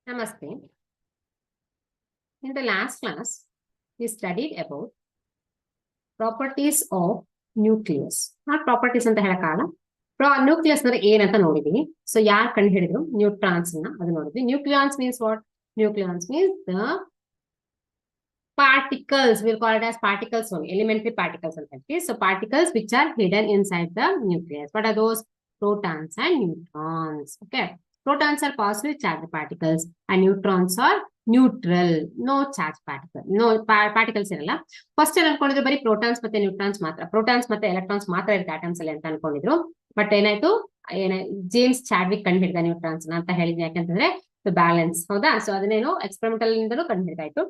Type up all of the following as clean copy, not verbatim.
Namaste. In the last class, we studied about properties of nucleus. Not properties ಅಂತ ಹೇಳಕ್ಕಾಗಲ್ಲ. Nucleus ಅಂದ್ರೆ ಏನಂತ ನೋಡಿದೀವಿ. ಸೊ ಯಾರು ಕಂಡು ಹಿಡಿದ್ರು ನ್ಯೂಟ್ರಾನ್ಸ್ ಅದು ನೋಡಿದ್ವಿ. Nucleons means what? Nucleons means the particles. We'll call it as particles only, elementary particles. So particles which are hidden inside the nucleus. What are those? Protons and neutrons. Okay. Protons are positively charged particles and neutrons are neutral, no charge particle. No particles iralla. First ಅನ್ಕೊಂಡಿದ್ರು ಬರೀ protons ಮತ್ತೆ neutrons ಮಾತ್ರ. Protons ಮತ್ತೆ electrons ಮಾತ್ರ ಇರುತ್ತೆ atoms ಅಲ್ಲಿ ಅಂತ ಅನ್ಕೊಂಡಿದ್ರು. But ಏನಾಯ್ತು, James Chadwick ಕಂಡು ಹಿಡಿದ ನ್ಯೂಟ್ರಾನ್ಸ್ ಅಂತ ಹೇಳಿದ್ವಿ. ಯಾಕಂತಂದ್ರೆ ಬ್ಯಾಲೆನ್ಸ್, ಹೌದಾ? ಸೊ ಅದನ್ನೇನು ಎಕ್ಸ್ಪೆರಿಮೆಂಟಲ್ ಇಂದಲೂ ಕಂಡು ಹಿಡಿದಾಯ್ತು.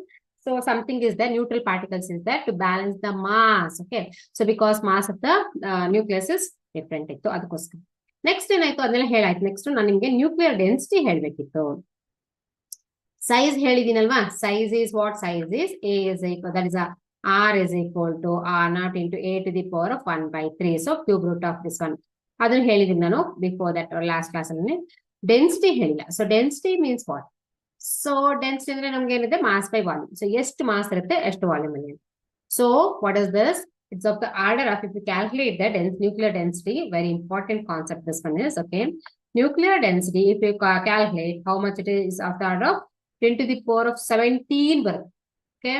So something is there, neutral particles is there to balance the mass. Okay. So because mass of the nucleus is different ಇತ್ತು ಅದಕ್ಕೋಸ್ಕರ. ನೆಕ್ಸ್ಟ್ ಏನಾಯ್ತು ಅದನ್ನೆಲ್ಲ ಹೇಳಾಯ್ತು. ನೆಕ್ಸ್ಟ್ ನಾನು ನಿಮ್ಗೆ ನ್ಯೂಕ್ಲಿಯರ್ ಡೆನ್ಸಿಟಿ ಹೇಳ್ಬೇಕಿತ್ತು. ಸೈಜ್ ಹೇಳಿದೀನಲ್ವಾ? Size is what? Size is A is equal, that is R is equal to R naught into A to the power of 1/3. So cube root of this one. ಅದನ್ನ ಹೇಳಿದೀನಿ ನಾನು before that last class ಅಲ್ಲಿ. Density ಹೇಳಿಲ್ಲ. So density means what? So density ಅಂದ್ರೆ ನಮ್ಗೆ ಏನಿದೆ? Mass by volume. So ಎಷ್ಟು mass ಇರುತ್ತೆ ಎಷ್ಟು ವಾಲ್ಯೂಮ್ ಅಲ್ಲಿ. So what is this? It's of the order of, if you calculate the nuclear density, very important concept this one is, okay. Nuclear density, if you calculate how much it is of the order of 10 to the power of 17 birth, okay.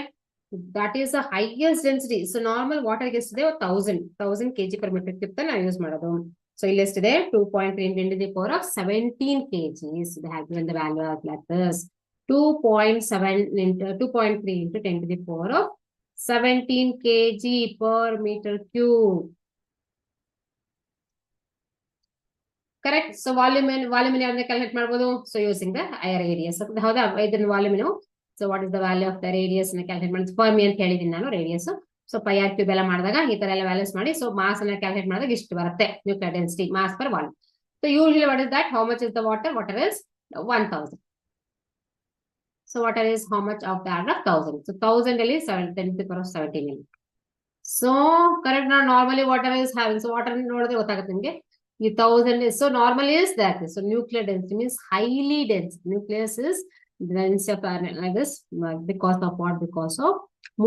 That is the highest density. So normal water gets there 1000 kg per metric cube na use ಮಾಡೋದು. So ಇಲ್ಲಿ ಎಷ್ಟಿದೆ? 2.3 into the power of 17 kgs. They have given the value of like this. 2.3 into 10 to the power of 17 kg per meter cube. Correct. So volume ಯಾವ್ದನ್ನ calculate ಮಾಡಬಹುದು? So using the radius. ಹೌದಾ? ಇದನ್ನ volume. So what is the value of the radius ನ calculate ಮಾಡೋದು? Fermi ಅಂತ ಹೇಳಿದೀನಿ ನಾನು radius. So pi R cube ಎಲ್ಲ ಮಾಡಿದಾಗ ಈ ತರ ಎಲ್ಲ ವ್ಯಾಲ್ಯೂಸ್ ಮಾಡಿ ಸೊ ಮಾಸ್ ಅನ್ನ ಕ್ಯಾಲ್ಕುಲೇಟ್ ಮಾಡಿದಾಗ ಇಷ್ಟು ಬರುತ್ತೆ nuclear density, mass per volume. So usually what is that? How much is the water? Water is 1000. So water is how much of the order of 1000? So 1000 is 10 to the power of 17 million. So correct. Now normally water is having, so water ನೋಡಿದ್ರೆ ಗೊತ್ತಾಗುತ್ತೆ ನಿಮಗೆ. ಈ 1000 is, so normally is that. So nuclear density means highly dense. Nucleus is density of like this because of what? Because of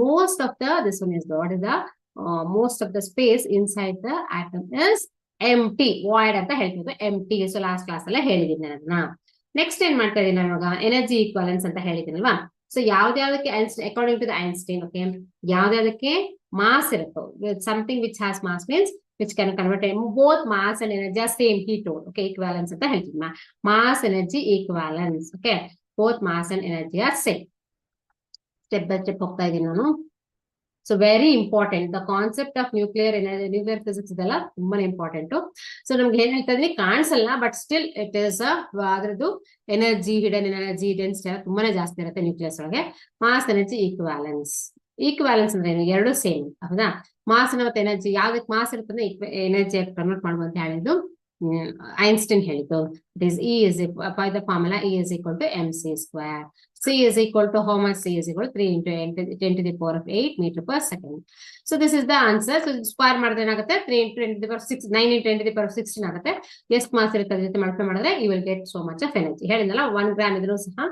most of the, this one is the, what is the most of the space inside the atom is empty, void ಅಂತ ಹೇಳ್ತೀವಿ. empty. So last class ಅಲ್ಲ ಹೇಳಿದ್ದೀನಿ ನಾನು ಅದನ್ನ. Next ಏನ್ ಮಾಡ್ತಾ ಇದೀನಿ ನಾನು ಇವಾಗ? ಎನರ್ಜಿ ಈಕ್ವಲೆನ್ಸ್ ಅಂತ ಹೇಳಿದ್ದೀನಲ್ವಾ? ಸೊ ಯಾವ್ದಾವ್ದಕ್ಕೆ according to the Einstein, okay, ಯಾವ್ದಾವ್ದಕ್ಕೆ ಮಾಸ್ ಇರುತ್ತೋ, something which has mass means which can convert both mass and energy are same, he told. Okay, equivalence ಅಂತ ಹೇಳ್ತೀವಿ. mass energy equivalence. Okay, both mass and energy are same. Step by step ಹೋಗ್ತಾ ಇದೀನಿ ನಾನು. So very important, the concept of nuclear energy, nuclear physics ಇದೆಲ್ಲ ತುಂಬಾನೇ important. So ನಮ್ಗೆ ಏನ್ ಹೇಳ್ತಾ ಇದೀನಿ ಕಾಣಿಸಲ್ಲ, ಬಟ್ ಸ್ಟಿಲ್ ಇಟ್ ಇಸ್ ಅದ್ರದ್ದು ಎನರ್ಜಿ, ಹಿಡನ್ ಎನರ್ಜಿ, ಡೆನ್ಸಿಟಿ ಎಲ್ಲ ತುಂಬಾನೇ ಜಾಸ್ತಿ ಇರುತ್ತೆ ನ್ಯೂಕ್ಲಿಯಸ್ ಒಳಗೆ. Mass energy ಈಕ್ವಾಲೆನ್ಸ್. ಈಕ್ವಾಲೆನ್ಸ್ ಅಂದ್ರೆ ಏನು? ಎರಡು ಸೇಮ್, ಹೌದಾ? ಮಾಸ್ ಮತ್ತೆ ಎನರ್ಜಿ ಯಾವ್ದಕ್ಕೆ ಮಾಸ್ ಇರುತ್ತಂದ್ರೆ ಎನರ್ಜಿ ಕನ್ವರ್ಟ್ ಮಾಡುವ ಅಂತ ಹೇಳಿದ್ದು ಐನ್ಸ್ಟೈನ್ ಹೇಳಿದ್ದು. It is E is by the formula E is equal to mc square. C is equal to how much? C is equal to 3 into 10 to the power of 8 meter per second. So this is the answer. So square ಮಾಡಿದ್ರೆ ಏನಾಗುತ್ತೆ? 3 into 10 to the power 6, 9 into 10 to the power 16 ಆಗುತ್ತೆ. ಎಷ್ಟು mass ಇರುತ್ತೆ ಅದ್ರ ಜೊತೆ multiply ಮಾಡಿದ್ರೆ you will get so much of energy. ಹೇಳಿದ್ನಲ್ಲ 1 gram ಇದ್ರೂ ಸಹ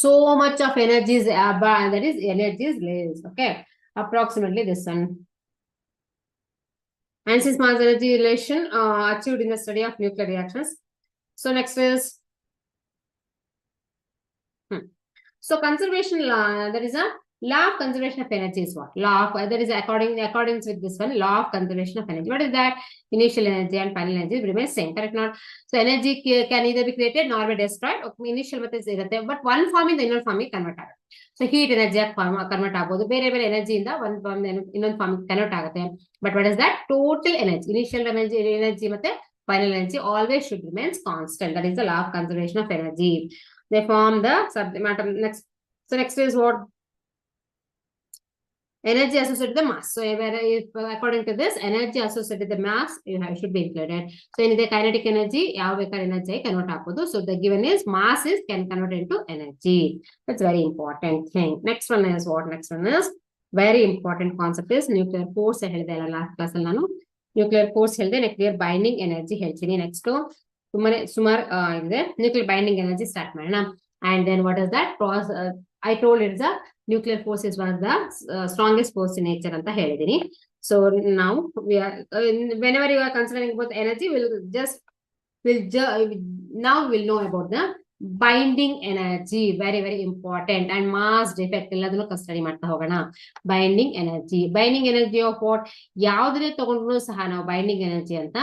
so much of energy is that is energy is less. Okay, approximately this one. Einstein's mass energy relation achieved in the study of nuclear reactions. So next is so conservation law. There is a law of conservation of energy is what? Law of, there is according with this one, law of conservation of energy. What is that? Initial energy and final energy remain same, correct? Not so energy can either be created nor be destroyed. Okay, initial ಮತ್ತೆ ಇರುತ್ತೆ, but one form ಇಂದ ಇನ್ನೊಂದು form convert ಆಗುತ್ತೆ. So heat energy convert ಆಗ್ಬೋದು, ಬೇರೆ ಬೇರೆ ಎನರ್ಜಿಯಿಂದ ಒಂದು ಫಾರ್ಮ್ ಇನ್ನೊಂದು ಫಾರ್ಮ್ ಕನ್ವರ್ಟ್ ಆಗುತ್ತೆ. But what is that? Total energy, initial energy ಮತ್ತೆ final energy always should remains constant. That is the law of conservation of energy. They form the submatter. Next, so next is what? Energy associated with the mass. So if according to this, energy associated with the mass should be included. So in the kinetic energy, ಯಾವ ಬೇಕಾದ್ರೆ energy convert ಆಗ್ಬೋದು. So the given is mass is can convert into energy. That's very important thing. Next one is what? Next one is very important concept is nuclear force. ಹೇಳಿದೆ ಅಲ್ಲ last class ಅಲ್ಲಿ ನಾನು nuclear force ಹೇಳಿದೆ. Nuclear binding energy ಹೇಳ್ತೀನಿ. Next ಸುಮಾರು ಇದೆ. Nuclear binding energy start ಮಾಡೋಣ. And then what is that? I told it's a nuclear force is one of the strongest force in nature anta helidini. So now we are whenever you are considering about energy, now we'll know about the binding energy, very very important, and mass defect ಎಲ್ಲದನ್ನು study ಮಾಡ್ತಾ ಹೋಗೋಣ. Binding energy of what, ಯಾವ್ದ್ರೆ ತಗೊಂಡ್ರು ಸಹ ನಾವು binding energy ಅಂತ.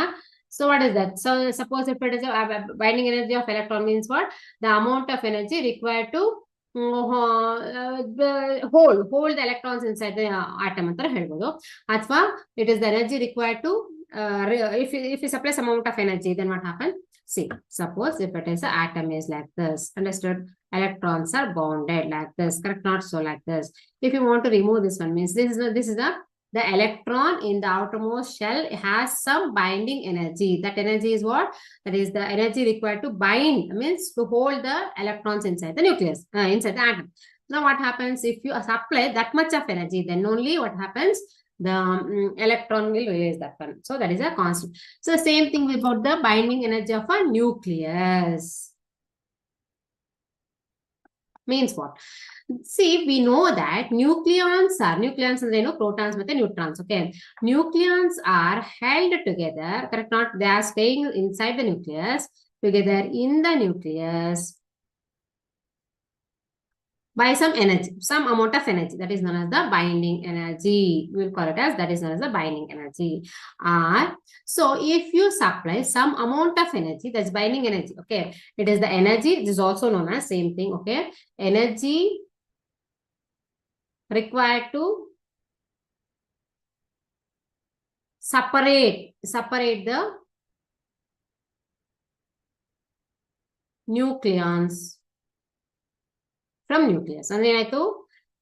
So what is that? So suppose if it is a binding energy of electron means what? The amount of energy required to hold the electrons inside the atom ಅಂತ ಹೇಳ್ಬೋದು. ಅಥವಾ it is the energy required to if you supply some amount of energy, then what happens? See, suppose if it is an atom is like this, understood? Electrons are bonded like this, correct? Not so like this. If you want to remove this one, means this is the electron in the outermost shell has some binding energy. That energy is what? That is the energy required to bind, means to hold the electrons inside the nucleus, inside the atom. Now what happens if you supply that much of energy? Then only what happens? The electron will release that one. So that is a constant. So same thing about the binding energy of a nucleus. Means what? See, we know that nucleons and protons and neutrons. Okay, nucleons are held together, correct? Not they are staying inside the nucleus together in the nucleus by some energy, some amount of energy, that is known as the binding energy. We will call it as, that is known as the binding energy. So if you supply some amount of energy, that's binding energy. Okay, it is the energy, it is also known as same thing. Okay, energy required to separate the nucleons from nucleus. ಅಂದ್ರೆ ಏನಾಯ್ತು,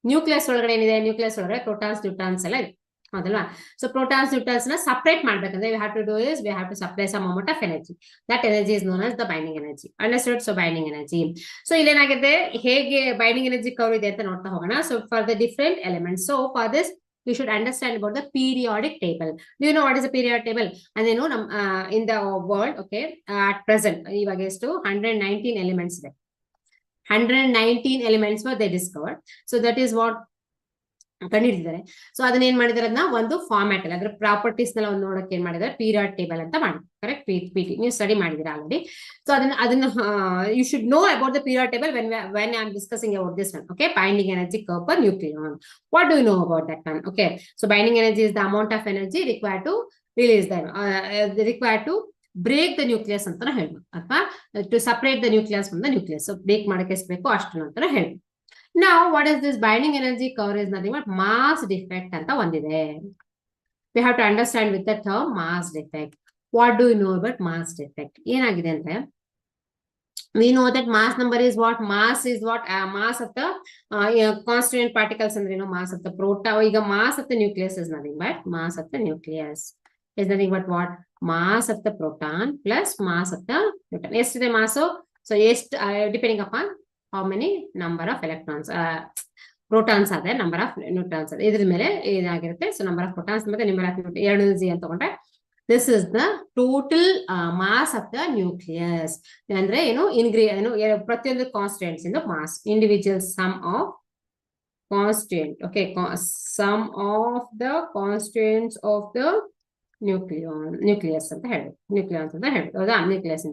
nucleus ಒಳಗಡೆ ಏನಿದೆ, nucleus ಒಳಗಡೆ protons neutrons ಎಲ್ಲ ಇದೆ, ಹೌದಲ್ವಾ? So protons neutrons ನ separate ಮಾಡ್ಬೇಕಂದ್ರೆ we have to do is we have to supply some amount of energy. That energy is known as the binding energy. Understood? So binding energy. So ಇಲ್ಲೇನಾಗಿದೆ, ಹೇಗೆ binding energy curve ಇದೆ ಅಂತ ನೋಡ್ತಾ ಹೋಗೋಣ. So for the different elements, so for this we should understand about the periodic table. Do you know what is the periodic table? And you know in the world, okay, at present ಇವಾಗ ಎಷ್ಟು 119 elements ಇದೆ. 119 elements were they discovered. So that is what ಕಂಡಿಡಿದ್ದಾರೆ. So ಅದನ್ನ ಏನ್ ಮಾಡಿದಾರೆ, ಅದನ್ನ ಒಂದು format ಅಲ್ಲಿ ಅದ್ರ ಪ್ರಾಪರ್ಟೀಸ್ ನೆಲ್ಲ ಒಂದು ನೋಡಕ್ಕೆ ಏನ್ ಮಾಡಿದಾರೆ, ಪೀರಿಯಡ್ ಟೇಬಲ್ ಅಂತ ಮಾಡಿ, ಕರೆಕ್ಟ್? ಪಿಟಿ ನೀವು ಸ್ಟಡಿ ಮಾಡಿದಿರಾ ಆಲ್ರೆಡಿ. ಸೊ ಅದನ್ನ you should know about the period table when I am discussing about this one. Okay, binding energy curve per nucleon. What do you know about that one? Okay, so binding energy is the amount of energy required to release them, required to break the nucleus ಅಂತಾನೆ ಹೇಳ್ಬೋದು, ಅಥವಾ to separate the nucleus from the nucleus. So break ಮಾಡಕ್ಕೆ ಎಷ್ಟು ಬೇಕೋ ಅಷ್ಟು ಅಂತಾನೆ ಹೇಳ್ಬೋದು. Now, what is this binding energy curve is nothing but mass defect anta ondide. We have to understand with the term mass defect. What do you know about mass defect? Yenagide andre, we know that mass number is what? Mass is what? Mass of the constituent particles andre mass of the proton. Iga mass of the nucleus is nothing but mass of the nucleus is nothing but what? Mass of the proton plus mass of the neutron. Yesterday mass, so depending upon how many number of electrons, protons are there, number of neutrons are there. Idr mere edagirutte. So number of protons ಮತ್ತೆ number of neutrons ಎರಡು g ಅಂತ ತಗೊಂಡ್ರೆ, this is the total mass of the nucleus. ಅಂದ್ರೆ ಏನು, ಪ್ರತಿಯೊಂದು constituents ಇಂದ mass, individual sum of constituent. Okay, sum of the constituents of the nucleus ಅಂತ ಹೇಳ್ಬೋದು, ನ್ಯೂಕ್ಲಿಯಸ್ ಅಂತ ಹೇಳ್ಬೋದು, ಹೌದಾ? ನ್ಯೂಕ್ಲಿಯಸ್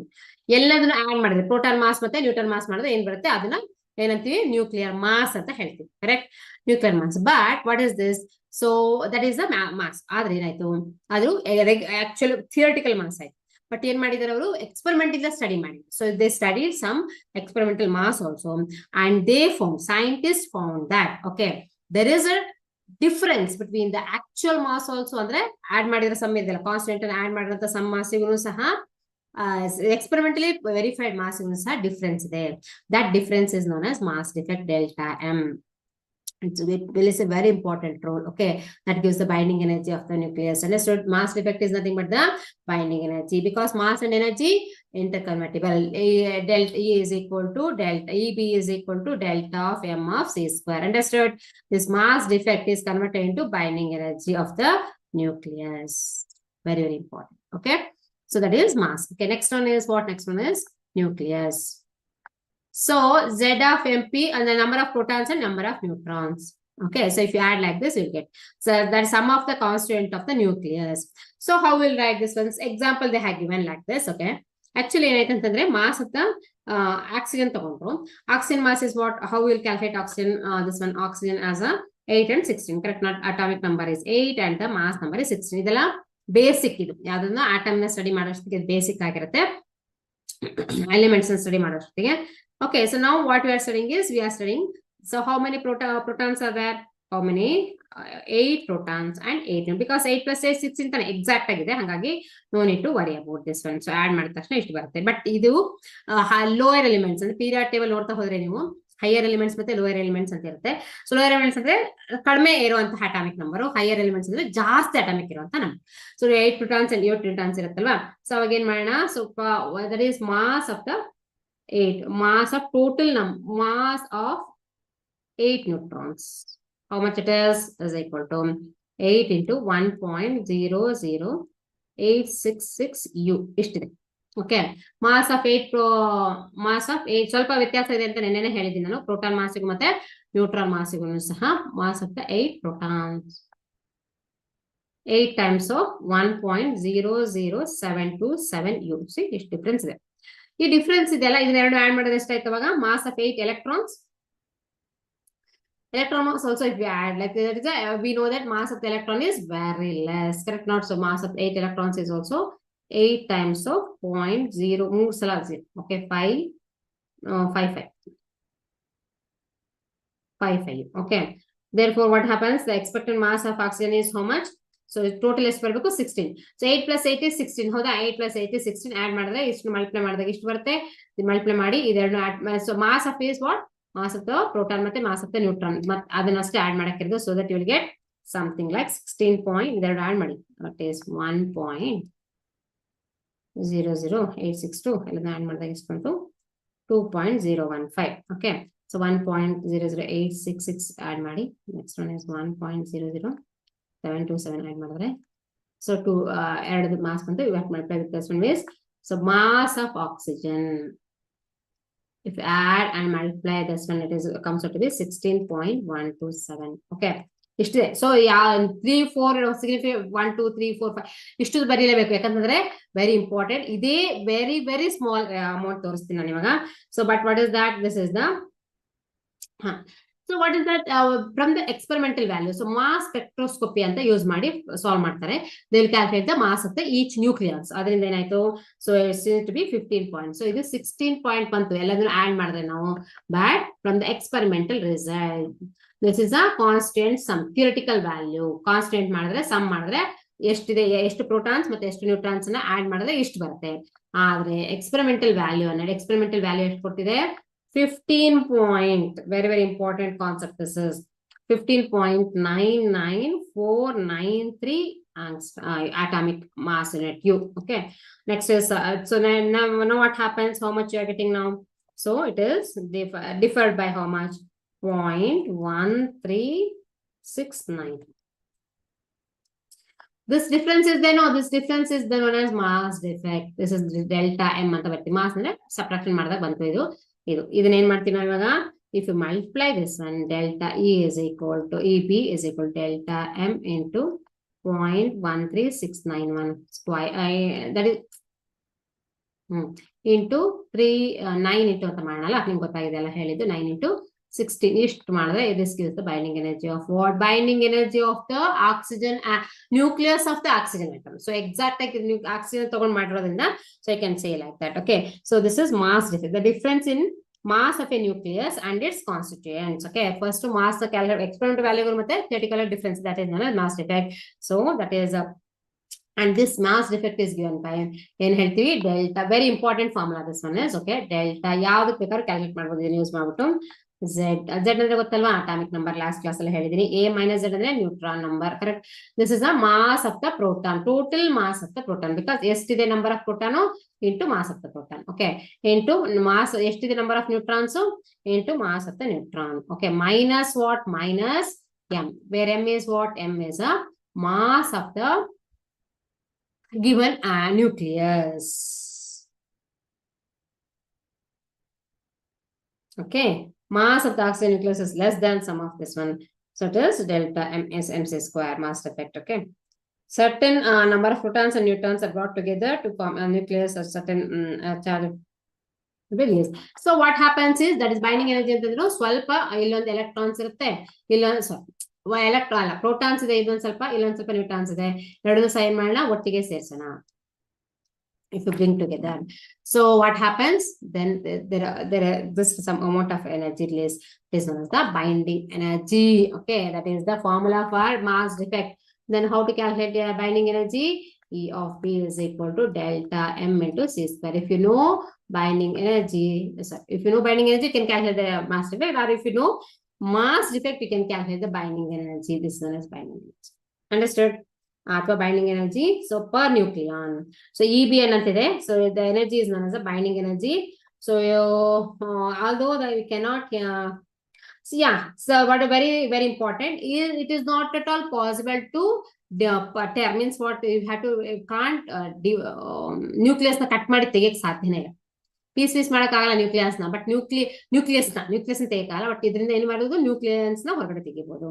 ಎಲ್ಲದನ್ನ ಆಡ್ ಮಾಡಿದ್ರೆ, ಪ್ರೋಟಾನ್ ಮಾಸ್ ಮತ್ತೆ ನ್ಯೂಟ್ರನ್ ಮಾಸ್ ಮಾಡಿದ್ರೆ ಏನ್ ಬರುತ್ತೆ, ಅದನ್ನ ಏನಂತೀವಿ, ನ್ಯೂಕ್ಲಿಯರ್ ಮಾಸ್ ಅಂತ ಹೇಳ್ತೀವಿ, correct? Nuclear mass. But what is this? So that is the mass. ಆದ್ರೆ ಏನಾಯ್ತು, ಅದು ಆಕ್ಚುಲ್ ಥಿಯರಿಟಿಕಲ್ ಮಾಸ್ ಆಯ್ತು. ಬಟ್ ಏನ್ ಮಾಡಿದಾರೆ ಅವರು, ಎಕ್ಸ್ಪೆರಿಮೆಂಟ್ ಇಂದ ಸ್ಟಡಿ ಮಾಡಿ. So they studied some experimental mass also, and they found, scientist found that okay there is a difference between the actual mass also, ಅಂದ್ರೆ ಆಡ್ ಮಾಡಿರೋ ಸಮ್ ಇದೆಯಲ್ಲ, constant add ಮಾಡಿರೋ ಸಮ್ ಮಾಸ್ಗೂ ಸಹ experimentally verified mass ಸಹ difference ಇದೆ. That difference is known as mass defect delta M. It plays a very important role. Okay, that gives the binding energy of the nucleus. Understood? Mass defect is nothing but the binding energy, because mass and energy interconvertible. Delta E is equal to delta EB is equal to delta of M of C square. Understood? This mass defect is converted into binding energy of the nucleus. Very very important. Okay, so that is mass. Okay, next one is what? Next one is nucleus. So Z of MP and the number of protons and number of neutrons. Okay, so if you add like this, you'll get. So that's sum of the constituent of the nucleus. So how we'll write this one? Example they have given like this. Okay, actually ಏನಾಯ್ತಂತಂದ್ರೆ mass of the oxygen ತಗೊಂಡ್ರು. Oxygen mass is what? How we'll calculate oxygen? This one oxygen as a 8 and 16. Correct? Not atomic number is 8 and the mass number is 16. ಇದೆಲ್ಲ basic ಇದು. ಯಾವ್ದನ್ನ atom ನ study ಮಾಡೋಷ್ಟಕ್ಕೆ basic ಆಗಿರುತ್ತೆ. Elements study ಮಾಡೋಷ್ಟಕ್ಕೆ. Okay, so now what we are studying is we are studying. So how many protons are there? How many? 8 protons and 8 because 8 plus 8 16 ತಾನೆ exact ಆಗಿದೆ. ಹಾಗಾಗಿ no need to worry about this one. So add ಮಾಡಿದ ತಕ್ಷಣ ಇಷ್ಟು ಬರುತ್ತೆ. But ಇದು lower elements ಅಂದ್ರೆ period table ನೋಡ್ತಾ ಹೋದ್ರೆ ನೀವು ಹೈಯರ್ ಎಲಿಮೆಂಟ್ಸ್ ಮತ್ತೆ ಲೋಯರ್ ಎಲಿಮೆಂಟ್ಸ್ ಅಂತ ಇರುತ್ತೆ. ಸೊ ಲೋಯರ್ ಎಲಿಮೆಂಟ್ಸ್ ಅಂದ್ರೆ ಕಡಿಮೆ ಇರುವಂತಹ ಅಟಾಮಿಕ್ ನಂಬರ್, ಹೈಯರ್ ಎಲಿಮೆಂಟ್ಸ್ ಅಂದ್ರೆ ಜಾಸ್ತಿ ಅಟಾಮಿಕ್ ಇರುವಂತ number. So 8 protons and 8 neutrons ಇರುತ್ತಲ್ವಾ. ಸೊ ಅವಾಗ ಏನ್ ಮಾಡೋಣ? So that is mass of the 8, mass of total mass of 8 neutrons. How much it is equal to 8 into 1.00866 U. ಇಷ್ಟಿದೆ. Okay, mass of 8 ಸ್ವಲ್ಪ ವ್ಯತ್ಯಾಸ ಇದೆ ಅಂತ ನೆನ್ನೆ ಹೇಳಿದ್ದೀನಿ ನಾನು. ಪ್ರೋಟಾನ್ ಮಾಸಿಗೂ ಮತ್ತೆ ನ್ಯೂಟ್ರಾನ್ ಮಾಸಿಗೂ ಸಹ mass of the 8 protons 8 times of 1.00727 U. See ಇಷ್ಟು ಡಿಫ್ರೆನ್ಸ್ ಇದೆ. ಈ ಡಿಫ್ರೆನ್ಸ್ ಇದೆಲ್ಲ ಇದನ್ನೆರಡು ಆಡ್ ಮಾಡಿದ್ರೆ ಎಷ್ಟಾಯ್ತು ಅವಾಗ? Mass of 8 electrons. Electron mass also if we add like that is we know that mass of the electron is very less. Correct? Not so mass of 8 electrons is also 8 times of 0.0 ಮೂರು ಸಲ 0. Okay, 55. Okay, therefore what happens? The expected mass of oxygen is how much? So total ಎಷ್ಟು ಬರಬೇಕು? 16. So 8 plus 8 is 16. ಹೌದಾ? 8 plus 8 is 16. Add ಮಾಡಿದ್ರೆ ಇಷ್ಟು multiply ಮಾಡಿದಾಗ ಇಷ್ಟು ಬರುತ್ತೆ. ಮಲ್ಟಿಪ್ಲೈ ಮಾಡಿ ಇದೆರಡು add. So mass of is what? Mass of the proton ಮತ್ತೆ mass of the neutron. ಮತ್ತೆ ಅದನ್ನಷ್ಟೇ add ಮಾಡಕ್ಕಿರೋದು. So that you will get something like 16 point. ಇದೆರಡು ಆಡ್ ಮಾಡಿ. That is 1.00862. ಎಲ್ಲದನ್ನ ಆಡ್ ಮಾಡಿದಾಗ ಎಷ್ಟು ಬಂತು? 2.015. Okay. So 1.00866 ಆಡ್ ಮಾಡಿ. Next one is 1.00727 ಆಡ್ ಮಾಡಿದ್ರೆ. So ಎರಡು ಮಾಸ್ ಬಂತು. You have to multiply with this one is. So mass of oxygen. If you add and multiply this one, it comes out to be 16.127. Okay. ಇಷ್ಟಿದೆ. So 3 4 significant 1 2 3 4 5 ಇಷ್ಟು ಬರೀಲೇಬೇಕು. ಯಾಕಂತಂದ್ರೆ very important. ಇದೇ very very small amount ತೋರಿಸ್ತೀನಿ ನಾನು ಇವಾಗ. So but what is that? This is the So what is that? From the experimental value. So mass spectroscopy ಅಂತ use ಮಾಡಿ ಸಾಲ್ವ್ ಮಾಡ್ತಾರೆ. They will calculate the mass of the each nucleus. ಅದರಿಂದ ಏನಾಯ್ತು? So it seems to be 15 points. So ಇದು 16 point ಬಂತು. ಎಲ್ಲದನ್ನು add ಮಾಡಿದ್ರೆ ನಾವು. But from the experimental result, this is a constant sum, theoretical value. Constant ಮಾಡಿದ್ರೆ sum ಮಾಡಿದ್ರೆ ಎಷ್ಟಿದೆ, ಎಷ್ಟು ಪ್ರೋಟಾನ್ಸ್ ಮತ್ತೆ ಎಷ್ಟು ನ್ಯೂಟ್ರಾನ್ಸ್ ನ ಆಡ್ ಮಾಡಿದ್ರೆ ಇಷ್ಟು ಬರುತ್ತೆ. ಆದ್ರೆ ಎಕ್ಸ್ಪೆರಿಮೆಂಟಲ್ ವ್ಯಾಲ್ಯೂ ಎಷ್ಟು ಕೊಡ್ತಿದೆ? 15 point, very important concept. This is 15.99493 atomic mass unit U. Okay, next is so now what happens? How much you are getting now? So it is differed by how much? 0.1369. This difference is then known as mass defect. This is delta M ಅಂತ ಬರುತ್ತೆ. Mass ಅಂದ್ರೆ subtraction ಮಾಡಿದಾಗ ಬಂತು ಇದು. ಇದನ್ನ ಏನ್ ಮಾಡ್ತೀವಿ ನಾವು ಇವಾಗ? If you multiply this one, delta E is equal to EB is equal to delta M into 0.13691 square. That is into 9 into ಅಂತ ಮಾಡೋಣ. ನಿಮ್ಗೆ ಗೊತ್ತಾಗಿದೆ ಅಲ್ಲ ಹೇಳಿದ್ದು. 9 into 16 ಇಷ್ಟು ಮಾಡಿದ್ರೆ this gives the binding energy of what? Binding energy of the oxygen nucleus of the oxygen atom. So exact like oxygen ತಗೊಂಡು ಮಾಡಿರೋದ್ರಿಂದ so I can say like that. Okay, so this is mass defect, the difference in mass of a nucleus and its constituents. Okay, first mass the experimental value ಮತ್ತೆ theoretical difference, that is known as mass defect. So that is and this mass defect is given by ಏನ್ ಹೇಳ್ತೀವಿ? delta. Very important formula this one is. Okay, delta ಯಾವ್ದಕ್ಕೆ ಬೇಕಾದ್ರೂ calculate ಮಾಡ್ಬೋದು ಇದನ್ನ use ಮಾಡ್ಬಿಟ್ಟು. Z ಅಂದ್ರೆ ಗೊತ್ತಲ್ವಾ? ಅಟಾಮಿಕ್ ನಂಬರ್ ಲಾಸ್ಟ್ ಕ್ಲಾಸ್ ಅಲ್ಲಿ ಹೇಳಿದೀನಿ. A minus Z ಅಂದ್ರೆ neutron number. Correct? This is the mass of the proton, total mass of the proton. Because ಎಷ್ಟಿದೆ number of proton into mass of the proton. Okay, into mass ಎಷ್ಟಿದೆ number of neutrons into mass of the neutron. Okay, minus what? Minus M, where M is what? M is a mass of the given nucleus. Okay, mass of the oxygen nucleus is less than sum of this one. So it is delta ms mc square mass effect. Okay, certain number of protons and neutrons are brought together to form a nucleus or certain charge release. So what happens is that is binding energy ಅಂತಂದ್ರು ಸ್ವಲ್ಪ ಇಲ್ಲೊಂದು electrons ಇರುತ್ತೆ, ಇಲ್ಲೊಂದು electron ಅಲ್ಲ protons ಇದೆ, ಇದೊಂದು ಸ್ವಲ್ಪ ಇಲ್ಲೊಂದು ಸ್ವಲ್ಪ ನ್ಯೂಟ್ರಾನ್ಸ್ ಇದೆ, ಎರಡನ್ನೂ ಸೈನ್ ಮಾಡೋಣ, ಒಟ್ಟಿಗೆ ಸೇರ್ಸೋಣ. If you bring together, so what happens then? This some amount of energy release is known as the binding energy. Okay, that is the formula for mass defect. Then how to calculate the binding energy? E of B is equal to delta M into C square. If you know binding energy, sorry, if you know binding energy, you can calculate the mass defect, or if you know mass defect, you can calculate the binding energy. This is known as binding energy. Understood? ಅಥವಾ binding energy, so per nucleon. So EB ಅನ್ನಂತಿದೆ, so the energy is known as the binding energy. So although that we cannot so yeah, so what very very important is it is not at all possible to means what you have to can't nucleus ನ cut ಮಾಡಿ ತೆಗೆಯಕ್ಕೆ ಸಾಧ್ಯನೇ ಇಲ್ಲ. Piece ಮಾಡಕ್ಕಾಗಲ್ಲ nucleus ನ, but nucleus ತೆಗೆಯಲ್ಲ. But ಇದರಿಂದ ಏನ್ ಮಾಡೋದು, nucleus ನ ಹೊರಗಡೆ ತೆಗಿಬಹುದು.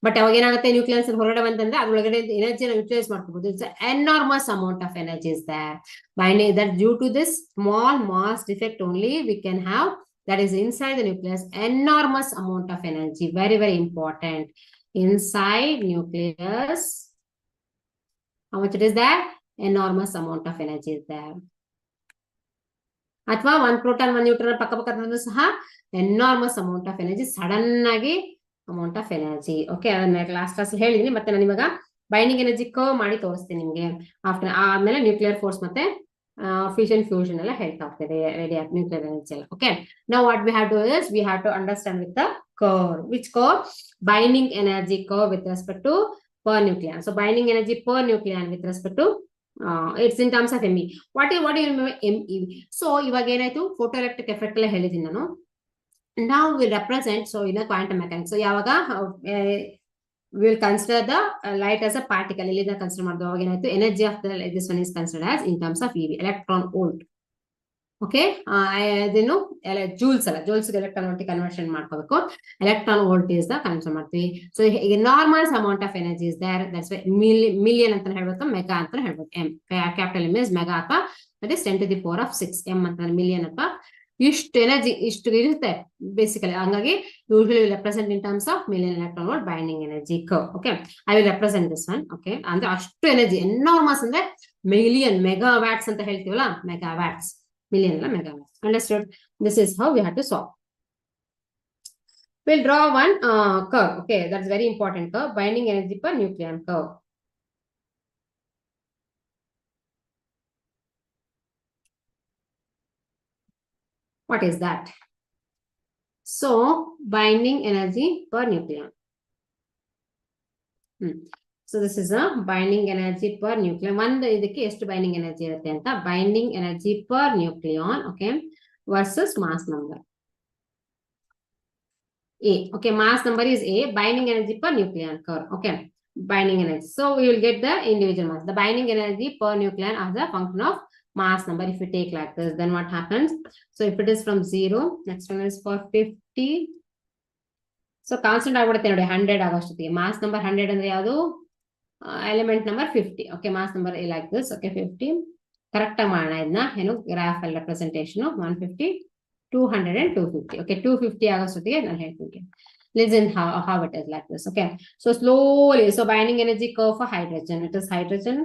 ಬಟ್ ಅವಾಗ ಏನಾಗುತ್ತೆ, ನ್ಯೂಕ್ಲಿಯಸ್ ಹೊರಗಡೆ ಬಂತಂದ್ರೆ ಅದ್ರೊಳಗಡೆ ಎನರ್ಜಿನ ಯುಟಿಲೈಸ್ ಮಾಡ್ಕೋಬಹುದು. It's enormous amount of energy is there. Binding that due to this small mass defect only we can have, that is inside the nucleus, enormous amount of energy. Very very important. Inside nucleus, how much it is there? Enormous amount of energy is there. ಅಥವಾ ಒಂದು proton ಒಂದು neutron ಪಕ್ಕ ಪಕ್ಕ ಸಹ enormous amount of energy, sudden ಆಗಿ amount of energy. Okay, ಅದನ್ನ last class ಹೇಳಿದೀನಿ, ಮತ್ತೆ ನಾನು ಇವಾಗ ಬೈಂಡಿಂಗ್ ಎನರ್ಜಿ ಕರ್ವ್ ಮಾಡಿ ತೋರಿಸ್ತೀನಿ ನಿಮ್ಗೆ. ಆದ್ಮೇಲೆ ನ್ಯೂಕ್ಲಿಯರ್ ಫೋರ್ಸ್ ಮತ್ತೆ ಫ್ಯೂಷನ್ ಎಲ್ಲ ಹೇಳ್ತಾ ಹೋಗ್ತದೆ, ನ್ಯೂಕ್ಲಿಯರ್ ಎನರ್ಜಿ ಎಲ್ಲ. Okay, now what we have to is we have to understand with the curve. Which curve? Binding energy curve with respect to per nucleon. So binding energy per nucleon with respect to it's in terms of ME. What do you mean MeV? So ಇವಾಗ ಏನಾಯ್ತು, photoelectric effect ಎಲ್ಲ ಹೇಳಿದೀನಿ ನಾನು. Now we represent, so in a quantum mechanics, so ಯಾವಾಗ we will consider the light as a particle. ಇಲ್ಲಿಂದ consider ಮಾಡಿದಾಗ ಅವಾಗ ಏನಾಯ್ತು, energy of the this one is considered as in terms of EV, electron volt. Okay, ಅದೇನು joules ಅಲ್ಲ, joules electron volt conversion ಮಾಡ್ಕೋಬೇಕು. Electron voltage the conversion ಮಾಡ್ತೀವಿ. So enormous amount of energy is there. That's million ಅಂತ ಹೇಳ್ಬೇಕು, mega ಅಂತ ಹೇಳ್ಬೇಕು. M capital M is mega ಅಥವಾ that is 10⁶ M ಅಂತ ಮಿಲಿಯನ್ ಅಥವಾ ಇಷ್ಟು ಎನರ್ಜಿ ಇಷ್ಟು ಇರುತ್ತೆ ಬೇಸಿಕಲಿ. ಹಂಗಾಗಿ usually will represent in terms of million electron volt binding energy curve. Okay, I will represent this one. Okay, ಅಂದ್ರೆ ಅಷ್ಟು ಎನರ್ಜಿ ಎನಾರ್ಮಸ್ ಅಂದ್ರೆ ಮಿಲಿಯನ್, ಮೆಗಾ ವ್ಯಾಟ್ಸ್ ಅಂತ ಹೇಳ್ತೀವಲ್ಲ, mega watts, million megawatts. Understood? This is how we have to solve. We'll draw one curve. Okay, that's very important curve. Binding energy per nucleon curve. What is that? So binding energy per nucleon. So this is a binding energy per nucleon. ಒಂದು ಇದಕ್ಕೆ ಎಷ್ಟು binding energy ಇರುತ್ತೆ ಅಂತ, binding energy per nucleon, okay, versus mass number A. Okay, mass number is A, binding energy per nucleon curve. Okay, binding energy. So we will get the individual mass. The binding energy per nucleon as a function of mass number. If you take like this, then what happens? So if it is from 0, next one is for 50. So constant ಆಗಿಬಿಡುತ್ತೆ ನೋಡಿ, 100 ಆಗೋಷ್ಟೊತ್ತಿಗೆ. Mass number 100 ಅಂದ್ರೆ ಯಾವುದು? Element number 50. Okay, mass number like this. Okay, 50 correct ಆಗಿ ಮಾಡೋಣ ಇದನ್ನ. ಏನು graph ಅಲ್ಲಿ representation 150, 200 and 250. Okay, 250 ಆಗೋಷ್ಟೊತ್ತಿಗೆ ನಾನು ಹೇಳ್ತೀನಿ. Listen how it is like this. Okay, so slowly, so binding energy curve for hydrogen, it is hydrogen.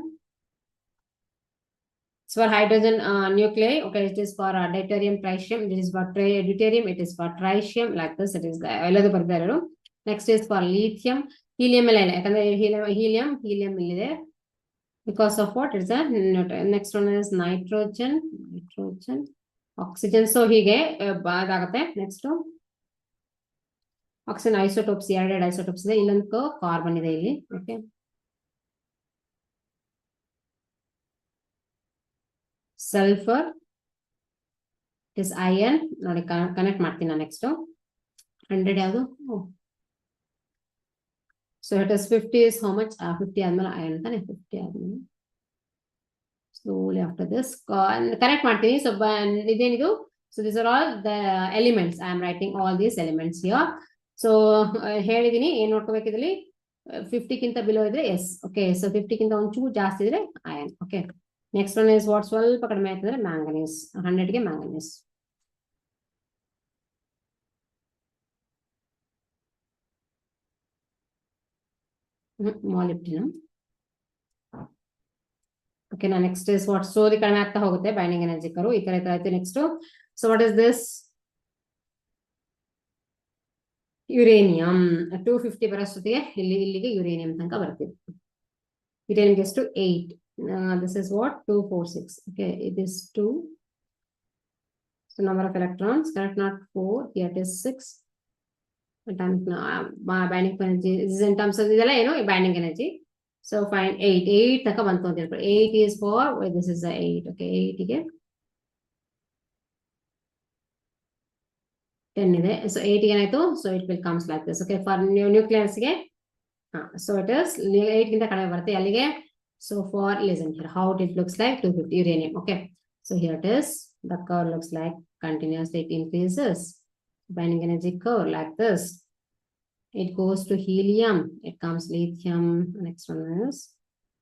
So for hydrogen nuclei, okay, it is for deuterium, tritium, it is for deuterium, it is for tritium, like this. It is ಎಲ್ಲದು ಬರ್ತಾರೆ. Next is for lithium. Helium ಎಲ್ಲ ಇಲ್ಲ, ಯಾಕಂದ್ರೆ helium ಇಲ್ಲಿದೆ. Because of what? It's a next one is nitrogen, oxygen. So ಹೀಗೆ ಅದಾಗುತ್ತೆ. Next oxygen isotopes, 2 isotopes ಇದೆ. ಇಲ್ಲೊಂದು carbon ಇದೆ ಇಲ್ಲಿ. ಓಕೆ, ಸಲ್ಫರ್ ಇಸ್ ಐರನ್ ನೋಡಿ, ಕನೆಕ್ಟ್ ಮಾಡ್ತೀನಿ ನಾನು. ನೆಕ್ಸ್ಟ್ 100 ಯಾವುದು? So it is 50 is how much? 50 ಆದ್ಮೇಲೆ ಐರನ್ ತಾನೆ, 50 ಆದ್ಮೇಲೆ slowly after this ಕನೆಕ್ಟ್ ಮಾಡ್ತೀನಿ. ಸೊ ಇದೇನಿದು So these are all the elements. I am writing all these elements here. So ಹೇಳಿದೀನಿ ಏನ್ ನೋಡ್ಕೋಬೇಕಿದ್ರಲ್ಲಿ 50 ಗಿಂತ ಬಿಲೋ ಇದ್ರೆ ಎಸ್. ಓಕೆ, ಸೊ 50 ಗಿಂತ ಒಂಚೂರು ಜಾಸ್ತಿ ಇದ್ರೆ iron. Okay, next one is what ಸ್ವಲ್ಪ ಕಡಿಮೆ ಆಯ್ತಂದ್ರೆ ಮ್ಯಾಂಗನೀಸ್. 100 ಗೆ ಮ್ಯಾಂಗನೀಸ್. ಮಾಲಿಬ್ಡಿನಮ್. ಓಕೆ, ನಾ ನೆಕ್ಸ್ಟ್ ಇಸ್ ವಾಟ್ ಸ್ಲೋಲಿ ಕಡಿಮೆ ಆಗ್ತಾ ಹೋಗುತ್ತೆ ಬೈಂಡಿಂಗ್ ಎನರ್ಜಿ ಕರು ಈ ತರ ಆಯ್ತು. Next, so what is this? Uranium. 250 ಬರೋಷ್ಟೊತ್ತಿಗೆ ಇಲ್ಲಿಗೆ ಯುರೇನಿಯಂ ತನಕ ಬರ್ತಿದೆ. ಯುರೇನಿಯಂ ಎಷ್ಟು 8. This is what 246. Okay, it is 2. So number of electrons, correct, not 4. Here it is 6. Atomic binding energy is in terms of idella ಏನು binding energy. So find 8 ತನಕ ಬಂತು ಅಂತ ಹೇಳ್ಬಿಟ್ಟು 8 is for, this is the 8. Okay, 8 ಗೆ 10 ಇದೆ. So 8 ಏನಾಯ್ತು? So it will comes like this. Okay, for nucleus ಗೆ so it is 8 ಗಿಂತ ಕಡಿಮೆ ಬರುತ್ತೆ ಅಲ್ಲಿಗೆ. So for, listen here, how it looks like 250 uranium. Okay, so here it is. The curve looks like continuously it increases. Binding energy curve like this. It goes to helium. It comes lithium. Next one is,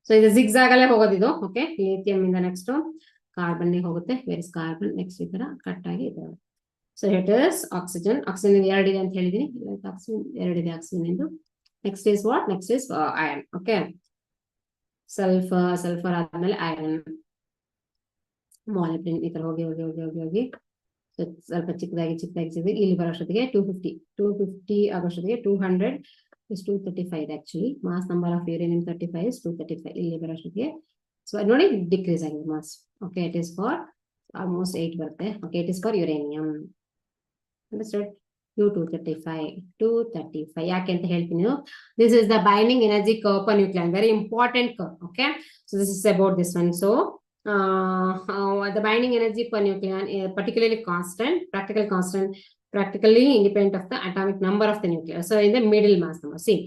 so ಇದು zigzag ಅಲ್ಲೇ ಹೋಗೋದಿದು. Okay, lithium ಇಂದ next carbon ಗೆ ಹೋಗುತ್ತೆ. Where is carbon? Next ಈ ತರ cut ಆಗಿ ಇದೆ. So it is oxygen. Oxygen 2 ಇದೆ ಅಂತ ಹೇಳಿದೀನಿ. Oxygen 2 ಇದೆ oxygen ಇಂದು. Next is what? Next is iron. Okay, sulphur ಆದ್ಮೇಲೆ ಐರನ್. ಮಾಲಿಬ್ಡಿನ್ ಈ ತರ ಹೋಗಿ ಹೋಗಿ ಹೋಗಿ ಹೋಗಿ ಹೋಗಿ ಸ್ವಲ್ಪ ಚಿಕ್ಕದಾಗಿ ಇಲ್ಲಿ ಬರೋಷ್ಟೊತ್ತಿಗೆ 250 ಆಗೋಷ್ಟೊತ್ತಿಗೆ 200 is 235 ಇದೆ actually. Mass number of uranium 35 is 235. ಇಲ್ಲಿ ಬರೋಷ್ಟೊತ್ತಿಗೆ ಸೊ ನೋಡಿ ಡಿಕ್ರೀಸ್ ಆಗಿದೆ mass. Okay, it is for almost 8 ಬರುತ್ತೆ. Okay, it is for uranium. Understood? 235 ಯಾಕೆ ಅಂತ ಹೇಳ್ತೀನಿ. This is the binding energy curve per nucleon, very important curve. Okay, so this is about this one. So the binding energy per nucleon is particularly constant, practically independent of the atomic number of the nucleus. So in the middle mass number, see,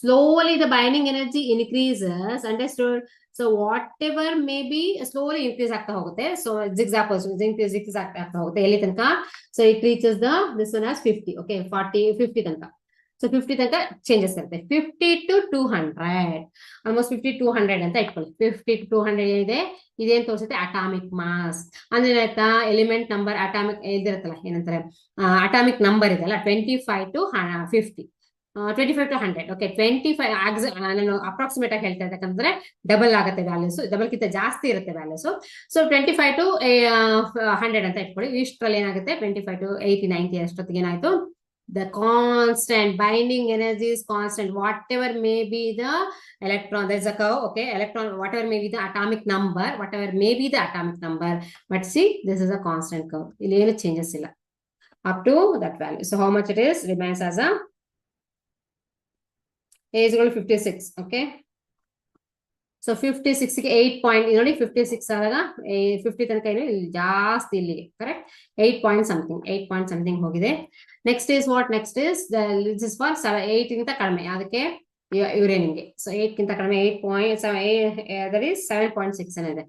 slowly the binding energy increases. Understood? So whatever may be slowly increase ಆಗ್ತಾ ಹೋಗುತ್ತೆ. So zigzag ಆಗ್ತಾ ಹೋಗುತ್ತೆ ಎಲ್ಲಿ ತನಕ? So it reaches this one as 50. Okay, 50 ತನಕ. So 50 ತನಕ changes ಇರುತ್ತೆ. 50 to 200, almost 50 to 200 ಅಂತ ಇಟ್ಕೊಳ್ಳಿ. 50 to 200 ಏನಿದೆ ಇದೇನ್ ತೋರಿಸುತ್ತೆ? Atomic mass. ಅಂದ್ರೆ ಏನಾಯ್ತಾ? ಎಲಿಮೆಂಟ್ ನಂಬರ್ ಅಟಾಮಿಕ್ ಇದಿರುತ್ತಲ್ಲ, ಏನಂತಾರೆ ಅಟಾಮಿಕ್ ನಂಬರ್ ಇದೆಲ್ಲ 25 to 50. 25 to 100. ಓಕೆ, 25 ನಾನು ಅಪ್ರಾಕ್ಸಿಮೇಟ್ ಆಗಿ ಹೇಳ್ತಾ ಇದ್ದಕ್ಕಂದ್ರೆ ಡಬಲ್ ಆಗುತ್ತೆ ವ್ಯಾಲ್ಯೂಸ್, ಡಬಲ್ ಕಿಂತ ಜಾಸ್ತಿ ಇರುತ್ತೆ ವ್ಯಾಲ್ಯೂಸ್. ಸೊ 25 to 100 ಅಂತ ಇಟ್ಕೊಳ್ಳಿ. ಇಷ್ಟರಲ್ಲಿ ಏನಾಗುತ್ತೆ? 25 to 80, 90 ಅಷ್ಟೊತ್ತಿಗೆ ಏನಾಯ್ತು? The constant binding energy is constant, whatever may be the electron. There's a curve. Okay, electron, whatever may be the atomic number, but see, this is a constant curve. ಇಲ್ಲಿ ಏನು changes ಇಲ್ಲ up to that value. So how much it is? Remains as a A is equal to 56. Okay, so 56 ಗೆ 8 point ನೋಡಿ. 56 ಆದಾಗ 50 ತನಕ ಏನು ಜಾಸ್ತಿ ಇಲ್ಲಿಗೆ, ಕರೆಕ್ಟ್? 8 ಪಾಯಿಂಟ್ ಸಮಥಿಂಗ್ ಹೋಗಿದೆ. Next is what? Next is this is for 8 ಗಿಂತ ಕಡಿಮೆ. ಅದಕ್ಕೆ ಯುರೇನಿಯಂಗೆ. ಸೊ 8 ಗಿಂತ ಕಡಿಮೆ 7.6 ಏನಿದೆ.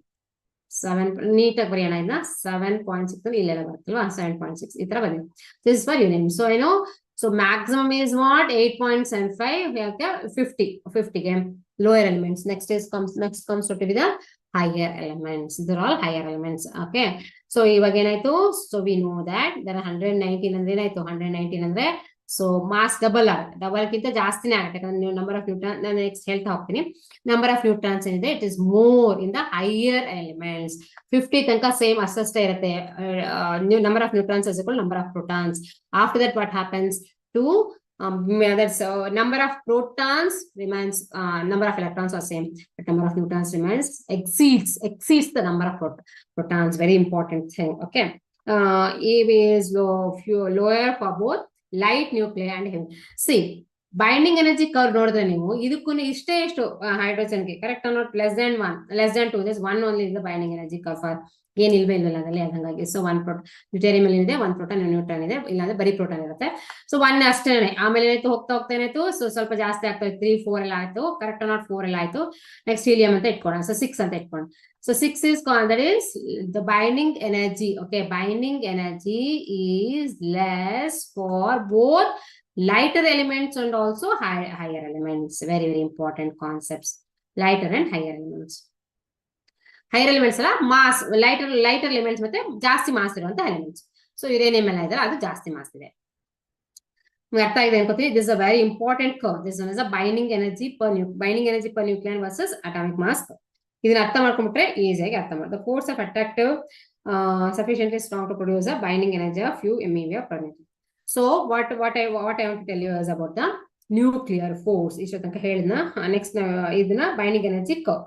7 ನೀಟಾಗಿ ಬರೆಯೋಣ ಇದನ್ನ. 7.6 ಇಲ್ಲೆಲ್ಲ ಬರುತ್ತಲ್ವಾ? 7.6 ಈ ತರ ಬಂದಿದೆ. This is for uranium. So ಏನು? So maximum is what? 8.75. 50 ಗೆ lower elements. Next comes to be the higher elements. These are all higher elements. Okay, so ಇವಾಗ ಏನಾಯ್ತು? So we know that there are 119 ಅಂದ್ರೆ ಏನಾಯ್ತು? 119 ಅಂದ್ರೆ so mass double ಆಗುತ್ತೆ. Double ಗಿಂತ ಜಾಸ್ತಿನೇ ಆಗುತ್ತೆ. ಯಾಕಂದ್ರೆ ನೀವು ನಂಬರ್ ಆಫ್ ನ್ಯೂಟ್ರಾನ್, ನಾನು ನೆಕ್ಸ್ಟ್ ಹೇಳ್ತಾ ಹೋಗ್ತೀನಿ. ನಂಬರ್ ಆಫ್ ನ್ಯೂಟ್ರಾನ್ಸ್ ಏನಿದೆ it is more in the higher elements. 50 ತನಕ ಸೇಮ್ ಅಷ್ಟೇ ಇರುತ್ತೆ. Number of neutrons is equal number of protons. After that what happens to that's number of protons remains, number of electrons are same, but number of neutrons remains exceeds the number of protons. Very important thing. Okay, EV is lower for both light nuclei and heavy. See, binding energy curve ನೋಡಿದ್ರೆ ನೀವು ಇದಕ್ಕೂ ಇಷ್ಟೇ ಎಷ್ಟು ಹೈಡ್ರೋಜನ್ಗೆ correct not less than 2 this 1 only is the binding energy curve for ಏನ್ ಇಲ್ವೇ ಅದರಲ್ಲಿ ಹಂಗಾಗಿ ಸೊ 1 ಡ್ಯೂಟೇರಿಯಂ ಅಲ್ಲಿ ಇದೆ 1 ಪ್ರೋಟಾನ್ ನ್ಯೂಟ್ರಾನ್ ಇದೆ ಇಲ್ಲಾಂದ್ರೆ ಬರೀ ಪ್ರೋಟಾನ್ ಇರುತ್ತೆ ಸೊ 1 ಅಷ್ಟೇನೆ ಆಮೇಲೆ ಏನಾಯ್ತು ಹೋಗ್ತಾ ಏನಾಯ್ತು ಸೊ ಸ್ವಲ್ಪ ಜಾಸ್ತಿ ಆಗ್ತಾ 3 4 ಎಲ್ಲ ಆಯ್ತು ಕರೆಕ್ಟ್ ನಾಟ್ 4 ಎಲ್ಲ ಆಯ್ತು ನೆಕ್ಸ್ಟ್ ಹೀಲಿಯಂ ಅಂತ ಇಟ್ಕೊಳ್ಳೋಣ ಸೊ 6 ಅಂತ ಇಟ್ಕೊಂಡು so 6 is that is the binding energy okay binding energy is less for both lighter elements and also higher elements very important concepts lighter and higher elements higher elements ಅಲ್ಲ mass lighter elements ಮತ್ತೆ ಜಾಸ್ತಿ mass ಇರುವಂತ elements so uranium ಎಲ್ಲ ಇದ್ರೆ ಅದು ಜಾಸ್ತಿ mass ಇದೆ ಅರ್ಥ ಆಗಿದೆ ಅನ್ಕೋತೀನಿ this a very important curve this one is a binding energy per nucleon versus atomic mass ಇದನ್ನ ಅರ್ಥ ಮಾಡ್ಕೊಂಡ್ಬಿಟ್ರೆ ಈಸಿಯಾಗಿ ಅರ್ಥ ಮಾಡ್ತಾರೆ force of attractive sufficiently strong to produce a binding energy of few MeV per meter. So what I want to tell you is about the nuclear force. ಇಷ್ಟು ತನಕ ಹೇಳಿದ್ನ next ಇದನ್ನ binding energy curve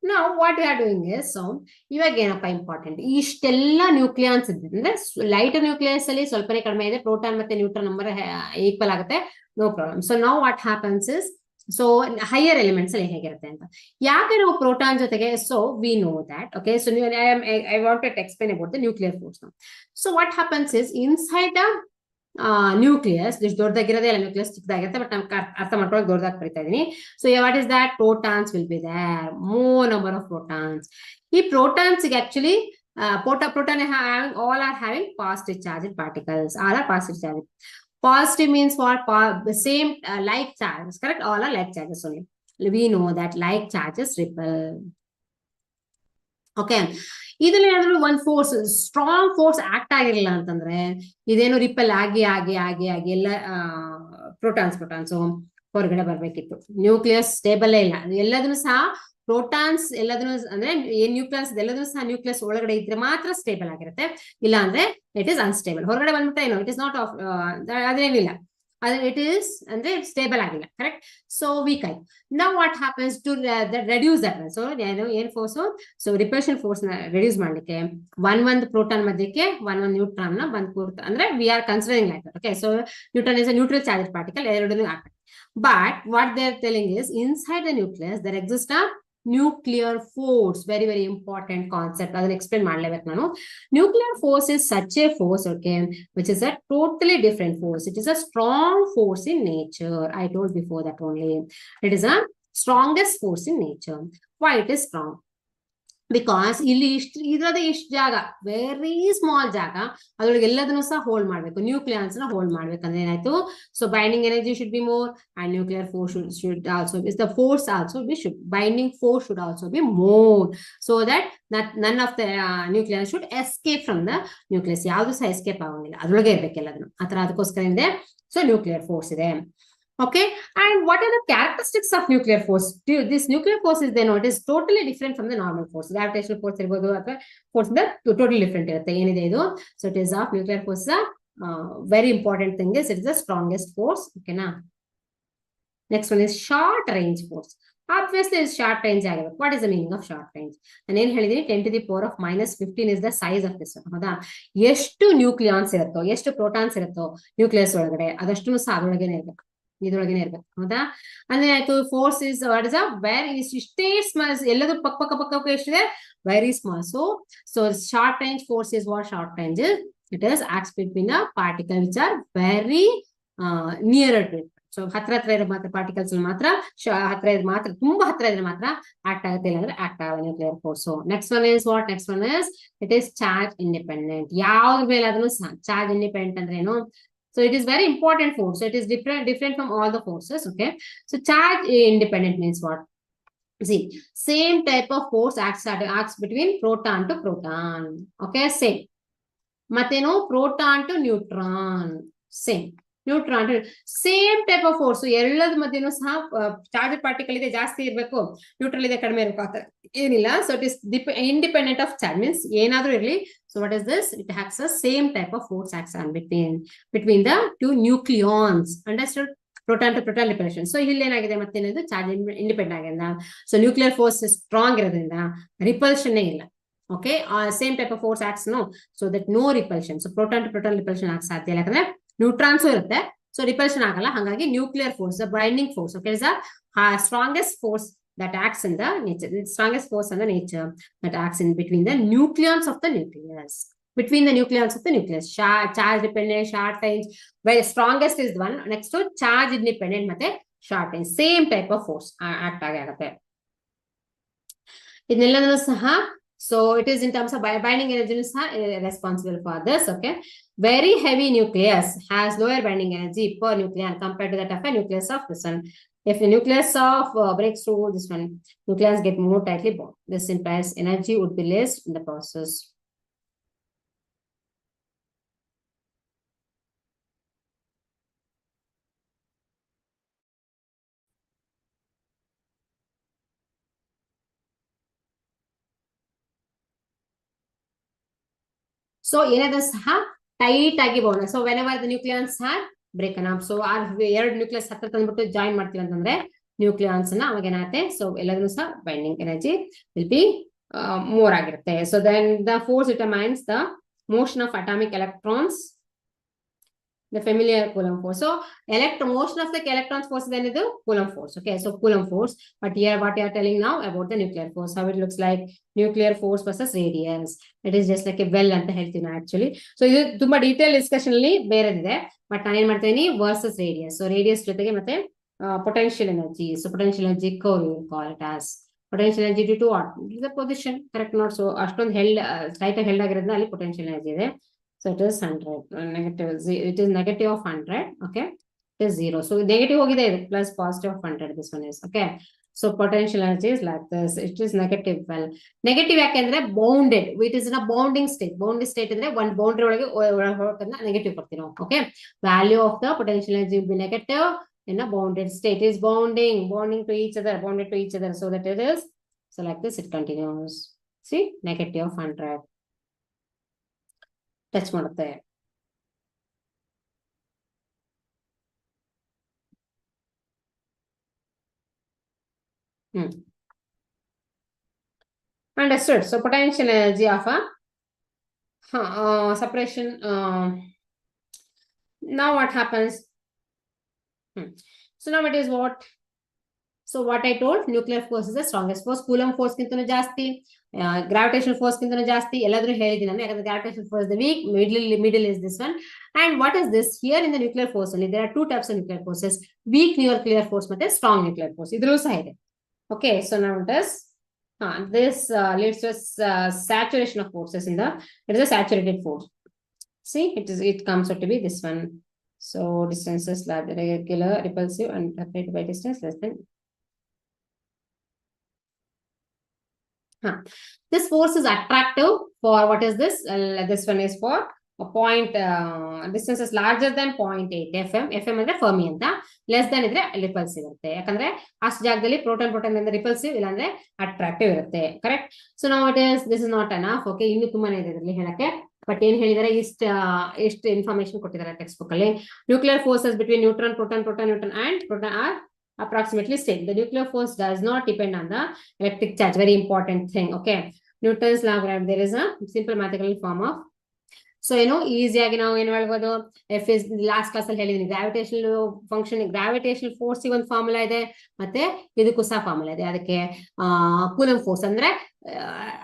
Now what we are doing is so ಇವಾಗ ಏನಪ್ಪ important ಇಷ್ಟೆಲ್ಲ nucleons ಇದ್ರೆ lighter nucleus ಅಲ್ಲಿ ಸ್ವಲ್ಪನೇ ಕಡಿಮೆ ಇದೆ ಪ್ರೋಟಾನ್ ಮತ್ತೆ ನ್ಯೂಟ್ರಾನ್ ನಂಬರ್ ಈಕ್ವಲ್ ಆಗುತ್ತೆ no problem so now what happens is so higher elements ಅಲ್ಲಿ ಹೇಗಿರುತ್ತೆ ಅಂತ ಯಾಕೆ ನಾವು ಪ್ರೋಟಾನ್ ಜೊತೆಗೆ so we know that okay so I want to explain about the nuclear force so what happens is inside the nucleus ಇಷ್ಟು ದೊಡ್ಡದಾಗಿರೋದೇ ಇಲ್ಲ nucleus ಚಿಕ್ಕದಾಗಿರುತ್ತೆ but ನಮ್ಗೆ ಅರ್ಥ ಮಾಡ್ಕೊಳಕ್ ದೊಡ್ಡದಾಗಿ ಬರೀತಾ ಇದೀನಿ so what is that protons will be there more number of protons ಈ protons actually proton all are having positive charged particles all are positive charged positive means what the same like charges correct all are like charges only we know that like charges repel okay ಇದರಲ್ಲಿ ಏನಾದ್ರು ಒಂದು force strong force act ಆಗಿರಲಿಲ್ಲ ಅಂತಂದ್ರೆ ಇದೇನು repel ಆಗಿ ಎಲ್ಲ protons ಹೊರಗಡೆ ಬರ್ಬೇಕಿತ್ತು nucleus stable ಇಲ್ಲ ಎಲ್ಲದನ್ನು ಸಹ ಪ್ರೋಟಾನ್ಸ್ ಎಲ್ಲದನ್ನು ಅಂದ್ರೆ ಏನ್ ನ್ಯೂಕ್ಲಿಯಸ್ ಎಲ್ಲದನ್ನು ಸಹ ನ್ಯೂಕ್ಲಿಯಸ್ ಒಳಗಡೆ ಇದ್ರೆ ಮಾತ್ರ ಸ್ಟೇಬಲ್ ಆಗಿರುತ್ತೆ ಇಲ್ಲ ಅಂದ್ರೆ ಇಟ್ ಇಸ್ ಅನ್ಸ್ಟೇಬಲ್ ಹೊರಗಡೆ ಬಂದ್ಬಿಟ್ರೆ ಏನೋ ಇಟ್ ಇಸ್ ನಾಟ್ ಆಫ್ ಅದೇನಿಲ್ಲ ಅದು ಇಟ್ ಈಸ್ ಅಂದ್ರೆ ಸ್ಟೇಬಲ್ ಆಗಿಲ್ಲ ಕರೆಕ್ಟ್ ಸೊ ವೀಕ್ ಆಯ್ತು ನಾವು what happens to reduce that so ಏನ್ ಫೋರ್ಸ್ ಸೊ ರಿಪಲ್ಷನ್ ಫೋರ್ಸ್ ನ ರೆಡ್ಯೂಸ್ ಮಾಡ್ಲಿಕ್ಕೆ ಒಂದು ಪ್ರೋಟಾನ್ ಮಧ್ಯಕ್ಕೆ ಒಂದು ನ್ಯೂಟ್ರಾನ್ ನ ಬಂದ್ ಕೂರ್ತ ಅಂದ್ರೆ we are considering like okay so neutron is a neutral charge particle ಎರಡನ್ನೂ ಆಗ್ತದೆ but what they are telling is inside the nucleus there exist a nuclear force very important concept adana explain ಮಾಡಲೇಬೇಕು ನಾನು nuclear force is such a force okay which is a totally different force it is a strong force in nature I told before that only it is a strongest force in nature why it is strong because ಇಲ್ಲಿ ಇದ್ರದೇ ಇಷ್ಟು ಜಾಗ very small ಜಾಗ ಅದ್ರೊಳಗೆ ಎಲ್ಲದನ್ನು ಸಹ hold ಮಾಡ್ಬೇಕು ನ್ಯೂಕ್ಲಿಯನ್ಸ್ ನ hold ಮಾಡ್ಬೇಕಂದ್ರೆ ಏನಾಯ್ತು so binding energy should be more and nuclear force should also is the force also be should binding force should also be more so that none of the nuclear should escape from the nucleus ಯಾವ್ದು ಸಹ escape ಆಗೋಂಗಿಲ್ಲ ಅದ್ರೊಳಗೆ ಇರ್ಬೇಕೆಲ್ಲದನ್ನು ಆತರ ಅದಕ್ಕೋಸ್ಕರ ಇದೆ so nuclear force ಇದೆ okay and what are the characteristics of nuclear force this nuclear force is then it is totally different from the normal force gravitational force irbodu athwa force the totally different irutte enide idu so it is of nuclear force very important thing is it is the strongest force okay na next one is short range force obviously is short range agave what is the meaning of short range ನಾನು ಏನು ಹೇಳಿದೀನಿ 10 to the power of -15 is the size of this ಹೌದಾ ಎಷ್ಟು nucleons ಇರುತ್ತೋ ಎಷ್ಟು protons ಇರುತ್ತೋ nucleus ಒಳಗಡೆ ಅದಷ್ಟು ಸಹ ಅದರೊಳಗೇನೆ ಇರಬೇಕು ಇದ್ರೊಳಗೇನೆ ಇರ್ಬೇಕು ಹೌದಾ ಅಂದ್ರೆ ಆಯ್ತು force is what is a very ಇಷ್ಟೇ ಸ್ಮಾಲ್ ಎಲ್ಲದೂ ಪಕ್ಕ ಎಷ್ಟಿದೆ very small so short range force is what short range it is acts between a particle which are very near to it so ಹತ್ರ ಇರೋ ಮಾತ್ರ ಪಾರ್ಟಿಕಲ್ಸ್ ಮಾತ್ರ ತುಂಬಾ ಹತ್ರ ಇದ್ರೆ ಮಾತ್ರ ಆಕ್ಟ್ ಆಗುತ್ತೆ ಇಲ್ಲಾಂದ್ರೆ ಆಕ್ಟ್ ಆಗಲ್ಲ nuclear force next one is what next one is it is charge independent ಯಾವ್ದ್ರ ಮೇಲೆ ಅದನ್ನು ಚಾರ್ಜ್ ಇಂಡಿಪೆಂಡೆಂಟ್ ಅಂದ್ರೆ ಏನು so it is very important force so it is different from all the forces okay so charge independent means what see same type of force acts between proton to proton okay same matteno proton to neutron same neutron same type of force, ಎಲ್ಲದ ಮಧ್ಯನೂ ಸಹ charge particle ಇದೆ ಜಾಸ್ತಿ ಇರಬೇಕು, neutral ಇದೆ ಕಡಿಮೆ ಇರಬೇಕು, ಆತರ ಏನಿಲ್ಲ. So it is independent of charge, means ಏನಾದ್ರೂ ಇರಲಿ. So what is this? It has a same type of force acts on between the two nucleons. Understood? Proton to proton repulsion. So ಇಲ್ಲಿ ಏನಾಗಿದೆ ಮತ್ತೇನದು ಚಾರ್ಜ್ ಇಂಡಿಪೆಂಡೆಂಟ್ ಆಗಿದೆ. So nuclear force strong ಇರೋದ್ರಿಂದ repulsion ಇಲ್ಲ. Okay, same type of force acts no, so that no repulsion. So proton to proton repulsion ಆಗ ಸಾಧ್ಯ ಇಲ್ಲ, ಯಾಕಂದ್ರೆ ನ್ಯೂಟ್ರಾನ್ಸ್ ಇರುತ್ತೆ, ಸೊ ರಿಪಲ್ಷನ್ ಆಗಲ್ಲ. ಹಾಗಾಗಿ nuclear force, the binding force, okay, is the strongest force that acts in the nature, the strongest force in the nature that acts in between the nucleons of the nucleus. Between the nucleons of the nucleus, charge dependent, short range, where strongest is one. Next to charge independent, ಮತ್ತೆ short range, same type of force act ಆಗುತ್ತೆ. ಇದನ್ನೆಲ್ಲನೂ ಸಹ, so it is in terms of binding energy responsible for this. Okay, very heavy nucleus has lower binding energy per nucleon compared to that of a nucleus of this one. If the nucleus of breaks through this one, nucleons get more tightly bound. This implies energy would be less in the process. So ಏನಾದ್ರೂ ಸಹ tight ಆಗಿ bound. So whenever the nucleons are broken up, so ಎರಡು nucleus ಹತ್ರ ತಂದ್ಬಿಟ್ಟು join ಮಾಡ್ತೀವಿ ಅಂತಂದ್ರೆ nucleons ನ ಅವಾಗ ಏನಾಗುತ್ತೆ, ಸೊ ಎಲ್ಲದೂ ಸಹ binding energy will be more ಆಗಿರುತ್ತೆ. So then the force determines the motion of atomic electrons, the familiar Coulomb force. So motion of the electrons force then is the Coulomb force. Okay, so Coulomb force. But here what you are telling now about the nuclear force, how it looks like nuclear force versus radius. It is just like a well ಅಂತ ಹೇಳ್ತೀನಿ actually. So ಇದು ತುಂಬಾ detail discussion ಅಲ್ಲಿ ಬೇರೆದಿದೆ, but ನಾನು ಏನ್ ಮಾಡ್ತೀನಿ versus radius. So radius ಜೊತೆಗೆ ಮತ್ತೆ potential energy. So potential energy curve you call it as potential energy due to what? The position, correct? Not so ಅಷ್ಟೊಂದು ಟೈಟ್ ಹೆಲ್ಡ್ ಆಗಿರೋದ್ರಿಂದ ಅಲ್ಲಿ potential energy ಇದೆ. So it is 100, negative, it is negative of 100, okay, it is 0. So negative ಹೋಗಿದೆ, plus positive of 100, this one is, okay. So potential energy is like this, it is negative. Well, negative ಯಾಕೆಂದ್ರೆ bounded, it is in a bounding state. Bounding state ಅಂದ್ರೆ one boundary ಒಳಗೆ ಹೊರಟನ್ನ negative ಕೊಡ್ತೀವಿ ನಾವು, okay. Value of the potential energy will be negative in a bounded state. Is bonding to each other, bonded to each other, so that it is, so like this it continues. See, negative of 100 touch ಮಾಡುತ್ತೆ. Understood. So potential energy of a separation. Now what happens? So now it is what? So what I told, nuclear force is the strongest force. Coulomb force ಗಿಂತನೂ ಜಾಸ್ತಿ, gravitational force ಗಿಂತನೂ ಜಾಸ್ತಿ, ಎಲ್ಲಾದ್ರೂ ಹೇಳಿದ್ದೀನಿ ನಾನು, ಯಾಕಂದ್ರೆ gravitational force the weak, middle is this one. And what is this? Here in the nuclear force only there are two types of nuclear forces, weak nuclear force ಮತ್ತೆ strong nuclear force. ಇದ್ರಲ್ಲೂ ಸಹ ಇದೆ. Okay, so now it is this leads to saturation of forces in the, it is a saturated force. See, it comes out to be this one. So distances regular, repulsive, and separated by distance less than. This force is attractive for what is this? This one is for a point, distance is larger than 0.8 FM. FM ಅಂದ್ರೆ Fermi ಅಂತ, less than ಇದ್ರೆ repulsive ಇರುತ್ತೆ. ಯಾಕಂದ್ರೆ ಅಷ್ಟು ಜಾಗದಲ್ಲಿ proton ಅಂದ್ರೆ repulsive, ಇಲ್ಲಾಂದ್ರೆ attractive ಇರುತ್ತೆ. ಕರೆಕ್ಟ್? ಸೊ ನಾವು it is, this is not enough. Okay, ಇನ್ನು ತುಂಬಾನೇ ಇದೆ ಇದರಲ್ಲಿ ಹೇಳಕ್ಕೆ, ಬಟ್ ಏನ್ ಹೇಳಿದಾರೆ, ಇಷ್ಟು ಇನ್ಫಾರ್ಮೇಶನ್ ಕೊಟ್ಟಿದ್ದಾರೆ ಟೆಕ್ಸ್ಟ್ ಬುಕ್ ಅಲ್ಲಿ. Nuclear forces between neutron, proton and proton are approximately same. The nuclear force does not depend on the electric charge. Very important thing. Okay, Newton's law of gravity, there is a simple mathematical form of, so easy ಆಗಿ ನಾವು ಏನು ಹೇಳ್ಬೋದು, F is last class ಅಲ್ಲಿ ಹೇಳಿದೀನಿ, gravitational function, gravitational force ಒಂದು formula ಇದೆ, ಮತ್ತೆ ಇದಕ್ಕೂ ಸಹ ಫಾರ್ಮುಲಾ ಇದೆ. ಅದಕ್ಕೆ ಕೂಲಂಬ್ ಫೋರ್ಸ್ ಅಂದ್ರೆ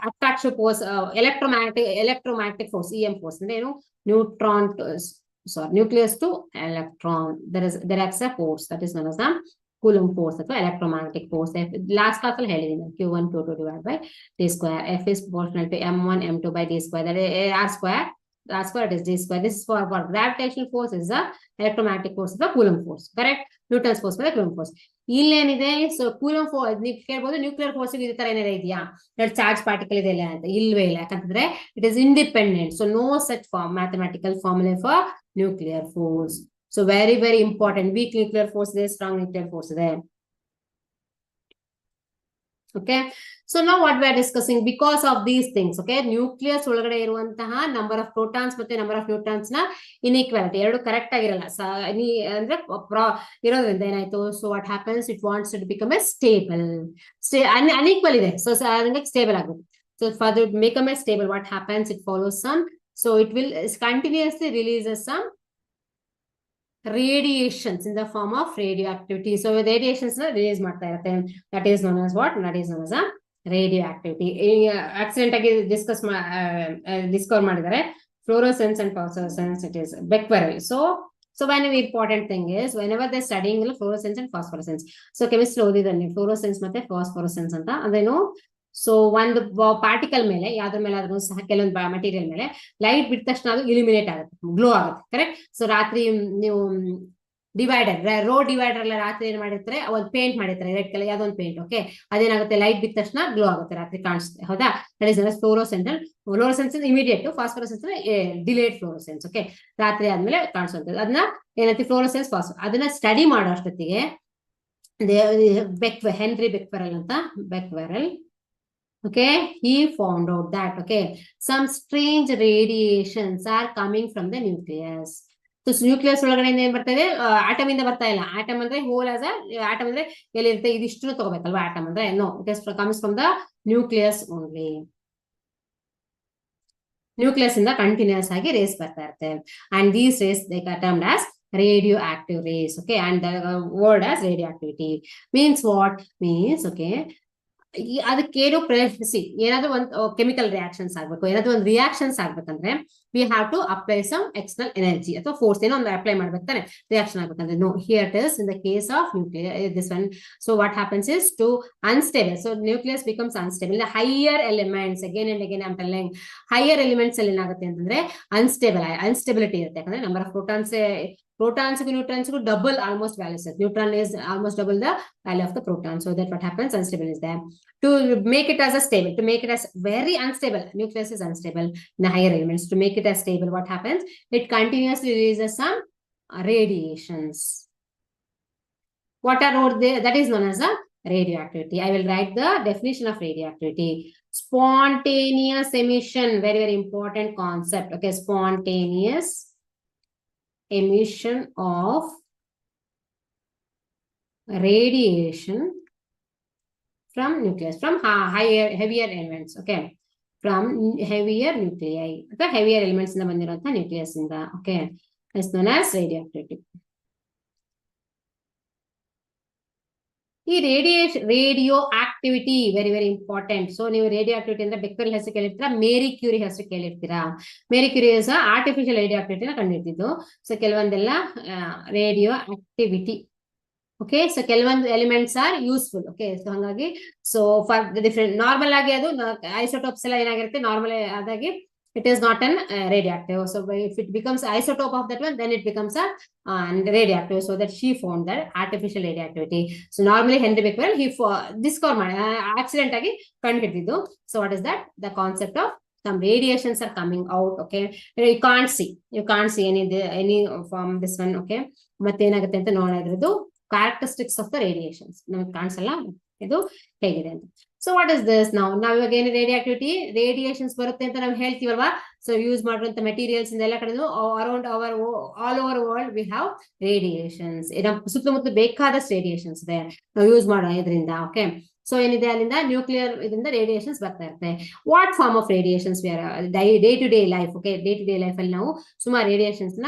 attraction force, electromagnetic force, EM force ಅಂದ್ರೆ ಏನು, neutron nucleus to electron, there acts a force that is known as the Coulomb force ಅಥವಾ electromagnetic force. ಲಾಸ್ಟ್ ಕ್ಲಾಸ್ ಅಲ್ಲಿ ಹೇಳಿದೀನಿ, Q1 Q2 divided by d square. F is proportional to m1 m2 by d square, that is r square it is d square. This is for gravitational force is the electromagnetic force of the Coulomb force. Correct? Newton's force by the Coulomb force. ಇಲ್ಲೇನಿದೆ, so Coulomb force ನೀವು ಕೇಳ್ಬೋದು, nuclear force ಇದೇ ತರ ಏನಾರ ಇದೆಯಾ, charge particle ಇದೆ ಇಲ್ಲ ಅಂತ. ಇಲ್ವೇ ಇಲ್ಲ, ಯಾಕಂತಂದ್ರೆ it is independent. So no such mathematical formula for nuclear force. So very very important. Weak nuclear force ಇದೆ, ಸ್ಟ್ರಾಂಗ್ ನ್ಯೂಕ್ಲಿಯರ್ ಫೋರ್ಸ್ ಇದೆ. Okay, so now what we are discussing, because of these things, okay, nucleus ಒಳಗಡೆ ಇರುವಂತಹ number of protons ಮತ್ತೆ number of neutrons ನ inequality ಎರಡು correct ಆಗಿರಲ್ಲ ಅಂದ್ರೆ ಇರೋದ್ರಿಂದ ಏನಾಯ್ತು, so what happens, it wants to become a stable, unequal ಇದೆ, ಸೊ ಹಂಗಾಗಿ ಸ್ಟೇಬಲ್ ಆಗುತ್ತೆ. So for to become a stable, what happens, it follows some, so it will continuously releases some radiations in the form of radioactivity. So radiations release ಮಾಡ್ತಾ ಇರುತ್ತೆ. That is known as what? That is known as a radioactivity. Accident ಆಗಿ discover ಮಾಡಿದ್ದಾರೆ fluorescence and phosphorescence. It is Becquerel. So one important thing is, whenever they studying fluorescence and phosphorescence, so chemistry ಓದಿದಲ್ಲಿ fluorescence ಮತ್ತೆ phosphorescence ಅಂತ ಅದೇನು, so ಒಂದು particle ಮೇಲೆ ಯಾವ್ದ್ರ ಮೇಲೆ ಆದ್ರೂ ಸಹ ಕೆಲವೊಂದು ಮೆಟೀರಿಯಲ್ ಮೇಲೆ ಲೈಟ್ ಬಿಟ್ಟ ತಕ್ಷಣ ಅದು ಇಲ್ಯುಮಿನೇಟ್ ಆಗುತ್ತೆ, ಗ್ಲೋ ಆಗುತ್ತೆ, ಕರೆಕ್ಟ್. ಸೊ ರಾತ್ರಿ ನೀವು ಡಿವೈಡರ್, ರೋಡ್ ಡಿವೈಡರ್ ಎಲ್ಲ ರಾತ್ರಿ ಏನ್ ಮಾಡಿರ್ತಾರೆ, ಒಂದು ಪೇಂಟ್ ಮಾಡಿರ್ತಾರೆ ರೆಡ್ ಕಲರ್ ಯಾವ್ದೋ ಒಂದು ಪೇಂಟ್, ಓಕೆ, ಅದೇನಾಗುತ್ತೆ, ಲೈಟ್ ಬಿಟ್ಟ ತಕ್ಷಣ ಗ್ಲೋ ಆಗುತ್ತೆ, ರಾತ್ರಿ ಕಾಣಿಸುತ್ತೆ, ಹೌದಾ. That is fluorescent. Fluorescence immediate, phosphorescence delayed fluorescence, okay, ರಾತ್ರಿ ಆದ್ಮೇಲೆ ಕಾಣಿಸುವಂಥದ್ದು. ಅದನ್ನ ಏನಂತ ಫ್ಲೋರೋಸೆನ್ಸ್ ಅದನ್ನ ಸ್ಟಡಿ ಮಾಡೋ ಅಷ್ಟೊತ್ತಿಗೆ ಹೆನ್ರಿ ಬೆಕ್ವೆರಲ್ ಅಂತ, ಬೆಕ್ವೆರಲ್, okay, he found out that, okay, some strange radiations are coming from the nucleus. So nucleus ಒಳಗಡೆ ಏನ್ ಬರ್ತದೆ, ಆಟಮ್ ಇಂದ ಬರ್ತಾ ಇಲ್ಲ. ಆಟಮ್ ಅಂದ್ರೆ ಹೋಲ್ ಆಸ್ ಆಟಮ್ ಅಂದ್ರೆ ಎಲ್ಲಿರುತ್ತೆ, ಇದಿಷ್ಟು ತಗೋಬೇಕಲ್ವಾ ಆಟಮ್ ಅಂದ್ರೆ, no, it is comes from the nucleus only. Nucleus ಇಂದ ಕಂಟಿನ್ಯೂಸ್ ಆಗಿ ರೇಸ್ ಬರ್ತಾ ಇರುತ್ತೆ. And these rays they are termed as radioactive rays, okay, and the word as radioactivity means what means, okay, ಅದಕ್ಕೇನು ಏನಾದ್ರೂ ಒಂದು chemical reactions ಆಗ್ಬೇಕು, ಏನಾದ್ರೂ ಒಂದು ರಿಯಾಕ್ಷನ್ಸ್ ಆಗ್ಬೇಕಂದ್ರೆ we have to apply some external energy ಅಥವಾ ಫೋರ್ಸ್ ಏನೋ ಒಂದು ಅಪ್ಲೈ ಮಾಡ್ಬೇಕು ತಾನೆ ರಿಯಾಕ್ಷನ್ ಆಗ್ಬೇಕಂದ್ರೆ. No, here it is in the case of nuclear, this one. So what happens is to unstable, so nucleus becomes unstable. The higher elements, again and again I'm telling, higher elements ಅಲ್ಲಿ ಏನಾಗುತ್ತೆ ಅಂತಂದ್ರೆ instability ಇರುತ್ತೆ. ಯಾಕಂದ್ರೆ number of protons neutrons double almost values. Neutron is almost double the value of the proton. So that what happens, unstable is there. To make it as a stable, to make it as very unstable, nucleus is unstable in the higher elements. To make it as stable, what happens, it continuously releases some radiations. What are they? That is known as a radioactivity. I will write the definition of radioactivity. Spontaneous emission, very very important concept, okay. Spontaneous emission of radiation from nucleus, from heavier elements, okay, from heavier nuclei, okay, heavier elements inda bandiranta nucleus inda, okay, is known as radioactivity. ಈ radioactivity very very important. So ನೀವು radioactivity ಅಂದ್ರೆ Becquerel ಹೆಸರು ಕೇಳಿರ್ತೀರಾ, Marie Curie ಹೆಸರು ಕೇಳಿರ್ತೀರಾ. Marie Curie artificial ರೇಡಿಯೋ ಆಕ್ಟಿವಿಟಿನ ಕಂಡಿಡ್ತಿದ್ದು. ಸೊ ಕೆಲವೊಂದೆಲ್ಲ ರೇಡಿಯೋ ಆಕ್ಟಿವಿಟಿ, ಓಕೆ. ಸೊ ಕೆಲವೊಂದು elements are useful, okay. So ಹಾಗಾಗಿ ಸೊ ಫಾರ್ ಡಿಫ್ರೆಂಟ್, ನಾರ್ಮಲ್ ಆಗಿ ಅದು ಐಸೋಟೋಪ್ಸ್ ಎಲ್ಲ ಏನಾಗಿರುತ್ತೆ, ನಾರ್ಮಲ್ ಆದಾಗಿ it is not an radioactive. So if it becomes isotope of that one, then it becomes a radioactive. So that she found that artificial radioactivity. So normally Henry Becquerel he discovered accident agi kandihididu. So what is that? The concept of some radiations are coming out, okay. You can't see any from this one, okay. ಮತ್ತೆ ಏನಾಗುತ್ತೆ ಅಂತ ನೋಡೋದ್ರದ್ದು characteristics of the radiations ನಮಗೆ ಕಾಣಿಸಲ್ಲ ಇದು ಹೇಗಿದೆ ಅಂತ. So what is this, ನಾವು ಇವಾಗ ಏನು ರೇಡಿಯಾಕ್ಟಿವಿಟಿ ರೇಡಿಯೇಷನ್ಸ್ ಬರುತ್ತೆ ಅಂತ ನಾವು ಹೇಳ್ತೀವಲ್ವಾ. ಸೊ ಯೂಸ್ ಮಾಡಿರುವಂತ ಮೆಟೀರಿಯಲ್ಸ್ ಇಂದ ಎಲ್ಲ ಕಡೆ around all over world we have radiations. ನಮ್ಮ ಸುತ್ತಮುತ್ತ ಬೇಕಾದಷ್ಟು ರೇಡಿಯೇಷನ್ಸ್ ಇದೆ ನಾವು ಯೂಸ್ ಮಾಡೋ ಇದರಿಂದ, ಓಕೆ. ಸೊ ಏನಿದೆ ಅಲ್ಲಿಂದ ನ್ಯೂಕ್ಲಿಯರ್ ಇದರಿಂದ ರೇಡಿಯೇಷನ್ಸ್ ಬರ್ತಾ ಇರುತ್ತೆ. What form of radiations day to day life, okay. Day to day life ಅಲ್ಲಿ ನಾವು ಸುಮಾರು ರೇಡಿಯೇಷನ್ಸ್ ನ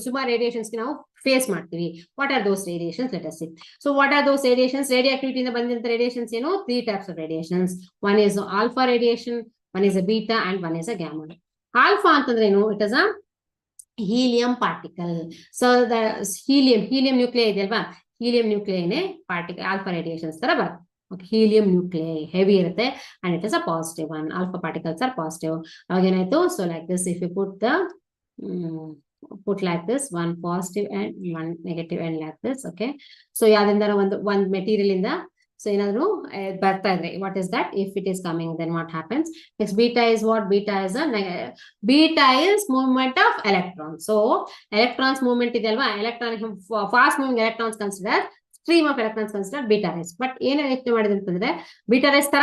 ಸುಮಾರು ರೇಡಿಯೇಷನ್ಸ್ ನಾವು ಫೇಸ್ ಮಾಡ್ತೀವಿ. What are those radiations, let us see. So what are those radiations, radioactivity ಇಂದ ಬಂದಂತ ರೇಡಿಯೇಷನ್ಸ್ ಏನು, 3 types of radiations. One is alpha radiation, one is a beta and one is a gamma. Alpha ಅಂತಂದ್ರೆ ಏನು, it is a helium particle. So the helium nuclei ಇದೆಯಲ್ವಾ, helium nuclei ನೇ particle alpha radiations ತರ ಬರುತ್ತೆ. Okay, helium nuclei heavy ಇರುತ್ತೆ and it is a positive one. Alpha particles are positive. ಅವಾಗ ಏನಾಯ್ತು, so like this, if you put like this, one positive and one negative and like this, okay. So ಯಾವ್ದಿಂದಾರ ಒಂದು material ಇಂದ so ಏನಾದ್ರು ಬರ್ತಾ ಇದ್ರೆ, what is that? If it is coming, then what happens? Next, beta is what? Beta is movement of electrons. So electrons movement ಇದೆ ಅಲ್ವಾ, electron fast moving electrons consider stream of electrons consider beta rays. But ಏನು ಯೋಚನೆ ಮಾಡಿದೆ ಅಂತಂದ್ರೆ, beta rays ತರ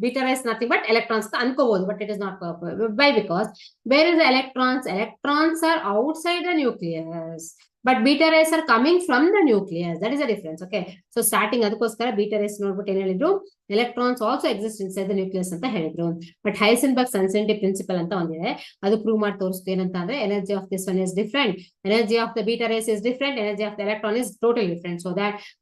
beta rays nothing but electrons ಅನ್ಕೋಬಹುದು, but it is not purple. Why? Because where is the electrons are outside the nucleus, but beta rays are coming from the nucleus. That is the difference. Okay, so starting ಅದಕ್ಕೋಸ್ಕರ beta rays ನೋಡ್ಬಿಟ್ಟು ಏನ್ ಹೇಳಿದ್ರು, electrons also exist inside the nucleus ಅಂತ ಹೇಳಿದ್ರು. But Heisenberg's uncertainty principle ಅಂತ ಒಂದಿದೆ, ಅದು prove ಮಾಡಿ ತೋರಿಸ್ತು. ಏನಂತ ಅಂದ್ರೆ, energy of this one is different, energy of the beta rays is different, energy of the electron is totally different.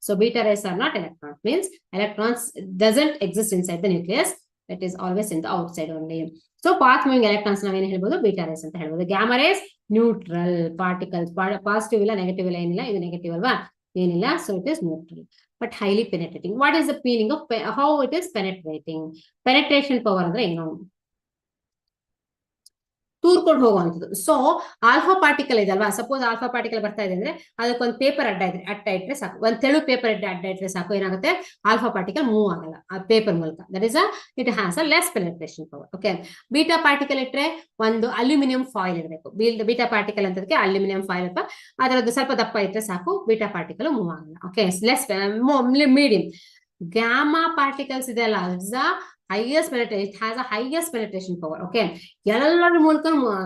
So beta rays are not electrons, means electrons doesn't exist inside the nucleus, it is always in the outside only. So path moving electrons ನಾವೇನು ಹೇಳ್ಬೋದು, beta rays ಅಂತ ಹೇಳ್ಬೋದು. Gamma rays neutral particles, positive ಇಲ್ಲ negative ಇಲ್ಲ, ಏನಿಲ್ಲ, ಇದು negative ಅಲ್ವಾ, ಏನಿಲ್ಲ, so it is neutral but highly penetrating. What is the meaning of how it is penetrating? Penetration power ಅಂದ್ರೆ ಏನು? ತೂರ್ಕೊಂಡು ಹೋಗುವಂಥದ್ದು. ಸೊ ಆಲ್ಫಾ ಪಾರ್ಟಿಕಲ್ ಇದೆ ಅಲ್ವಾ, ಸಪೋಸ್ ಆಲ್ಫಾ ಪಾರ್ಟಿಕಲ್ ಬರ್ತಾ ಇದೆ ಅಂದ್ರೆ ಅದಕ್ಕೊಂದು ಪೇಪರ್ ಅಡ್ಡ ಇಟ್ರೆ ಸಾಕು, ಒಂದು ತೆಳು ಪೇಪರ್ ಅಡ್ಡ ಇಟ್ರೆ ಸಾಕು, ಏನಾಗುತ್ತೆ, ಆಲ್ಫಾ ಪಾರ್ಟಿಕಲ್ ಮೂವ್ ಆಗಲ್ಲ ಆ ಪೇಪರ್ ಮೂಲಕ. That is it has a less penetration power. Okay, beta particle ಇಟ್ರೆ ಒಂದು ಅಲ್ಯೂಮಿನಿಯಂ ಫಾಯಿಲ್ ಇರಬೇಕು. ಬೀಟಾ ಪಾರ್ಟಿಕಲ್ ಅಂತದಕ್ಕೆ ಅಲ್ಯೂಮಿನಿಯಂ ಫಾಯಿಲ್ ಅಥವಾ ಅದರದ್ದು ಸ್ವಲ್ಪ ದಪ್ಪ ಇಟ್ರೆ ಸಾಕು, ಬೀಟಾ ಪಾರ್ಟಿಕಲ್ ಮೂವ್ ಆಗಲ್ಲ. Okay, less medium. Gamma particles ಇದೆ ಅಲ್ಲ, highest penetration, it has a highest penetration power. Okay, ಎಲ್ಲರ ಮೂಲಕ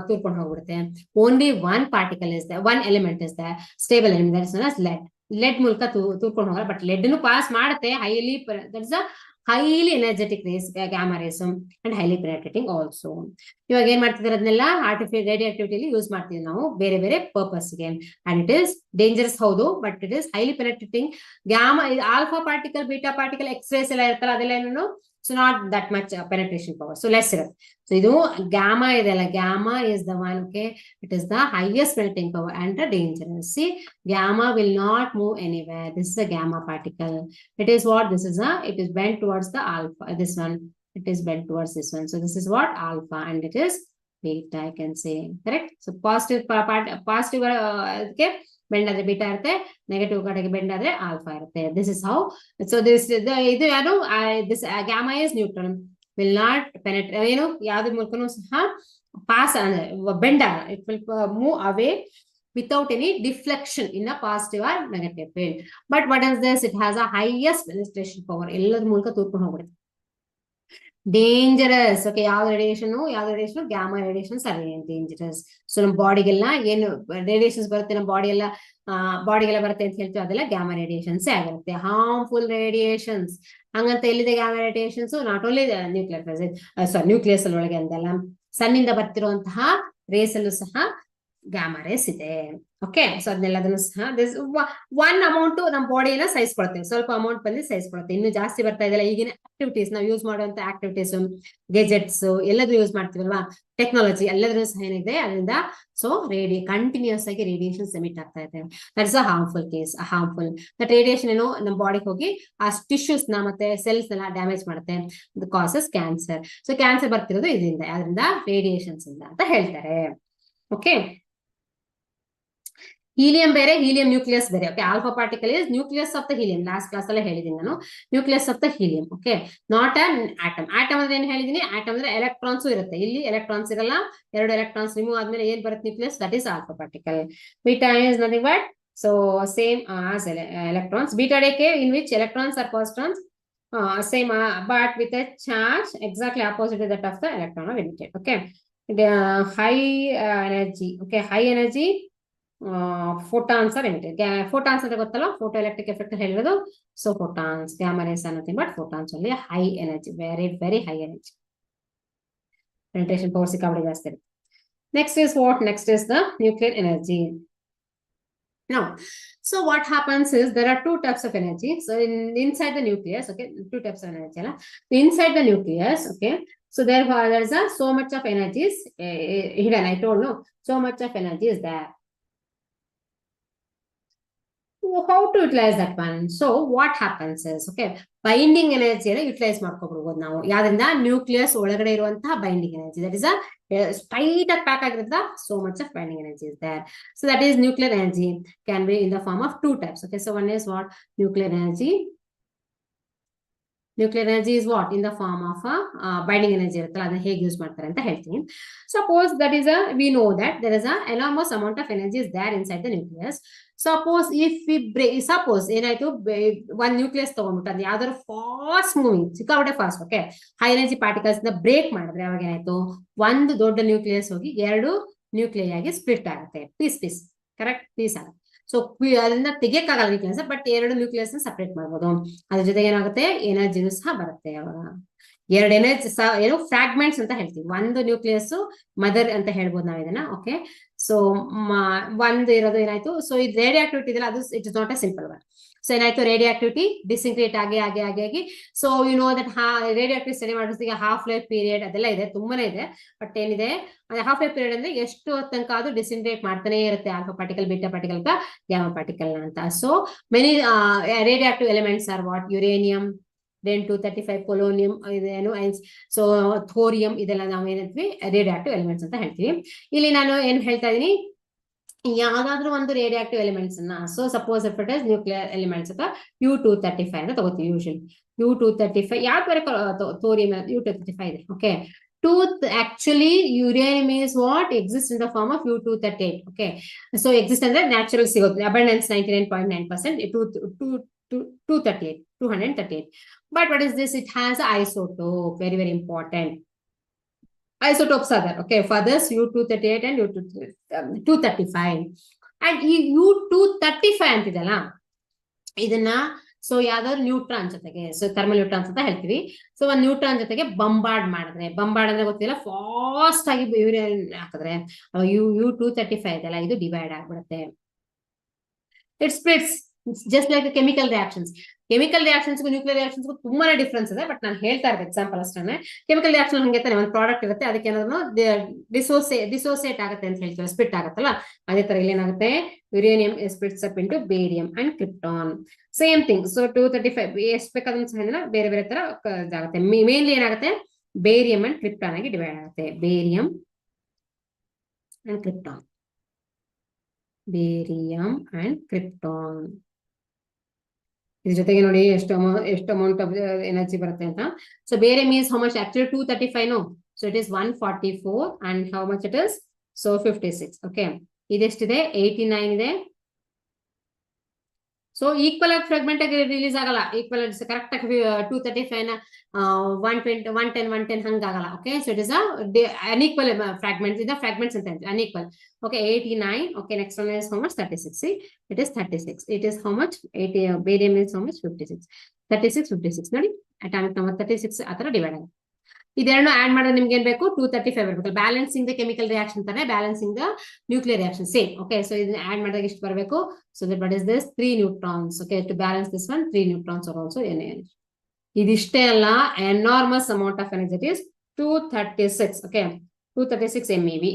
ತೂರ್ಕೊಂಡು ಹೋಗ್ಬಿಡುತ್ತೆ. Only one particle is there, one element is there, stable element, that is known as lead ಮೂಲಕ ತೂರ್ಕೊಂಡು ಹೋಗಲ್ಲ, but lead ನು pass ಮಾಡುತ್ತೆ. that is a highly energetic rays, gamma rays, and highly penetrating also. ಇವಾಗ ಏನ್ ಮಾಡ್ತಿದ್ದಾರೆ, ಅದನ್ನೆಲ್ಲ artificial ರೇಡಿಯೋಆಕ್ಟಿವಿಟಿ use ಮಾಡ್ತೀವಿ ನಾವು ಬೇರೆ ಬೇರೆ ಪರ್ಪಸ್ ಗೆ, ಅಂಡ್ ಇಟ್ ಇಸ್ ಡೇಂಜರಸ್ ಹೌದು, but it is highly penetrating. Gamma, alpha particle, beta particle, X-rays ಎಲ್ಲ ಇರ್ತಲ್ಲ, ಅದೆಲ್ಲ ಏನು, so not that much penetration power, so less ಇರುತ್ತೆ. So ಇದು gamma ಇದೆಲ್ಲ, gamma is the one, okay, it is the highest penetrating power and the dangerous. See, gamma will not move anywhere. This is a gamma particle. It is what, this is it is bent towards the alpha, this one, it is bent towards this one. So this is what, alpha, and it is beta, I can say, correct? So positive positive okay, bend ಆದ್ರೆ beta ಇರುತ್ತೆ, negative ಕಡೆಗೆ bend ಆದ್ರೆ alpha ಇರುತ್ತೆ. This is how. So ಇದು ಯಾರು, this gamma is neutral, will not penetrate, ಏನು ಯಾವ್ದ್ರ ಮೂಲಕನೂ ಸಹ ಪಾಸ್ ಅಂದ್ರೆ ಬೆಂಡ್ ಆಗಲ್ಲ, it will move away without any deflection in a positive or negative field. But what is this? It has a highest penetration power. ಎಲ್ಲದ್ರ ಮೂಲಕ ತೂರ್ಕೊಂಡು ಹೋಗ್ಬಿಡುತ್ತೆ. ಡೇಂಜರಸ್. ಓಕೆ, ಯಾವ್ದು radiation, gamma radiations are dangerous. So ನಮ್ಮ ಬಾಡಿಗೆಲ್ಲ ಏನು radiations ಬರುತ್ತೆ, ನಮ್ಮ ಬಾಡಿಗೆಲ್ಲ ಬರುತ್ತೆ ಅಂತ ಹೇಳ್ತೀವಿ, ಅದೆಲ್ಲ ಗ್ಯಾಮಾ ರೇಡಿಯೇಷನ್ಸ್ ಆಗಿರುತ್ತೆ. ಹಾರ್ಮ್ಫುಲ್ ರೇಡಿಯೇಷನ್ಸ್ ಹಂಗಂತ ಎಲ್ಲಿದೆ gamma radiations? Not only nucleus ಒಳಗೆ ಅಂದಲ್ಲ, ಸನ್ನಿಂದ ಬರ್ತಿರುವಂತಹ ರೇಸ್ ಅಲ್ಲೂ ಸಹ ಗ್ಯಾಮಾ ರೇಸ್ ಇದೆ. ಓಕೆ, ಸೊ ಅದನ್ನೆಲ್ಲದನ್ನು ಸಹ ಒನ್ ಅಮೌಂಟ್ ನಮ್ಮ ಬಾಡಿಯನ್ನ ಸಹಿಸ್ಕೊಳ್ತೇವೆ, ಸ್ವಲ್ಪ ಅಮೌಂಟ್ ಬಂದು ಸಹಿಸ್ಕೊಳ್ತೇವೆ. ಇನ್ನು ಜಾಸ್ತಿ ಬರ್ತಾ ಇದೆಲ್ಲ ಈಗಿನ ಆಕ್ಟಿವಿಟೀಸ್, ನಾವು ಯೂಸ್ ಮಾಡುವಂತ ಆಕ್ಟಿವಿಟೀಸ್, ಗೆಜೆಟ್ಸ್ ಎಲ್ಲದೂ ಯೂಸ್ ಮಾಡ್ತೀವಲ್ವಾ, ಟೆಕ್ನಾಲಜಿ ಎಲ್ಲದೂ ಸಹ ಏನಿದೆ ಅದರಿಂದ ಸೊ ಕಂಟಿನ್ಯೂಸ್ ಆಗಿ ರೇಡಿಯೇಷನ್ಸ್ ಎಮಿಟ್ ಆಗ್ತಾ ಇದೆ. That is a harmful case. Harmful that radiation ಏನು ನಮ್ಮ ಬಾಡಿಗೆ ಹೋಗಿ ಆ ಟಿಶ್ಯೂಸ್ ನ ಮತ್ತೆ ಸೆಲ್ಸ್ ನೆಲ್ಲ ಡ್ಯಾಮೇಜ್ ಮಾಡುತ್ತೆ, ಕಾಸಸ್ ಕ್ಯಾನ್ಸರ್. ಸೊ ಕ್ಯಾನ್ಸರ್ ಬರ್ತಿರೋದು ಇದರಿಂದ, ಅದರಿಂದ ರೇಡಿಯೇಷನ್ಸ್ ಇಂದ ಅಂತ ಹೇಳ್ತಾರೆ. ಓಕೆ, ಹೀಲಿಯಂ ಬೇರೆ, ಹೀಲಿಯಂ ನ್ಯೂಕ್ಲಿಯಸ್ ಬೇರೆ. Okay, alpha particle is nucleus of the helium, last class ಅಲ್ಲೇ ಹೇಳಿದೀನಿ ನಾನು, nucleus of the helium. Okay, not an atom. Atom ಅಂದ್ರೆ ಏನ್ ಹೇಳಿದೀನಿ, ಆಟಮ್ ಅಂದ್ರೆ ಎಲೆಕ್ಟ್ರಾನ್ಸ್ ಇರುತ್ತೆ, ಇಲ್ಲಿ ಎಲೆಕ್ಟ್ರಾನ್ಸ್ ಇರಲ್ಲ, 2 ಎಲೆಕ್ಟ್ರಾನ್ಸ್ ರಿಮೂವ್ ಆದ್ಮೇಲೆ ಏನ್ ಬರುತ್ತೆ nucleus, that is alpha particle. Beta is nothing but so same as electrons. Beta decay in which electrons are positrons, same but with a charge exactly opposite to that of the electron or emitted. Okay, the high energy, okay, high energy photons are emitted. Photons ಅಂದ್ರೆ ಗೊತ್ತಲ್ಲ, photo electric effect ಹೇಳಿರೋದು. So photons, gamma rays are nothing but photons only, high energy, very very high energy. Penetration power ಸಿಕ್ಕಾಪಟ್ಟೆ ಜಾಸ್ತಿ ಇರುತ್ತೆ. Next is what? Next is the nuclear energy. Now, so what happens is there are 2 types of energy. So inside the nucleus, okay, 2 types of energy. Inside the nucleus, okay, so therefore there's so much of energy is hidden. I told no, so much of energy is there. How to utilize that one? So what happens is, okay, binding energy utilize ಮಾಡ್ಕೊಬಹುದು ನಾವು. ಯಾವ್ದ್ರಿಂದ? Nucleus ಒಳಗಡೆ ಇರುವಂತಹ binding energy, that is tight ಆಗಿ pack ಆಗಿರೋದ್ರಿಂದ so much of binding energy is there. So that is nuclear energy can be in the form of 2 types. Okay, so one is what? Nuclear energy nuclear energy is what in the form of binding energy ಇರುತ್ತಲ್ಲ, ಅದನ್ನ ಹೇಗೆ use ಮಾಡ್ತಾರೆ ಅಂತ ಹೇಳ್ತೀನಿ. Suppose that is we know that there is a enormous amount of energy is there inside the nucleus. Suppose if we suppose ಏನಾಯ್ತು, ಒಂದ್ nucleus ತಗೊಂಡ್ಬಿಟ್ಟು ಅದು ಯಾವ್ದಾದ್ರು ಫಾಸ್ಟ್ ಮೂವಿಂಗ್ ಸಿಕ್ಕಾಪಟ್ಟೆ fast okay high energy particles ನ ಬ್ರೇಕ್ ಮಾಡಿದ್ರೆ ಅವಾಗ ಏನಾಯ್ತು, ಒಂದು ದೊಡ್ಡ ನ್ಯೂಕ್ಲಿಯಸ್ ಹೋಗಿ 2 ನ್ಯೂಕ್ಲಿಯರ್ ಆಗಿ ಸ್ಪ್ಲಿಟ್ ಆಗುತ್ತೆ, ಪೀಸ್ ಕರೆಕ್ಟ್ ಪೀಸ್ ಆಗುತ್ತೆ. ಸೊ ಅದರಿಂದ ತೆಗಿಯಕ್ಕಾಗಲ್ಲ ನ್ಯೂಕ್ಲಿಯಸ್, ಬಟ್ 2 ನ್ಯೂಕ್ಲಿಯಸ್ ಸಪರೇಟ್ ಮಾಡ್ಬೋದು. ಅದ್ರ ಜೊತೆಗೆ ಏನಾಗುತ್ತೆ, ಎನರ್ಜಿನೂ ಸಹ ಬರುತ್ತೆ. ಅವಾಗ 2 ಎನರ್ಜಿ ಏನು ಫ್ರಾಗ್ಮೆಂಟ್ಸ್ ಅಂತ ಹೇಳ್ತೀವಿ. ಒಂದು ನ್ಯೂಕ್ಲಿಯಸ್ ಮದರ್ ಅಂತ ಹೇಳ್ಬೋದು ನಾವ್ ಇದನ್ನ ಓಕೆ. ಸೊ ಒಂದು ಇರೋದು ಏನಾಯ್ತು, ಸೊ ಇದು ರೇಡಿಯೋ ಆಕ್ಟಿವಿಟಿ ಇದೆಲ್ಲ ಅದು it is not a simple one. So ಏನಾಯ್ತು, ರೇಡಿಯೋ ಆಕ್ಟಿವಿಟಿ ಡಿಸಿಂಕ್ರೇಟ್ ಆಗಿ so you know that radioactivity study ಮಾಡೋದಕ್ಕೆ ಹಾಫ್ ಲೈಫ್ ಪೀರಿಯಡ್ ಅದೆಲ್ಲ ಇದೆ, ತುಂಬಾನೇ ಇದೆ. ಬಟ್ ಏನಿದೆ, ಹಾಫ್ ಲೈಫ್ ಪೀರಿಯಡ್ ಅಂದ್ರೆ ಎಷ್ಟು ತನಕ ಅದು ಡಿಸಿಂಕ್ರೇಟ್ ಮಾಡ್ತಾನೆ ಇರುತ್ತೆ, alpha particle, beta particle, gamma particle ಅಂತ. So many radioactive elements are what, uranium, then 235 polonium, ಇದೇನು ಸೊ ಥೋರಿಯಂ, ಇದೆಲ್ಲ ನಾವು ಏನಂತೀವಿ ರೇಡಿಯೋ ಆಕ್ಟಿವ್ ಎಲಿಮೆಂಟ್ಸ್ ಅಂತ ಹೇಳ್ತೀವಿ. ಇಲ್ಲಿ ನಾನು ಏನ್ ಹೇಳ್ತಾ ಇದೀನಿ, ಯಾವ್ದಾದ್ರು ಒಂದು ರೇಡಿಯೋ ಆಕ್ಟಿವ್ ಎಲಿಮೆಂಟ್ಸ್ ಅನ್ನ, so suppose if it is nuclear elements ಅಥವಾ U235 ಅಂತ ತಗೋತೀವಿ. ಯೂಶಲಿ U235 ಯಾವ್ದು ಬೇರೆ ಥೋರಿಯಂ U235 ಇದೆ okay. Actually uranium is what exists in the form of U238 okay. So exist ಅಂದ್ರೆ ನ್ಯಾಚುರಲ್ ಸಿಗುತ್ತೆ, abundance 99.9%, 238. But what is this? It has an isotope, very important. Isotopes are there okay for this U238 and U235. And U235 ಅಂತಿದಲ್ಲ ಇದನ್ನ so ಯಾವ್ದಾದ್ರು neutron ಜೊತೆಗೆ, so thermal neutrons ಅಂತ ಹೇಳ್ತೀವಿ. So ಒಂದ್ neutron ಜೊತೆಗೆ ಬಂಬಾರ್ಡ್ ಅಂದ್ರೆ ಗೊತ್ತಿಲ್ಲ, ಫಾಸ್ಟ್ ಆಗಿ ಹಾಕಿದ್ರೆ U235 ಇದೆಲ್ಲ ಇದು ಡಿವೈಡ್ ಆಗ್ಬಿಡುತ್ತೆ. It splits just like chemical reactions. Chemical reactions nuclear reactions ತುಂಬಾನೇ ಡಿಫ್ರೆನ್ಸ್ ಇದೆ, ಬಟ್ ನಾನು ಹೇಳ್ತಾ ಇರೋದು ಎಕ್ಸಾಂಪಲ್ ಅಷ್ಟೇ. ಕೆಮಿಕಲ್ ರಿಯಾಕ್ಷನ್ ಹಂಗೆ ತಾನೆ, ಒಂದು ಪ್ರಾಡಕ್ಟ್ ಇರುತ್ತೆ, ಅದಕ್ಕೆ ಏನಾದ್ರು ಡಿಸೋಸಿಯೇಟ್ ಆಗುತ್ತೆ ಅಂತ ಹೇಳ್ತೀವಿ, ಸ್ಪ್ಲಿಟ್ ಆಗುತ್ತಲ್ಲ, ಅದೇ ತರ ಇಲ್ಲಿ ಏನಾಗುತ್ತೆ, uranium splits up into barium and krypton. Same thing. So 235 ಎಷ್ಟು ಬೇಕಾದ್ರೂ ಬೇರೆ ಬೇರೆ ತರ ಇದಾಗುತ್ತೆ. ಮೇನ್ಲಿ ಏನಾಗುತ್ತೆ, ಬೇರಿಯಂ ಅಂಡ್ ಕ್ರಿಪ್ಟಾನ್ ಆಗಿ ಡಿವೈಡ್ ಆಗುತ್ತೆ. Barium and krypton, barium and krypton. ಇದ್ರ ಜೊತೆಗೆ ನೋಡಿ ಎಷ್ಟು ಅಮೌಂಟ್ ಆಫ್ ಎನರ್ಜಿ ಬರುತ್ತೆ ಅಂತ. ಸೊ ಬೇರೆ means how much, actually 235 no, so it is 144 and how much it is, so 56 okay. ಇದೆಷ್ಟಿದೆ, 89 ಇದೆ. ಸೊ ಈಕ್ವಲ್ ಆಗಿ ಫ್ರಾಗ್ಮೆಂಟ್ ಆಗಿ ರಿಲೀಸ್ ಆಗಲ್ಲ, ಈಕ್ವಲ್ ಕರೆಕ್ಟ್ ಆಗಿ 235 ನ 110 ಹಂಗಾಗಲ್ಲ okay. So it is unequal fragments, ಇದೆ ಫ್ರಾಗ್ಮೆಂಟ್ಸ್ ಅಂತ unequal okay. 89 okay. Next one is how much, 36. It is 36. It is how much, 80 barium is how much, 56 ನೋಡಿ, atomic number 36 ಆ ತರ ಡಿವೈಡ್ ಆಗುತ್ತೆ. ಇದೆರಡು ಆಡ್ ಮಾಡಿದ್ರೆ ನಿಮ್ಗೆ ಏನ್ ಬೇಕು, 235 ಬರಬೇಕು. ಬ್ಯಾಲೆನ್ಸಿಂಗ್ ದ ಕೆಮಿಕಲ್ ರಿಯಾಕ್ಷನ್ ತಾನೆ, balancing the nuclear reaction same okay. So ಇದನ್ನ ಆಡ್ ಮಾಡಿದಾಗ ಎಷ್ಟು ಬರಬೇಕು, so that what is this 3 neutrons okay. To balance this one 3 neutrons are also n. ಇದಿಷ್ಟೇ ಅಲ್ಲ, enormous amount of energy is 236 okay. 236 MeV,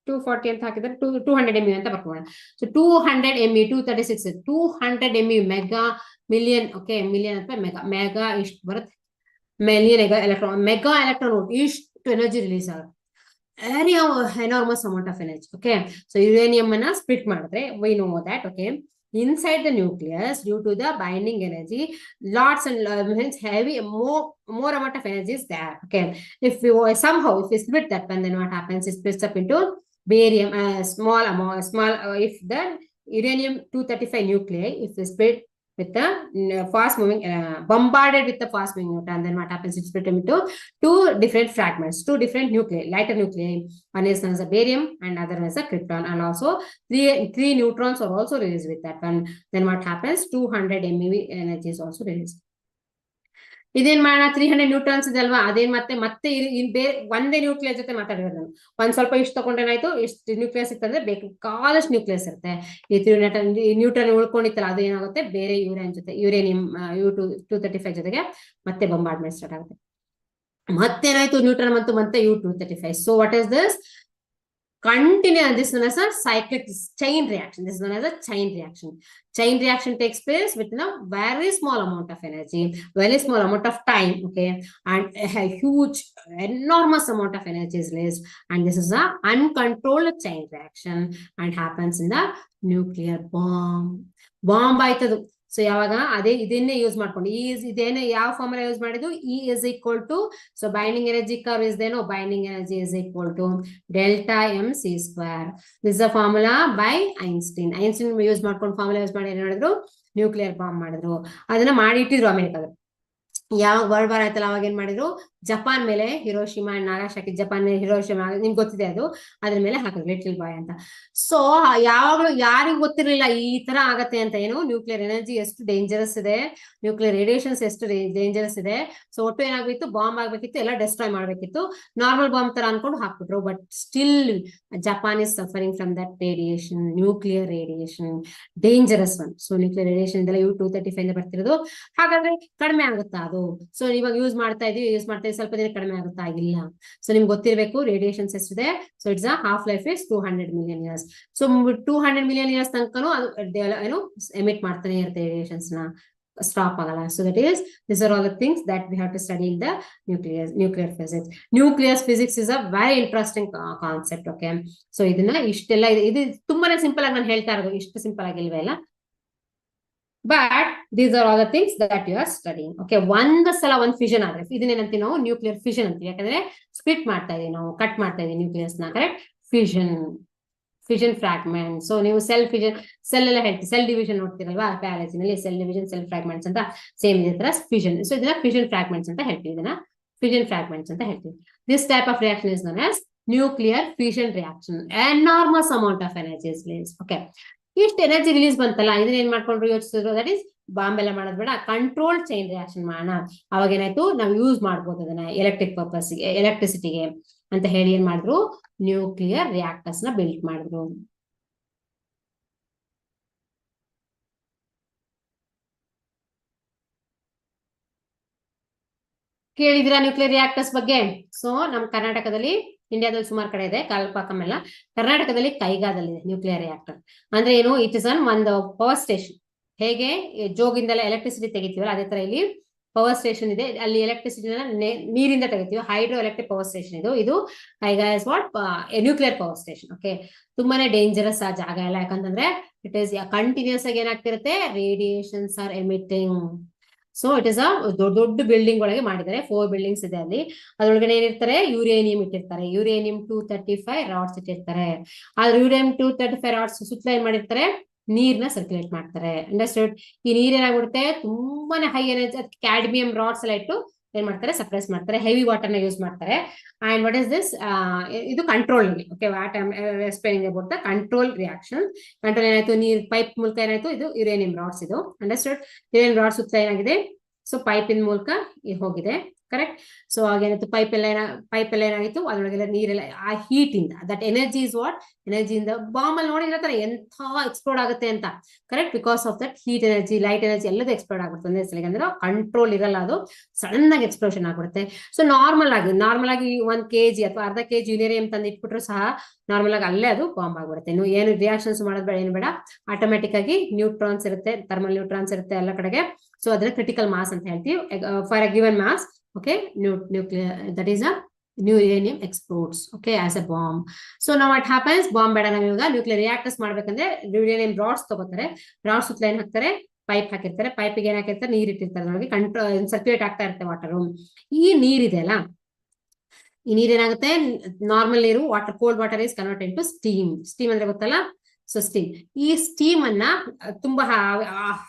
240 ಅಂತ ಹಾಕಿದ್ರೆ 200 MeV ಅಂತ ಬರ್ಕೊಳ್ಳೋಣ. So 200 MeV, 236 200 MeV, mega million okay. Million ಅಥವಾ ಮೆಗಾ ಇಷ್ಟು ಬರುತ್ತೆ, million electron, mega electron ಇಷ್ಟು ಎನರ್ಜಿ ರಿಲೀಸ್ ಆಗುತ್ತೆ. Very enormous amount of energy okay. So uranium ಅನ್ನ ಸ್ಪ್ಲಿಟ್ ಮಾಡಿದ್ರೆ V know that okay, inside the nucleus due to the binding energy lots and means heavy more amount of energy is there okay. If we somehow if we split that one, then what happens, it splits up into barium small if the uranium 235 nuclei if we split with the fast moving bombarded with the fast moving neutron, then what happens, it split into 2 different fragments, 2 different nuclei, lighter nuclei. One is known as a barium and other is a krypton, and also 3 neutrons are also released with that one. Then what happens, 200 MeV energy is also released. ಇದೇನ್ ಮಾಡೋಣ, 300 neutrons ಇದೆ ಅಲ್ವಾ, ಅದೇನ್ ಮತ್ತೆ ಬೇರೆ ಒಂದೇ nucleus ಜೊತೆ ಮಾತಾಡಿರೋದು ನಾನು. ಒಂದ್ ಸ್ವಲ್ಪ ಇಷ್ಟು ತಗೊಂಡೇನಾಯ್ತು, ಇಷ್ಟು ನ್ಯೂಕ್ಲಿಯಸ್ ಇತ್ತಂದ್ರೆ ಬೇಕು ಕಾಲಷ್ಟು ನ್ಯೂಕ್ಲಿಯಸ್ ಇರುತ್ತೆ. ಈ ನ್ಯೂಟ್ರಾನ್ ಉಳ್ಕೊಂಡಿತ್ತಲ್ಲ, ಅದು ಏನಾಗುತ್ತೆ, ಬೇರೆ ಯುರೇನಿಯಂ U235 ಜೊತೆಗೆ ಮತ್ತೆ ಬಂಬಾರ್ಡ್ಮೆಂಟ್ ಸ್ಟಾರ್ಟ್ ಆಗುತ್ತೆ. ಮತ್ತೇನಾಯ್ತು, ನ್ಯೂಟ್ರಾನ್ ಮತ್ತೆ U235. So what is this, continue, this is known as a cyclic chain reaction. This is known as a chain reaction. Chain reaction takes place within a very small amount of energy, very small amount of time okay, and a huge enormous amount of energy is released, and this is a uncontrolled chain reaction and happens in the nuclear bomb ಆಯ್ತದು. So ಯಾವಾಗ ಅದೇ ಇದನ್ನೇ use ಮಾಡ್ಕೊಂಡು ಇದೇನೇ ಯಾವ formula use ಮಾಡಿದ್ದು E is equal to so binding energy curve is ದೇನೋ binding energy is equal to delta mc square. This is a formula by Einstein use ಮಾಡ್ಕೊಂಡು ಫಾರ್ಮುಲಾ ಯೂಸ್ ಮಾಡಿ ಏನ್ ಮಾಡಿದ್ರು ನ್ಯೂಕ್ಲಿಯರ್ ಬಾಂಬ್ ಮಾಡಿದ್ರು. ಅದನ್ನ ಮಾಡಿ ಇಟ್ಟಿದ್ರು ಅಮೆರಿಕದ. ಯಾವಾಗ ವರ್ಲ್ಡ್ ವಾರ್ ಆಯ್ತಲ್ಲ ಅವಾಗ ಏನ್ ಮಾಡಿದ್ರು ಜಪಾನ್ ಮೇಲೆ Hiroshima and Nagasaki, Japan Hiroshima ನಿಮ್ಗೆ ಗೊತ್ತಿದೆ ಅದು, ಅದ್ರ ಮೇಲೆ ಹಾಕಿದ್ರು ಲಿಟಲ್ ಬಾಯ್ ಅಂತ. ಸೊ ಯಾವಾಗ್ಲೂ ಯಾರಿಗೂ ಗೊತ್ತಿರ್ಲಿಲ್ಲ ಈ ತರ ಆಗತ್ತೆ ಅಂತ. ಏನು ನ್ಯೂಕ್ಲಿಯರ್ ಎನರ್ಜಿ ಎಷ್ಟು ಡೇಂಜರಸ್ ಇದೆ, ನ್ಯೂಕ್ಲಿಯರ್ ರೇಡಿಯೇಷನ್ಸ್ ಎಷ್ಟು ಡೇಂಜರಸ್ ಇದೆ. ಸೊ ಒಟ್ಟು ಏನಾಗ್ಬಿತ್ತು ಬಾಂಬ್ ಆಗ್ಬೇಕಿತ್ತು, ಎಲ್ಲ ಡೆಸ್ಟ್ರಾಯ್ ಮಾಡ್ಬೇಕಿತ್ತು, ನಾರ್ಮಲ್ ಬಾಂಬ್ ತರ ಅನ್ಕೊಂಡು ಹಾಕ್ಬಿಟ್ರು. But still Japan is suffering from that radiation, nuclear radiation, dangerous one. So nuclear radiation ಇದೆಲ್ಲ 235 ಬರ್ತಿರೋದು. ಹಾಗಾದ್ರೆ ಕಡಿಮೆ ಆಗುತ್ತಾ ಅದು? ಸೊ ಇವಾಗ ಯೂಸ್ ಮಾಡ್ತಾ ಇದೀವಿ ಸ್ವಲ್ಪ ದಿನ ಕಡಿಮೆ ಆಗುತ್ತಾ? ಆಗಿಲ್ಲ. ಸೊ ನಿಮ್ಗೆ ಗೊತ್ತಿರಬೇಕು ರೇಡಿಯೇಷನ್ಸ್ ಎಷ್ಟಿದೆ. So it's a half life is 200 million years. So 200 million years ತನಕನೂ ಅದು ಏನು ಎಮಿಟ್ ಮಾಡ್ತಾನೆ ಇರುತ್ತೆ ರೇಡಿಯೇಷನ್ಸ್ ನ, ಸ್ಟಾಪ್ ಆಗಲ್ಲ. So these are all the things that we have to study in the nuclear physics. Nuclear physics is a very interesting concept. Okay, so ಇದನ್ನ ಇಷ್ಟೆಲ್ಲ ಇದು ತುಂಬಾನೇ ಸಿಂಪಲ್ ಆಗಿ ನಾನು ಹೇಳ್ತಾ ಇರೋದು, ಇಷ್ಟು ಸಿಂಪಲ್ ಆಗಿಲ್ವೇ ಇಲ್ಲ. But these are all the things that you are studying. Okay, ಒಂದು ಫಿಷನ್ ಆದ್ರೆ ಇದನ್ನೇನಂತೀವಿ ನಾವು ನ್ಯೂಕ್ಲಿಯರ್ ಫಿಷನ್ ಅಂತೀವಿ. ಯಾಕಂದ್ರೆ ಸ್ಪ್ಲಿಟ್ ಮಾಡ್ತಾ ಇದೀವಿ ನಾವು, ಕಟ್ ಮಾಡ್ತಾ ಇದೀವಿ ನ್ಯೂಕ್ಲಿಯಸ್ ನ. Correct, fission fragment. ಸೊ ನೀವು ಸೆಲ್ ಎಲ್ಲ ಹೇಳ್ತೀವಿ, ಸೆಲ್ ಡಿವಿಷನ್ ನೋಡ್ತೀರಲ್ವಾ ಬಯಾಲಜಿನಲ್ಲಿ, ಸೆಲ್ ಡಿವಿಷನ್, ಸೆಲ್ ಫ್ರಾಗ್ಮೆಂಟ್ಸ್ ಅಂತ ಸೇಮ್ ಇದೇ ತರ ಫಿಷನ್. ಸೊ ಇದನ್ನ ಫಿಷನ್ ಫ್ರಾಗ್ಮೆಂಟ್ಸ್ ಅಂತ ಹೇಳ್ತೀವಿ, this type of reaction is known as nuclear fission reaction. Enormous amount of energy is release. Okay, ಇಷ್ಟು ಎನರ್ಜಿ ರಿಲೀಸ್ ಬಂತಲ್ಲ, ಇದನ್ನ ಏನ್ ಮಾಡ್ಕೊಂಡ್ರು ಯೋಚಿಸಿದ್ರು, ದಟ್ ಈಸ್ ಬಾಂಬ್ ಎಲ್ಲ ಮಾಡೋದ್ ಬೇಡ, ಕಂಟ್ರೋಲ್ ಚೈನ್ ರಿಯಾಕ್ಷನ್ ಮಾಡೋಣ. ಅವಾಗ ಏನಾಯ್ತು, ನಾವು ಯೂಸ್ ಮಾಡ್ಬೋದು ಅದನ್ನ ಎಲೆಕ್ಟ್ರಿಸಿಟಿಗೆ ಅಂತ ಹೇಳಿ ಏನ್ ಮಾಡಿದ್ರು, ನ್ಯೂಕ್ಲಿಯರ್ ರಿಯಾಕ್ಟರ್ಸ್ ನ ಬಿಲ್ಟ್ ಮಾಡಿದ್ರು. ಕೇಳಿದಿರಾ ನ್ಯೂಕ್ಲಿಯರ್ ರಿಯಾಕ್ಟರ್ಸ್ ಬಗ್ಗೆ? ಸೊ ನಮ್ ಕರ್ನಾಟಕದಲ್ಲಿ, ಇಂಡಿಯಾದಲ್ಲಿ ಸುಮಾರು ಕಡೆ ಇದೆ, ಕಾಲ್ಪಾಕಂ ಎಲ್ಲ. ಕರ್ನಾಟಕದಲ್ಲಿ ಕೈಗಾದಲ್ಲಿ ನ್ಯೂಕ್ಲಿಯರ್ ರಿಯಾಕ್ಟರ್ ಅಂದ್ರೆ ಏನು, ಇಟ್ ಇಸ್ ಒಂದು ಪವರ್ ಸ್ಟೇಷನ್. ಹೇಗೆ ಜೋಗಿಂದೆಲ್ಲ ಎಲೆಕ್ಟ್ರಿಸಿಟಿ ತೆಗಿತೀವಲ್ಲ, ಅದೇ ತರ ಇಲ್ಲಿ ಪವರ್ ಸ್ಟೇಷನ್ ಇದೆ. ಅಲ್ಲಿ ಎಲೆಕ್ಟ್ರಿಸಿಟಿನ ನೀರಿಂದ ತೆಗಿತೀವಿ, ಹೈಡ್ರೋ ಎಲೆಕ್ಟ್ರಿಕ್ ಪವರ್ ಸ್ಟೇಷನ್ ಇದು Kaiga is what nuclear power station. Okay, ತುಂಬಾನೇ ಡೇಂಜರಸ್ ಆ ಜಾಗ ಎಲ್ಲ. ಯಾಕಂತಂದ್ರೆ ಇಟ್ ಇಸ್ ಕಂಟಿನ್ಯೂಸ್ ಆಗಿ ಏನಾಗ್ತಿರುತ್ತೆ, radiations are emitting. So it is a ದೊಡ್ಡ ಬಿಲ್ಡಿಂಗ್ ಒಳಗೆ ಮಾಡಿದ್ದಾರೆ, 4 ಬಿಲ್ಡಿಂಗ್ಸ್ ಇದೆ ಅಲ್ಲಿ. ಅದ್ರೊಳಗಡೆ ಏನಿರ್ತಾರೆ, ಯುರೇನಿಯಂ ಇಟ್ಟಿರ್ತಾರೆ, ಯುರೇನಿಯಂ 235 ರಾಡ್ಸ್ ಇಟ್ಟಿರ್ತಾರೆ. ಆ ಯುರೇನಿಯಂ 235 ರಾಡ್ಸ್ ಸುತ್ತಲ ಏನ್ ಮಾಡಿರ್ತಾರೆ, ನೀರ್ನ ಸರ್ಕ್ಯುಲೇಟ್ ಮಾಡ್ತಾರೆ. ಅಂಡರ್ಸ್ಟುಡ್? ಈ ನೀರ್ ಏನಾಗ್ಬಿಡುತ್ತೆ, ತುಂಬಾನೇ ಹೈ ಎನರ್ಜಿ, ಕ್ಯಾಡ್ಮಿಯಂ ರಾಡ್ಸ್ ಎಲ್ಲ ಇಟ್ಟು ಏನ್ ಮಾಡ್ತಾರೆ, ಸಪ್ರೆಸ್ ಮಾಡ್ತಾರೆ, ಹೆವಿ ವಾಟರ್ ನ ಯೂಸ್ ಮಾಡ್ತಾರೆ. ಅಂಡ್ ವಾಟ್ ಇಸ್ ದಿಸ್, ಇದು ಕಂಟ್ರೋಲ್ ನಲ್ಲಿ. Okay, what I am explaining about the control reaction. Control ಏನಾಯ್ತು, ನೀರ್ ಪೈಪ್ ಮೂಲಕ ಏನಾಯ್ತು, ಇದು ಯುರೇನಿಯಂ ರಾಡ್ಸ್. ಇದು ಅಂಡರ್ಸ್ಟುಡ್? ಯುರೇನಿಯಂ ರಾಡ್ಸ್ ಸುತ್ತ ಏನಾಗಿದೆ, ಸೊ ಪೈಪಿನ ಮೂಲಕ ಹೋಗಿದೆ. ಕರೆಕ್ಟ್? ಸೊ ಆಗೇನಾಯ್ತು, ಪೈಪ್ ಎಲ್ಲ ಏನಾಗಿತ್ತು, ಅದ್ರೊಳಗೆಲ್ಲ ನೀರೆಲ್ಲ ಆ ಹೀಟ್ ಇಂದ, ದಟ್ ಎನರ್ಜಿ ಇಸ್ ವಾಟ್, ಎನರ್ಜಿಯಿಂದ ಬಾಂಬ್ ಅಲ್ಲಿ ನೋಡಿರತ್ತಾರೆ ಎಂಥ ಎಕ್ಸ್ಪ್ಲೋಡ್ ಆಗುತ್ತೆ ಅಂತ. Correct? Because of that heat energy, light energy ಎಲ್ಲದೂ ಎಕ್ಸ್ಪ್ಲೋಡ್ ಆಗುತ್ತೆ ಒಂದೇ ಸಲಿಗೆ. ಅಂದ್ರೆ ಕಂಟ್ರೋಲ್ ಇರಲ್ಲ, ಅದು ಸಡನ್ ಆಗಿ ಎಕ್ಸ್ಪ್ಲೋಷನ್ ಆಗ್ಬಿಡುತ್ತೆ. ಸೊ ನಾರ್ಮಲ್ ಆಗಿ 1 kg ಅಥವಾ ಅರ್ಧ kg ಯುರೇನಿಯಂ ತಂದು ಇಟ್ಬಿಟ್ರು ಸಹ ನಾರ್ಮಲ್ ಆಗಿ ಅಲ್ಲೇ ಅದು ಬಾಂಬ್ ಆಗ್ಬಿಡುತ್ತೆ. ನೀವು ಏನು ರಿಯಾಕ್ಷನ್ಸ್ ಮಾಡೋದ್ ಬೇಡ, ಏನು ಬೇಡ, ಆಟೋಮೆಟಿಕ್ ಆಗಿ ನ್ಯೂಟ್ರಾನ್ಸ್ ಇರುತ್ತೆ, ಥರ್ಮಲ್ ನ್ಯೂಟ್ರಾನ್ಸ್ ಇರುತ್ತೆ ಎಲ್ಲ ಕಡೆಗೆ. ಸೊ ಅದನ್ನ ಕ್ರಿಟಿಕಲ್ ಮಾಸ್ ಅಂತ ಹೇಳ್ತೀವಿ. For a given mass, okay, nuclear, that is a new uranium explodes, okay, as a bomb. So now what happens, bomb ಬೇಡ, ನಾವು ಇವಾಗ ನ್ಯೂಕ್ಲಿಯರ್ ರಿಯಾಕ್ಟರ್ಸ್ ಮಾಡ್ಬೇಕಂದ್ರೆ ಯುರೇನಿಯಂ ರಾಡ್ಸ್ ತಗೋತಾರೆ, ರಾಡ್ಸ್ ಸುತ್ತಲ ಏನ್ ಹಾಕ್ತಾರೆ, ಪೈಪ್ ಹಾಕಿರ್ತಾರೆ, ಪೈಪಿಗೆ ಏನ್ ಹಾಕಿರ್ತಾರೆ, ನೀರ್ ಇಟ್ಟಿರ್ತಾರೆ, ಅದರೊಳಗೆ ಸರ್ಕ್ಯುಲೇಟ್ ಆಗ್ತಾ ಇರುತ್ತೆ ವಾಟರ್. ಈ ನೀರಿದೆ ಅಲ್ಲ, ಈ ನೀರ್ ಏನಾಗುತ್ತೆ, ನಾರ್ಮಲ್ ನೀರು, water, cold water is convert into steam. Steam ಅಂದ್ರೆ ಗೊತ್ತಲ್ಲ, ಸೊ ಸ್ಟೀಮ್. ಈ ಸ್ಟೀಮ್ ಅನ್ನ ತುಂಬಾ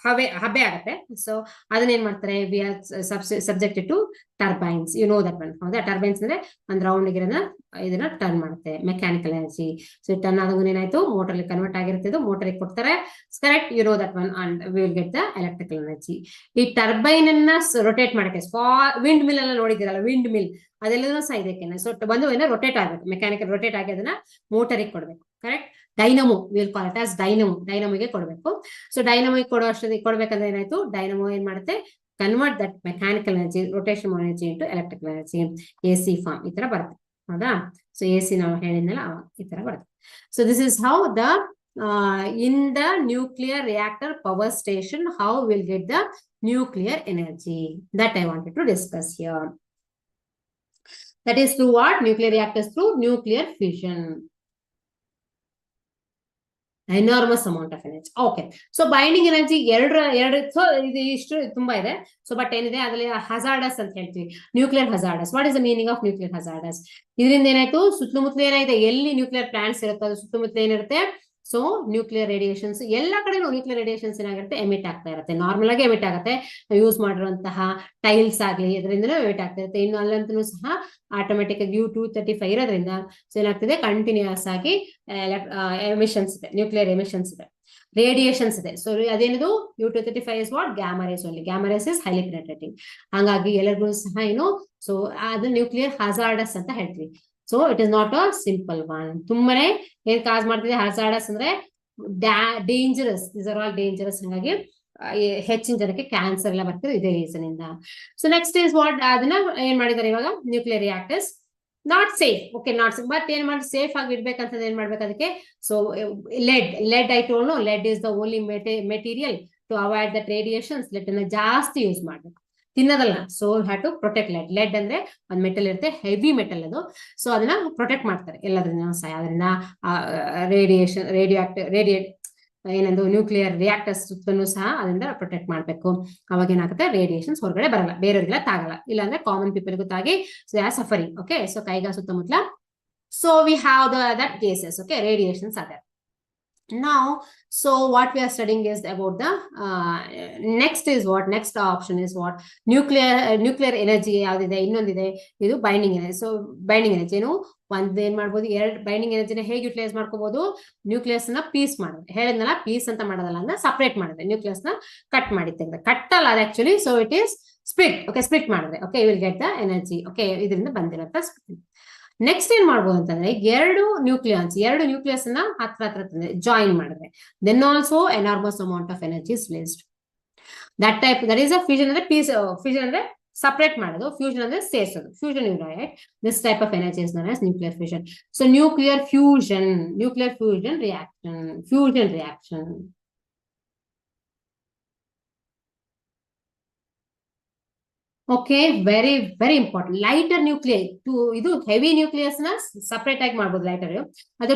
ಹಬೆ ಆಗುತ್ತೆ. ಸೊ ಅದನ್ನ ಏನ್ ಮಾಡ್ತಾರೆ, we are subjected to turbines, you know that one. ಹೌದಾ? ಟರ್ಬೈನ್ಸ್ ಅಂದ್ರೆ ಒಂದ್ ರೌಂಡ್ ಗಿರೋದನ್ನ ಇದನ್ನ ಟರ್ನ್ ಮಾಡುತ್ತೆ, ಮೆಕ್ಯಾನಿಕಲ್ ಎನರ್ಜಿ. ಸೊ ಟರ್ನ್ ಆದಾಗ ಏನಾಯ್ತು, ಮೋಟರ್ ಕನ್ವರ್ಟ್ ಆಗಿರುತ್ತೆ, ಇದು ಮೋಟರ್ಗೆ ಕೊಡ್ತಾರೆ. Correct? You know that one, and we will get the electrical energy. ಈ ಟರ್ಬೈನ್ ಅನ್ನ ರೊಟೇಟ್ ಮಾಡಕ್ಕೆ, ವಿಂಡ್ ಮಿಲ್ ಎಲ್ಲ ನೋಡಿದಿರಲ್ಲ, ವಿಂಡ್ ಮಿಲ್ ಅದೆಲ್ಲದೂ ಸಹ ಇದಕ್ಕೆ. ಸೊ ಬಂದು ರೊಟೇಟ್ ಆಗ್ಬೇಕು, ಮೆಕ್ಯಾನಿಕಲ್ ರೊಟೇಟ್ ಆಗಿ ಅದನ್ನ ಮೋಟರಿಗೆ ಕೊಡ್ಬೇಕು. Correct? Dynamo, will call it as ಡೈನಮೋಗೆ ಕೊಡ್ಬೇಕು. ಸೊ ಡೈನಮೋಗೆ ಕೊಡ್ಬೇಕಂದ್ರೆ ಏನಾಯ್ತು, ಡೈನಮೋ ಏನ್ ಮಾಡುತ್ತೆ, convert that mechanical energy, rotation energy into electrical energy, AC form ಈ ತರ ಬರುತ್ತೆ. ಹೌದಾ? ಸೊ AC ನಾವು ಹೇಳಿದ್ನಲ್ಲ ಈ ತರ ಬರುತ್ತೆ. So this is how the in the nuclear reactor power station, how we'll get the nuclear energy, that I wanted to discuss here. That is through what? Nuclear reactors, through nuclear fission. Enormous amount of energy. Okay, so binding energy ಎರಡು so ಇದು ಇಷ್ಟು ತುಂಬಾ ಇದೆ. So but ಏನಿದೆ ಅದರಲ್ಲಿ hazardous ಅಂತ ಹೇಳ್ತೀವಿ, nuclear hazardous. What is the meaning of nuclear hazardous? ಇದರಿಂದ ಏನಾಯ್ತು, ಸುತ್ತಮುತ್ತಲು ಏನಾಯ್ತು, ಎಲ್ಲಿ ನ್ಯೂಕ್ಲಿಯರ್ ಪ್ಲಾಂಟ್ಸ್ ಇರುತ್ತೆ ಅದು ಸುತ್ತಮುತ್ತಲು ಏನಿರುತ್ತೆ, ಸೊ ನ್ಯೂಕ್ಲಿಯರ್ ರೇಡಿಯೇಷನ್ಸ್ ಎಲ್ಲಾ ಕಡೆನೂ ನ್ಯೂಕ್ಲಿಯರ್ ರೇಡಿಯೇಷನ್ಸ್ ಏನಾಗುತ್ತೆ, ಎಮಿಟ್ ಆಗ್ತಾ ಇರುತ್ತೆ. ನಾರ್ಮಲ್ ಆಗಿ ಎಮಿಟ್ ಆಗುತ್ತೆ. ಯೂಸ್ ಮಾಡಿರುವಂತಹ ಟೈಲ್ಸ್ ಆಗ್ಲಿ ಇದರಿಂದಲೂ ಎಮಿಟ್ ಆಗ್ತಾ ಇರುತ್ತೆ. ಇನ್ನು ಅಲ್ಲಂತೂ ಸಹ ಆಟೋಮೆಟಿಕ್ ಆಗಿ U-235 ಇರೋದ್ರಿಂದ ಸೊ ಏನಾಗ್ತಿದೆ, ಕಂಟಿನ್ಯೂಸ್ ಆಗಿ ಎಮಿಷನ್ಸ್ ಇದೆ, ನ್ಯೂಕ್ಲಿಯರ್ ಎಮಿಷನ್ಸ್ ಇದೆ, ರೇಡಿಯೇಷನ್ಸ್ ಇದೆ. ಸೊ ಅದೇನದು U-235 is what, gamma rays only. Gamma rays is highly penetrating. ಹಾಗಾಗಿ ಎಲ್ಲರಿಗೂ ಸಹ ಏನು, ಸೊ ಅದು ನ್ಯೂಕ್ಲಿಯರ್ ಹಜಾರ್ಡಸ್ ಅಂತ ಹೇಳ್ತೀವಿ. So it is not a simple one. ತುಂಬಾನೇ ಏನ್ ಕಾಸ್ ಮಾಡ್ತಿದೆ ಹಜಾರ್ಡಸ್ ಅಂದ್ರೆ dangerous, this are all dangerous. ಹಾಗಾಗಿ ಹೆಚ್ಚಿನ ಜನಕ್ಕೆ ಕ್ಯಾನ್ಸರ್ ಎಲ್ಲ ಬರ್ತಿದೆ ಇದೇ ರೀಸನ್ ಇಂದ. ಸೊ ನೆಕ್ಸ್ಟ್ ಇಸ್ ವಾಟ್, ಅದನ್ನ ಏನ್ ಮಾಡಿದ್ದಾರೆ ಇವಾಗ, nuclear reactors not safe. Okay, not safe. But ಏನ್ ಮಾಡಿ ಸೇಫ್ ಆಗಿ ಇಡ್ಬೇಕಂತಂದ್ರೆ ಏನ್ ಮಾಡ್ಬೇಕು ಅದಕ್ಕೆ, so lead I told no, lead is the only material to avoid that radiations. Lead ಅನ್ನ ಜಾಸ್ತಿ ಯೂಸ್ ಮಾಡ್ಬೇಕು, ತಿನ್ನೋದಲ್ಲ. So have to protect lead. Lead ಅಂದ್ರೆ ಒಂದ್ ಮೆಟಲ್ ಇರುತ್ತೆ, ಹೆವಿ ಮೆಟಲ್ ಅದು. ಸೊ ಅದನ್ನ ಪ್ರೊಟೆಕ್ಟ್ ಮಾಡ್ತಾರೆ ಎಲ್ಲದ್ರಿಂದ ಸಹ. ಅದರಿಂದ ರೇಡಿಯೇಷನ್, ರೇಡಿಯೇಟ್ ಏನಂದು ನ್ಯೂಕ್ಲಿಯರ್ ರಿಯಾಕ್ಟರ್ಸ್ ಸುತ್ತಲೂ ಸಹ ಅದರಿಂದ ಪ್ರೊಟೆಕ್ಟ್ ಮಾಡ್ಬೇಕು. ಅವಾಗ ಏನಾಗುತ್ತೆ, ರೇಡಿಯೇಷನ್ಸ್ ಹೊರಗಡೆ ಬರಲ್ಲ, ಬೇರೆಯವ್ರಿಗೆಲ್ಲ ತಾಗಲ್ಲ. ಇಲ್ಲಾಂದ್ರೆ ಕಾಮನ್ ಪೀಪಲ್ ಗೊತ್ತಾಗಿ so yeah suffering. Okay, so Kaiga ಸುತ್ತಮುತ್ತಲ. So we have that cases. Okay, radiations are there. Now, so what we are studying is about the next is what, next option is what, nuclear energy ಯಾವ್ದಿದೆ, ಇನ್ನೊಂದಿದೆ ಇದು binding energy. So binding energy ಏನು, ಒಂದ್ ಏನ್ ಮಾಡ್ಬೋದು, ಎರಡು binding ಎನರ್ಜಿನ ಹೇಗೆ utilise ಮಾಡ್ಕೋಬಹುದು, nucleus ನ ಪೀಸ್ ಮಾಡಿದ್ರೆ, ಹೇಳಿದ್ನಲ್ಲ ಪೀಸ್ ಅಂತ ಮಾಡೋದಲ್ಲ, ಅಂದ್ರೆ ಸಪರೇಟ್ ಮಾಡಿದ್ರೆ, ನ್ಯೂಕ್ಲಿಯಸ್ ನ ಕಟ್ ಮಾಡಿ ತೆಗೆದ್ರೆ, ಕಟ್ ಅಲ್ಲ ಅದು actually. So it is split. Okay, split ಮಾಡಿದ್ರೆ okay, you will get the energy. Okay, ಇದರಿಂದ ಬಂದಿರುತ್ತೆ ಸ್ಪ್ಲಿಟ್. ನೆಕ್ಸ್ಟ್ ಏನ್ ಮಾಡ್ಬೋದು ಅಂತಂದ್ರೆ, ಎರಡು ನ್ಯೂಕ್ಲಿಯಸ್ ನ ಹತ್ರ ಜಾಯಿನ್ ಮಾಡಿದ್ರೆ, then also enormous amount of energy is released. That type, that is a fusion. ಅಂದ್ರೆ ಪೀಸ್, ಫ್ಯೂಷನ್ ಅಂದ್ರೆ ಸಪರೇಟ್ ಮಾಡೋದು, ಫ್ಯೂಷನ್ ಅಂದ್ರೆ ಸೇರಿಸೋದು, fusion unit. This type of energy is known as nuclear fusion. So nuclear fusion reaction. Okay, very very important. Lighter nuclei, ಇದು heavy nucleus ನ separate ಆಗಿ ಮಾಡ್ಬೋದು lighter. ಅದು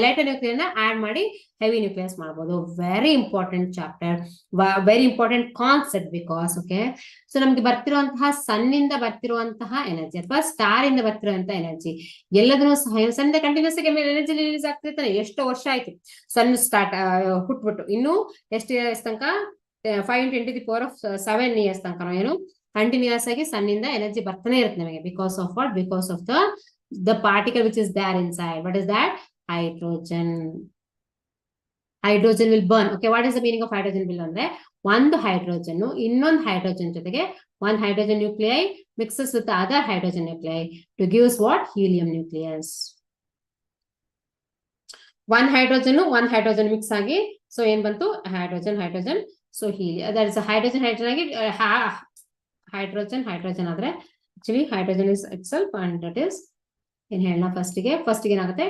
ಲೈಟರ್ ನ್ಯೂಕ್ಲಿಯರ್ ನ ಆಡ್ ಮಾಡಿ ಹೆವಿ ನ್ಯೂಕ್ಲಿಯಸ್ ಮಾಡ್ಬೋದು. Very important chapter, very important concept. Because okay, so ನಮ್ಗೆ ಬರ್ತಿರುವಂತಹ ಸನ್ನಿಂದ ಬರ್ತಿರುವಂತಹ energy ಅಥವಾ ಸ್ಟಾರ್ ಇಂದ ಬರ್ತಿರುವಂತಹ ಎನರ್ಜಿ ಎಲ್ಲದನ್ನು ಸಹ ಸಣ್ಣ ಕಂಟಿನ್ಯೂಸ್ ಆಗಿ ಎನರ್ಜಿ ರಿಲೀಸ್ ಆಗ್ತಿರ್ತಾನೆ. ಎಷ್ಟೋ ವರ್ಷ ಆಯ್ತು ಸಣ್ಣ ಸ್ಟಾರ್ಟ್ ಹುಟ್ಬಿಟ್ಟು, ಇನ್ನು ಎಷ್ಟು ಇಯರ್ಸ್ ತನಕ, 5 × 10⁻⁷ ಇಯರ್ಸ್ ತನಕ ಏನು ಕಂಟಿನ್ಯೂಸ್ ಆಗಿ ಸನ್ನಿಂದ ಎನರ್ಜಿ ಬರ್ತಾನೆ ಇರುತ್ತೆ ನಮಗೆ. Because of what, because of the particle which is there inside. What is that, hydrogen. Hydrogen will burn. Okay, what is the meaning of hydrogen will ಅಂದ್ರೆ, ಒಂದು ಹೈಡ್ರೋಜನ್ ಇನ್ನೊಂದು ಹೈಡ್ರೋಜನ್ ಜೊತೆಗೆ, one hydrogen nuclei mixes with the other hydrogen nuclei to gives what, helium nucleus. One hydrogen mix agi, so ಏನ್ ಬಂತು, hydrogen. So helium, that is a hydrogen agi, hydrogen ಆದ್ರೆ actually hydrogen is itself, and that is in ಹೇಳೋಣ first ಗೆ ಏನಾಗುತ್ತೆ,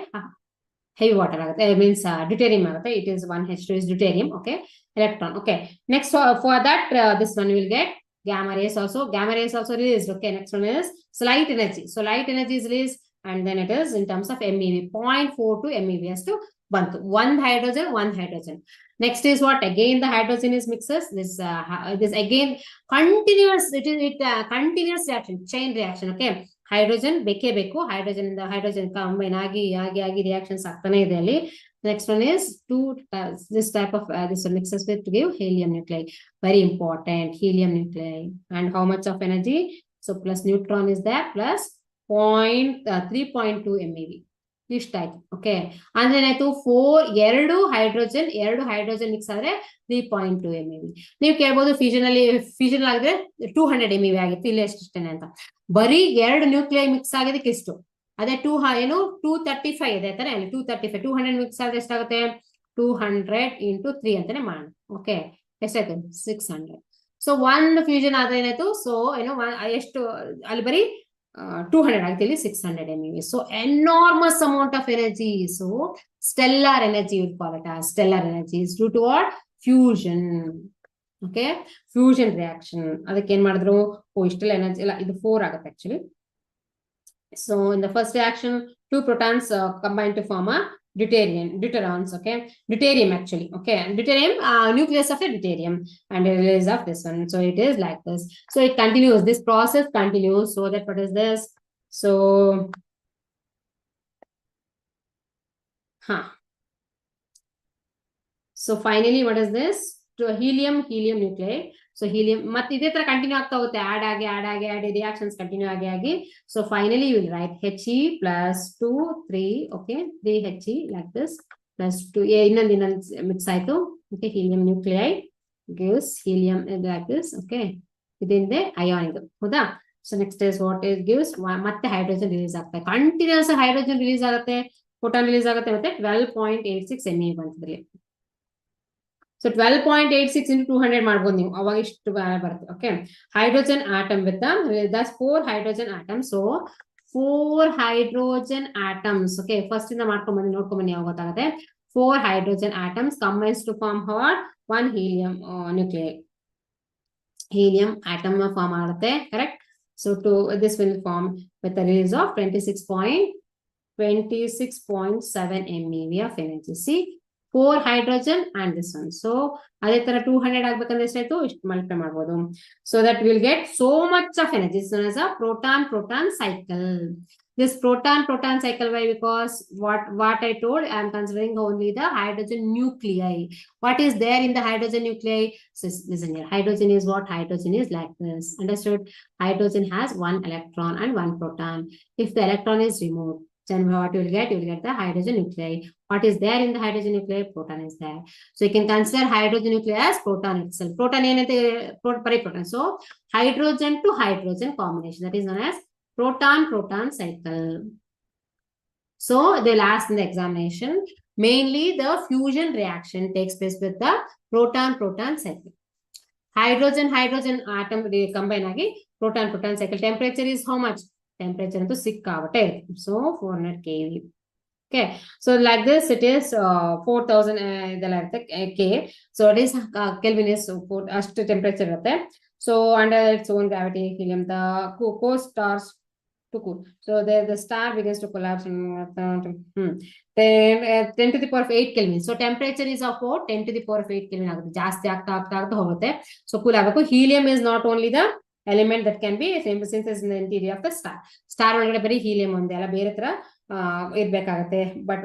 heavy water ಆಗುತ್ತೆ, means deuterium ಆಗುತ್ತೆ. It is 1H2 is deuterium. Okay, electron. Okay, next for that this one will get gamma rays also released. Okay, next one is light energy. So light energy is released, and then it is in terms of MeV, 0.42 MeV as to bantu. One hydrogen. Next is what, again the hydrogen is mixes. This again continuous, continuous reaction, chain reaction. Okay, hydrogen ಬೇಕೇ ಬೇಕು, hydrogen ಇಂದ hydrogen combine ಆಗಿ reactions ಆಗ್ತಾನೆ ಇದೆ ಅಲ್ಲಿ. Next one is this type of this mixes with to give helium nuclei. Very important, helium nuclei. And how much of energy? So plus neutron is there, plus 3.2 MeV. ಇಷ್ಟಾಯ್ತು. Okay, ಅಂದ್ರೆ ಏನಾಯ್ತು, ಎರಡು hydrogen mix ಆದ್ರೆ 3.2 MeV. ನೀವು ಕೇಳ್ಬೋದು fusion ಆಗಿದ್ರೆ 200 MeV ಆಗಿತ್ತು, ಇಲ್ಲಿ ಎಷ್ಟೇನೆ ಅಂತ. ಬರೀ ಎರಡು ನ್ಯೂಕ್ಲಿಯೈ ಮಿಕ್ಸ್ ಆಗಿದ್ದಕ್ಕೆ ಎಷ್ಟು, ಅದೇ 235 ಇದೆ ತಾನೆ, ಅಲ್ಲಿ 235, 200 ಮಿಕ್ಸ್ ಆದ್ರೆ ಎಷ್ಟಾಗುತ್ತೆ, 200 × 3 ಅಂತಾನೆ ಮಾಡೋಣ. ಓಕೆ, ಎಷ್ಟಾಯ್ತು, 600. ಸೊ ಒಂದು ಫ್ಯೂಷನ್ ಆದ್ರೆ ಏನಾಯ್ತು, ಸೊ ಎಷ್ಟು ಅಲ್ಲಿ ಬರೀ 200 ಆಗಿದೆ, ಇಲ್ಲಿ 600 MeV. So enormous amount of energy. So stellar energy, you call it as stellar energy, is due to what, fusion. Okay, fusion reaction. ಅದಕ್ಕೆ ಏನ್ ಮಾಡಿದ್ರು, ಇಷ್ಟೆಲ್ಲ ಎನರ್ಜಿ ಇಲ್ಲ, ಇದು 4 ಆಗುತ್ತೆ actually. So in the first reaction, 2 protons combine to form a deuterons, okay, deuterium actually, okay, deuterium, nucleus of a deuterium and a release of this one. So it is like this. So it continues, this process continues. So that what is this? So so finally what is this? To helium nuclei. So helium ಮತ್ತೆ ಇದೇ ತರ continue ಆಗ್ತಾ ಹೋಗುತ್ತೆ, add ಆಗಿ reactions continue ಆಗಿ. So finally you will write He plus 2 3 okay 3 He like this plus 2 ಇನ್ನೊಂದು mix ಆಯ್ತು. okay, helium nuclei gives helium like this. okay, ಇದರಿಂದ ಅಯಾನ್ ಇದು, ಹೌದಾ? So next is what it gives, ಮತ್ತೆ hydrogen release ಆಗ್ತದೆ, continuous hydrogen release ಆಗುತ್ತೆ, photon release ಆಗುತ್ತೆ, ಮತ್ತೆ 12.86 MeV ಬಂತದ್ರಲ್ಲಿ. ಸೊ 12.86 into 200 ಮಾಡ್ಬೋದು ನೀವು, ಅವಾಗ ಇಷ್ಟು ಬರುತ್ತೆ. Okay, hydrogen atom with thus 4 hydrogen atoms. So 4 hydrogen atoms. Okay, first ಇಂದ ಮಾಡ್ಕೊಂಡ್ ಬನ್ನಿ, ನೋಡ್ಕೊಂಡ್ ಬನ್ನಿ, ಯಾವಾಗ ಗೊತ್ತಾಗುತ್ತೆ. 4 hydrogen atoms combines to form what? 1 helium nuclei. helium atom form ಆಗುತ್ತೆ, correct? So this will form with a release of 26.7 MeV of energy. See, 4 hydrogen and this one. So ಅದೇ ತರ 200 ಆಗ್ಬೇಕಂದ್ರೆ ಎಷ್ಟಾಯ್ತು, ಇಷ್ಟು ಮಲ್ಟಿಪ್ಲೈ ಮಾಡ್ಬೋದು. So that will get so much of energy. It's known as a proton cycle. This proton cycle, why? Because what I told, I am considering only the hydrogen nuclei. What is there in the hydrogen nuclei? So listen here, hydrogen is what? Hydrogen is like this, understood? Hydrogen has 1 electron and 1 proton. If the electron is removed, then what you will get? You will get the hydrogen nuclei. What is there in the hydrogen nuclei? Proton is there. So you can consider hydrogen nuclei as proton itself. Proton ಏನಂತೆ? Proton. So hydrogen to hydrogen combination, that is known as proton cycle. So they'll ask in the examination, mainly the fusion reaction takes place with the proton cycle. Hydrogen atom combine agi proton cycle. Temperature is how much? Temperature ಅಂತೂ ಸಿಕ್ಕಾಬಟ್ಟೆ ಇರುತ್ತೆ. So 400 kV. Okay, so like this it is 4000 ಇದೆಲ್ಲ ಇರುತ್ತೆ K. So it is Kelvin is ಅಷ್ಟು temperature ಇರುತ್ತೆ. So under its own gravity, helium, the core stars to cool. So the star begins to collapse. 10 to the power of 8 Kelvin. So temperature is of 10 to the power of 8 Kelvin ಆಗುತ್ತೆ, ಜಾಸ್ತಿ ಆಗ್ತಾ ಹೋಗುತ್ತೆ. So cool ಆಗಬೇಕು. Helium is not only the element that can be synthesized in the interior of the star ಒಳಗಡೆ ಬರೀ helium ಒಂದೇ ಅಲ್ಲ, ಬೇರೆ ತರ ಇರ್ಬೇಕಾಗತ್ತೆ. But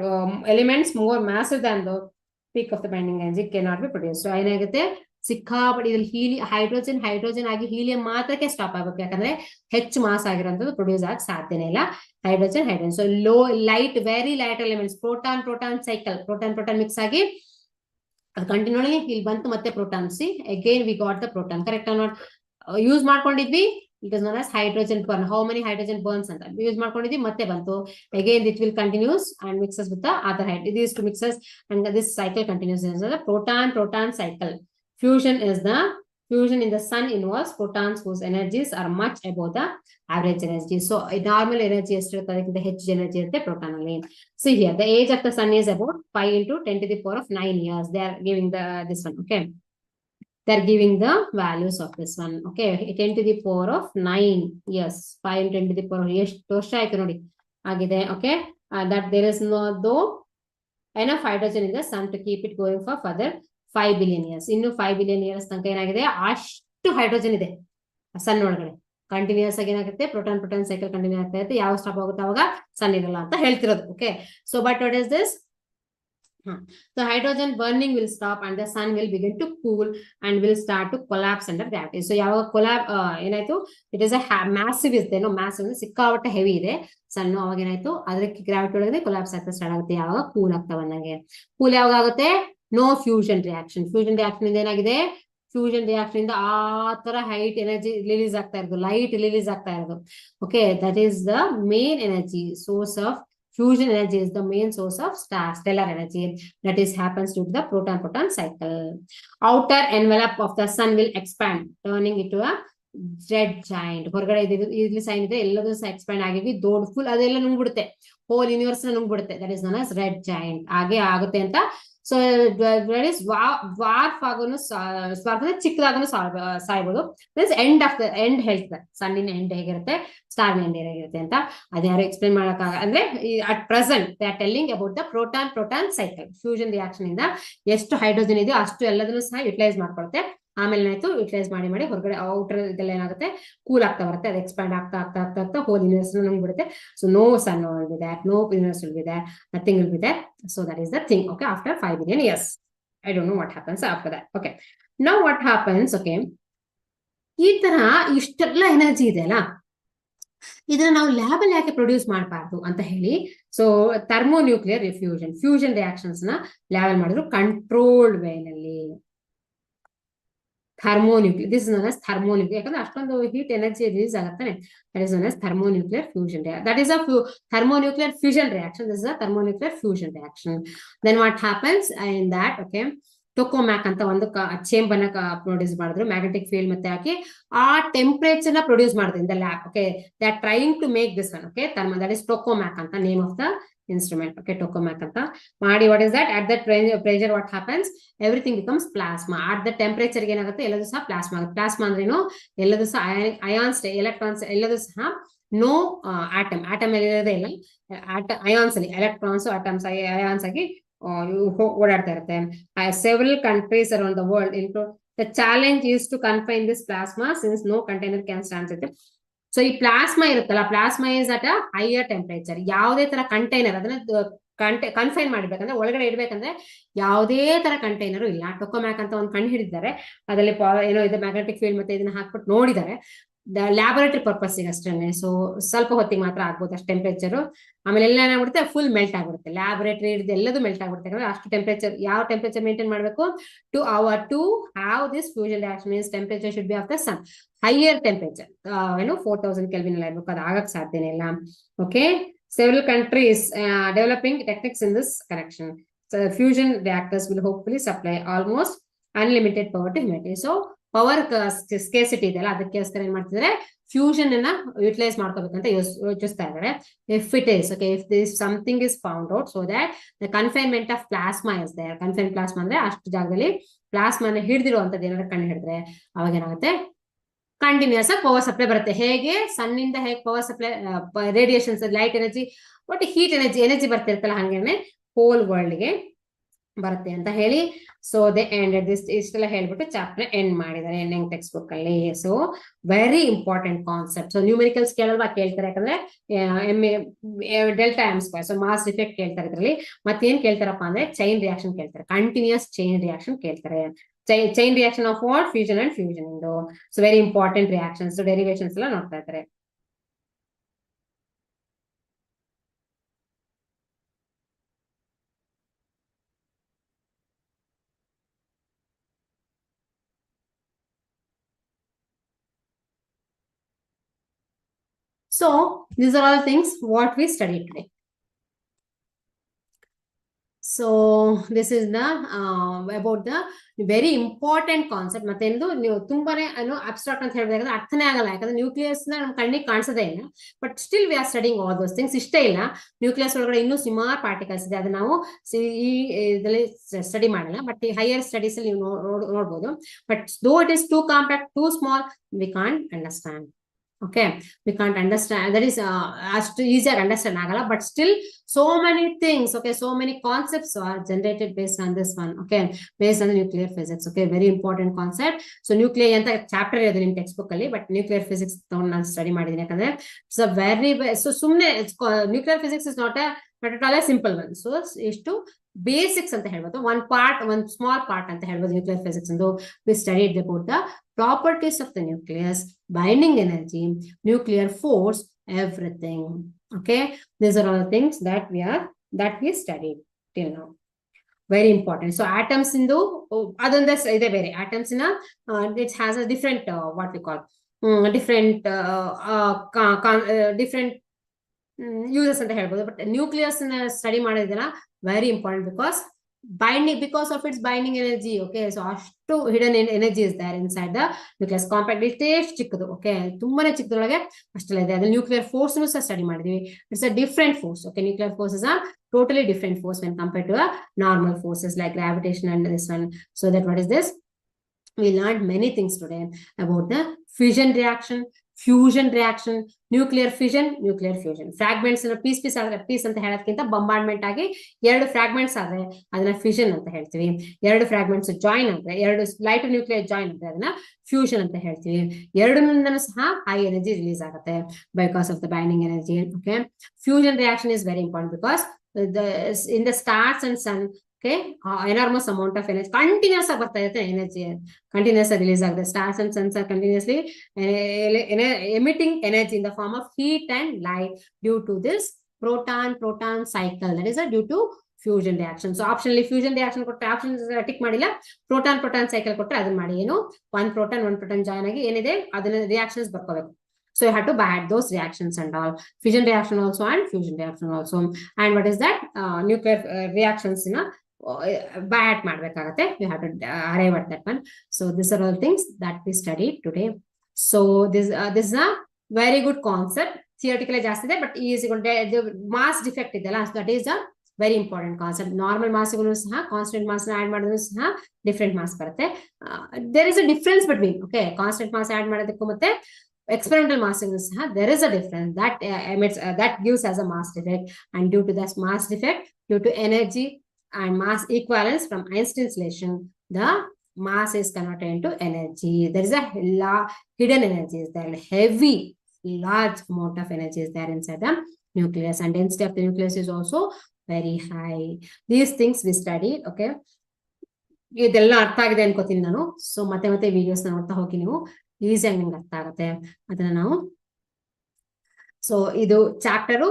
elements more massive than the peak of the binding energy cannot be produce. So ಏನಾಗುತ್ತೆ, ಸಿಕ್ಕಾಪಡಿ ಇದ್ರಲ್ಲಿ ಹೈಡ್ರೋಜನ್ ಆಗಿ ಹೀಲಿಯಂ ಮಾತ್ರಕ್ಕೆ ಸ್ಟಾಪ್ ಆಗ್ಬೇಕು, ಯಾಕಂದ್ರೆ ಹೆಚ್ಚು ಮಾಸ್ ಆಗಿರೋಂಥದ್ದು ಪ್ರೊಡ್ಯೂಸ್ ಆಗಕ್ಕೆ ಸಾಧ್ಯನೇ ಇಲ್ಲ. Hydrogen so low light, very light elements, proton cycle, proton mix ಆಗಿ ಅದು ಕಂಟಿನ್ಯೂಲಿ ಇಲ್ಲಿ ಬಂತು, ಮತ್ತೆ proton. See again we got the proton, correct not use ಮಾಡ್ಕೊಂಡಿದ್ವಿ. It is known as hydrogen burn. How many hydrogen burns ಅಂತ use ಮಾಡ್ಕೊಂಡಿದ್ವಿ, ಮತ್ತೆ ಬಂತು. Again it will continues and mixes with the other hydrogen. These two mixes and this cycle continues. So the proton cycle. Fusion in the sun involves protons whose energies are much above the average energy. So normal energy ಎಷ್ಟಿರುತ್ತೆ, ಹೆಚ್ಚು energy ಇರುತ್ತೆ proton ಅಲ್ಲಿ. See here, the age of the sun is about 5 into 10 to the power of 9 years. They are giving this one. Okay, they're giving the values of this one. Okay, 10 to the power of 9 years, 5 10 to the power of ಎಷ್ಟು ವರ್ಷ ಆಯ್ತು ನೋಡಿ ಆಗಿದೆ. Okay, that there is no though enough hydrogen in the sun to keep it going for further 5 billion years. ಇನ್ನು 5 billion years ತನಕ ಏನಾಗಿದೆ, ಅಷ್ಟು hydrogen ಇದೆ ಸನ್ ಒಳಗಡೆ. ಕಂಟಿನ್ಯೂಸ್ ಆಗಿ ಏನಾಗುತ್ತೆ, ಪ್ರೋಟಾನ್ ಸೈಕಲ್ ಕಂಟಿನ್ಯೂ ಆಗ್ತಾ ಇರುತ್ತೆ. ಯಾವ ಸ್ಟಾಪ್ ಆಗುತ್ತೆ ಅವಾಗ ಸನ್ ಇರಲ್ಲ ಅಂತ ಹೇಳ್ತಿರೋದು. Okay, so but what is this? So hydrogen burning will stop and the sun will begin to cool and will start to collapse under gravity. So ಯಾವಾಗ ಏನಾಯ್ತು, it is a massive ಇದೆ, massive ಅಂದ್ರೆ ಸಿಕ್ಕಾಪಟ್ಟೆ heavy ಇದೆ ಸಣ್ಣ, ಅವಾಗ ಏನಾಯ್ತು, ಅದಕ್ಕೆ ಗ್ರಾವಿಟಿ ಒಳಗಡೆ ಕೊಲಾಪ್ಸ್ ಆಗ್ತಾ ಸ್ಟಾರ್ಟ್ ಆಗುತ್ತೆ. ಯಾವಾಗ ಕೂಲ್ ಆಗ್ತಾ ಬಂದಂಗೆ. ಕೂಲ್ ಯಾವಾಗ ಆಗುತ್ತೆ? ನೋ ಫ್ಯೂಷನ್ ರಿಯಾಕ್ಷನ್ ಇಂದ ಏನಾಗಿದೆ, ಫ್ಯೂಷನ್ ರಿಯಾಕ್ಷನ್ ಇಂದ ಆ ತರ ಹೈಟ್ ಎನರ್ಜಿ ರಿಲೀಸ್ ಆಗ್ತಾ ಇರೋದು, ಲೈಟ್ ರಿಲೀಸ್ ಆಗ್ತಾ ಇರೋದು. Okay, that is the main energy source of fusion energy, is the main source of stellar energy. That is happens due to the proton cycle. Outer envelope of the sun will expand, turning it to a red giant. ಹೊರಗಡೆ ಇಲ್ಲಿ sign ಇದೆ, ಎಲ್ಲದೂ expand ಆಗಿ ದೊಡ್ಡ full ಅದೆಲ್ಲ ನುಂಗ್ಬಿಡುತ್ತೆ, whole universe ನುಂಗ್ಬಿಡುತ್ತೆ. That is known as red giant. ಹಾಗೆ ಆಗುತ್ತೆ ಅಂತ ಸೊ ಡ್ವಾರ್ಫ್ ಆಗೋನು ಚಿಕ್ಕದಾಗೂ ಸಾಯ್ಬೋದು. ಎಂಡ್ ಆಫ್ ದ ಎಂಡ್ ಹೇಳ್ತಾರೆ, ಸನ್ನಿನ ಎಂಡ್ ಹೇಗಿರುತ್ತೆ, ಸ್ಟಾರ್ ಎಂಡ್ ಹೇಗಿರುತ್ತೆ ಅಂತ. ಅದ್ಯಾರು ಎಕ್ಸ್ಪ್ಲೇನ್ ಮಾಡಕ್ಕಾಗ ಅಂದ್ರೆ at present they are telling about the proton cycle. Fusion reaction ಇಂದ ಎಷ್ಟು ಹೈಡ್ರೋಜನ್ ಇದೆಯೋ ಅಷ್ಟು ಎಲ್ಲದನ್ನು ಸಹ ಯುಟಿಲೈಸ್ ಮಾಡ್ಕೊಳುತ್ತೆ. ಆಮೇಲೆ ಏನಾಯ್ತು, ಯುಟಿಲೈಸ್ ಮಾಡಿ ಹೊರಗಡೆ ಔಟರ್ ಇದೆಲ್ಲ ಏನಾಗುತ್ತೆ, ಕೂಲ್ ಆಗ್ತಾ ಬರುತ್ತೆ. ಅದು ಎಕ್ಸ್ಪ್ಯಾಂಡ್ ಆಗ್ತಾ ಹೋಲ್ ಯೂನಿವರ್ಸ್ ನಮ್ಗೆ ಬಿಡುತ್ತೆ. So no sun will be that, no universe will be that, nothing will be there. So that is the thing. Okay, after 5 billion years, I don't know what happens after that. Okay, now what happens, okay, ಈ ತರ ಇಷ್ಟೆಲ್ಲ energy ಇದೆ ಅಲ್ಲ, ಇದನ್ನ ನಾವು lab ಅಲ್ಲಿ ಯಾಕೆ produce ಮಾಡಬಾರ್ದು ಅಂತ ಹೇಳಿ, ಸೊ ಥರ್ಮೋನ್ಯೂಕ್ಲಿಯರ್ ಫ್ಯೂಷನ್ ರಿಯಾಕ್ಷನ್ಸ್ ನ ಲ್ಯಾಬ್ ಅಲ್ಲಿ ಮಾಡಿದ್ರು ಕಂಟ್ರೋಲ್ಡ್ ವೇನಲ್ಲಿ. Thermonuclear, this is known as thermonuclear. ಯಾಕಂದ್ರೆ ಅಷ್ಟೊಂದು ಹೀಟ್ ಎನರ್ಜಿ ರಿಲೀಸ್ ಆಗುತ್ತೆ. That is known as thermonuclear fusion. That is a thermonuclear fusion reaction. This is a thermonuclear fusion reaction. Then what happens in that, okay, tokamak ಅಂತ ಒಂದು chamber ನ produce ಮಾಡಿದ್ರು, magnetic field ಮತ್ತೆ ಹಾಕಿ ಆ temperature ನ produce ಮಾಡಿದ್ರು in the lab. Okay, they are trying to make this one. Okay, that is tokamak ಅಂತ name of the instrument. Okay, tokamak ಅಂತ ಮಾಡಿ, what is that, at that pressure what happens, everything becomes plasma. At the temperature ಏನಾಗುತ್ತೆ, ಎಲ್ಲದೂ ಸಹ plasma ಆಗುತ್ತೆ. Plasma ಅಂದ್ರೇನು, ಎಲ್ಲದೂ ಸಹ ಅಯಾನ್ಸ್, ಎಲೆಕ್ಟ್ರಾನ್ಸ್ ಎಲ್ಲದೂ ಸಹ ನೋ ಆಟಮ್ ಇರೋದೇ ಇಲ್ಲ. ಅಯಾನ್ಸ್ ಅಲ್ಲಿ ಎಲೆಕ್ಟ್ರಾನ್ಸ್ ಆಟಮ್ಸ್ ಅಯಾನ್ಸ್ ಆಗಿ ಓಡಾಡ್ತಾ ಇರುತ್ತೆ. several countries around the world include the challenge is to confine this plasma since no container can stand it. So ಈ ಪ್ಲಾಸ್ಮಾ ಇರುತ್ತಲ್ಲ, plasma is at a higher temperature. ಯಾವುದೇ ತರ container ಅದನ್ನ confine ಮಾಡ್ಬೇಕಂದ್ರೆ, ಒಳಗಡೆ ಇಡ್ಬೇಕಂದ್ರೆ ಯಾವುದೇ ತರ ಕಂಟೈನರ್ ಇಲ್ಲ. ಟೊಕೊಮ್ಯಾಕ್ ಅಂತ ಒಂದು ಕಂಡು ಹಿಡಿದಿದ್ದಾರೆ, ಅದರಲ್ಲಿ ಏನೋ ಇದೆ ಮ್ಯಾಗ್ನೆಟಿಕ್ ಫೀಲ್ಡ್ ಮತ್ತೆ ಇದನ್ನ ಹಾಕ್ಬಿಟ್ಟು ನೋಡಿದ್ದಾರೆ ಲ್ಯಾಬೊರೇಟರಿ ಪರ್ಪಸ್ಗೆ ಅಷ್ಟೇ. ಸೊ ಸ್ವಲ್ಪ ಹೊತ್ತಿಗೆ ಮಾತ್ರ ಆಗ್ಬೋದು ಅಷ್ಟು ಟೆಂಪರೇಚರ್. ಆಮೇಲೆ ಎಲ್ಲ ಏನಾಗ್ಬಿಡುತ್ತೆ, ಫುಲ್ ಮೆಲ್ಟ್ ಆಗ್ಬಿಡುತ್ತೆ. ಲ್ಯಾಬೊರೇಟರಿ ಎಲ್ಲದೂ ಮೆಲ್ಟ್ ಆಗ್ಬಿಡುತ್ತೆ. ಅಷ್ಟು ಟೆಂಪರೇಚರ್, ಯಾವ ಟೆಂಪರೇಚರ್ ಮೇಂಟೈನ್ ಮಾಡಬೇಕು, to have this fusion reaction means temperature should be of the sun, higher temperature, 4000 kelvin ಅಲ್ಲಿ ಇರಬೇಕು. ಅದು ಆಗಕ್ ಸಾಧ್ಯನೇ ಇಲ್ಲ. Okay, several countries developing techniques in this connection. So fusion reactors will hopefully supply almost unlimited power to humanity. So power scarcity ಇದೆಯಲ್ಲ, ಅದಕ್ಕೋಸ್ಕರ ಏನ್ ಮಾಡ್ತಿದ್ದಾರೆ, ಫ್ಯೂಷನ್ ಅನ್ನ ಯುಟಿಲೈಸ್ ಮಾಡ್ಕೋಬೇಕಂತ ಯೋಚಿಸ್ತಾ ಇದ್ದಾರೆ. If it is okay, if this something is found out, so that the confinement of plasma is there. Confine plasma ಅಂದ್ರೆ ಅಷ್ಟು ಜಾಗದಲ್ಲಿ ಪ್ಲಾಸ್ಮಾನ ಹಿಡಿದಿರುವಂತದ್ದು ಏನಾದ್ರು ಕಂಡು ಹಿಡಿದ್ರೆ ಅವಾಗ ಏನಾಗುತ್ತೆ, ಕಂಟಿನ್ಯೂಸ್ ಆಗಿ ಪವರ್ ಸಪ್ಲೈ ಬರುತ್ತೆ. ಹೇಗೆ ಸನ್ನಿಂದ ಹೇಗೆ power supply, radiations, light energy, ಒಟ್ಟು ಹೀಟ್ ಎನರ್ಜಿ ಬರ್ತಿರ್ತಲ್ಲ, ಹಂಗೇನೆ ಹೋಲ್ ವರ್ಲ್ಡ್ಗೆ ಬರುತ್ತೆ ಅಂತ ಹೇಳಿ. ಸೊ ದೇ ಎಂಡೆಡ್ ದಿಸ್, ಇಷ್ಟೆಲ್ಲ ಹೇಳ್ಬಿಟ್ಟು ಚಾಪ್ಟರ್ ಎಂಡ್ ಮಾಡಿದ್ದಾರೆ ಎಂಡಿಂಗ್ ಟೆಕ್ಸ್ಟ್ ಬುಕ್ ಅಲ್ಲಿ. So very important concept. So numericals ಕೇಳಲ್ವಾ, ಕೇಳ್ತಾರೆ. ಯಾಕಂದ್ರೆ delta m square, so mass effect ಕೇಳ್ತಾರೆ ಇದ್ರಲ್ಲಿ. ಮತ್ತೇನ್ ಕೇಳ್ತಾರಪ್ಪ ಅಂದ್ರೆ ಚೈನ್ ರಿಯಾಕ್ಷನ್ ಕೇಳ್ತಾರೆ, ಕಂಟಿನ್ಯೂಸ್ ಚೈನ್ ರಿಯಾಕ್ಷನ್ ಕೇಳ್ತಾರೆ. Chain reaction of what, fusion and fusion ಇಂದು. So very important reactions, derivations ಎಲ್ಲ ನೋಡ್ತಾ ಇದ್ದಾರೆ. So these are all the things what we studied today. So this is the about the very important concept. ಮತ್ತೆ ನೀವು ತುಂಬಾನೇ abstract ಅಂತ ಹೇಳಿದಾಗ ಅರ್ಥನೇ ಆಗಲ್ಲ, ಯಾಕಂದ್ರೆ ನ್ಯೂಕ್ಲಿಯಸ್ ನಮ್ ಕಣ್ಣಿಗೆ ಕಾಣಿಸೋದೇ ಇಲ್ಲ. But still we are studying all those things. ಇಷ್ಟೇ ಇಲ್ಲ, ನ್ಯೂಕ್ಲಿಯಸ್ ಒಳಗಡೆ ಇನ್ನೂ ಸುಮಾರು ಪಾರ್ಟಿಕಲ್ಸ್ ಇದೆ, ಅದನ್ನ ನಾವು ಈ ಇದರಲ್ಲಿ ಸ್ಟಡಿ ಮಾಡಲ್ಲ. ಬಟ್ ಈ ಹೈಯರ್ ಸ್ಟಡೀಸ್ ಅಲ್ಲಿ ನೀವು ನೋಡ್ಬೋದು. But though it is two compact, too small, we can't understand. Okay, we can't understand, that is as to easier understand agala, but still so many things, okay, so many concepts are generated based on this one, okay, based on the nuclear physics. Okay, very important concept. So nuclear anta chapter irodu nim textbook alli, but nuclear physics ನಾನು study ಮಾಡಿದೀನಿ. ಯಾಕಂದ್ರೆ it's a very, so ಸುಮ್ಮನೆ nuclear physics is not at all a simple one. So ಇಷ್ಟು basics ಅಂತ ಹೇಳ್ಬೋದು, one small part ಅಂತ ಹೇಳ್ಬೋದು nuclear physics ಎಂದು. we studied about the properties of the nucleus, binding energy, nuclear force, everything. Okay, these are all the things that we studied till now. Very important. So atoms in the adonda ide bere atoms in it has a different what we call different different uses ಅಂತ ಹೇಳ್ಬೋದು. But nucleus ನ study ಮಾಡೋದಿಲ್ಲ very important, because binding, because of its binding energy. Okay, so ಅಷ್ಟು hidden energy is there inside the nucleus. Compact ಇಷ್ಟೇ ಚಿಕ್ಕದು. Okay, ತುಂಬಾನೇ ಚಿಕ್ಕದೊಳಗೆ ಅಷ್ಟೆಲ್ಲ ಇದೆ. ಅದ್ರ ನ್ಯೂಕ್ಲಿಯರ್ ಫೋರ್ಸ್ ಸಹ ಸ್ಟಡಿ ಮಾಡಿದ್ವಿ. It's a different force. Okay, nuclear force is a totally different force when compared to a normal forces like gravitation and this one. So that what is this? We learned many things today about the fission reaction, fusion reaction, nuclear fission, nuclear fusion. Fragments piece ಆದ್ರೆ piece ಅಂತ ಹೇಳೋದಕ್ಕಿಂತ ಬಂಬಾರ್ಡ್ಮೆಂಟ್ ಆಗಿ ಎರಡು fragments ಆದ್ರೆ ಅದನ್ನ fission ಅಂತ ಹೇಳ್ತೀವಿ. ಎರಡು ಫ್ರಾಗ್ಮೆಂಟ್ಸ್ ಜಾಯಿನ್ ಆದ್ರೆ, ಎರಡು ಲೈಟ್ ನ್ಯೂಕ್ಲಿಯರ್ ಜಾಯಿನ್ ಆದ್ರೆ ಅದನ್ನ ಫ್ಯೂಷನ್ ಅಂತ ಹೇಳ್ತೀವಿ. ಎರಡನ್ನೂ ಸಹ ಹೈ ಎನರ್ಜಿ ರಿಲೀಸ್ ಆಗುತ್ತೆ because of the binding energy. Okay, fusion reaction is very important because in the stars and sun, okay, enormous amount of energy continuous ಆಗಿ ಬರ್ತಾ ಇರುತ್ತೆ. ಎನರ್ಜಿ ಕಂಟಿನ್ಯೂಸ್ ಆಗಿ ರಿಲೀಸ್ ಆಗುತ್ತೆ. Stars and sons R continuously emitting energy in the form of heat and light due to this proton cycle, that is due to fusion reaction. So optionally fusion reaction ಕೊಟ್ಟರೆ option tick ಮಾಡಿಲ್ಲ, proton cycle ಕೊಟ್ಟರೆ ಅದನ್ನ ಮಾಡಿ. ಏನು, one proton join ಆಗಿ ಏನಿದೆ ಅದನ್ನ reactions ಬರ್ಕೋಬೇಕು. So you have to add those reactions and all. Fission reaction also and fusion reaction also. And what is that? Nuclear reactions in a bad madbekagate. You have to arrive at that one. So these are all things that we studied today. So this is a very good concept. Theoretically just there, but easy. The mass defect is the last. That is a very important concept. Normal mass constant mass add ಮಾಡಿದ್ರು ಸಹ different mass ಬರುತ್ತೆ. There is a difference between, okay, constant mass add ಮಾಡೋದಕ್ಕೂ ಮತ್ತೆ experimental mass there is a difference that emits that gives as a mass defect. And due to this mass defect, due to energy and mass equivalence from Einstein's relation, the mass is converted into energy. There is a hidden energy is there, heavy large amount of energy is there inside the nucleus, and density of the nucleus is also very high. These things we studied. Okay, ಇದೆಲ್ಲ ಅರ್ಥ ಆಗಿದೆ ಅನ್ಕೋತೀನಿ ನಾನು. So ಮತ್ತೆ videos ನೋಡ್ತಾ ಹೋಗಿ ನೀವು ಈಸಿಯಾಗಿ ನಿಮ್ಗೆ ಅರ್ಥ ಆಗುತ್ತೆ ಅದನ್ನ ನಾವು. ಸೊ ಇದು ಚಾಪ್ಟರು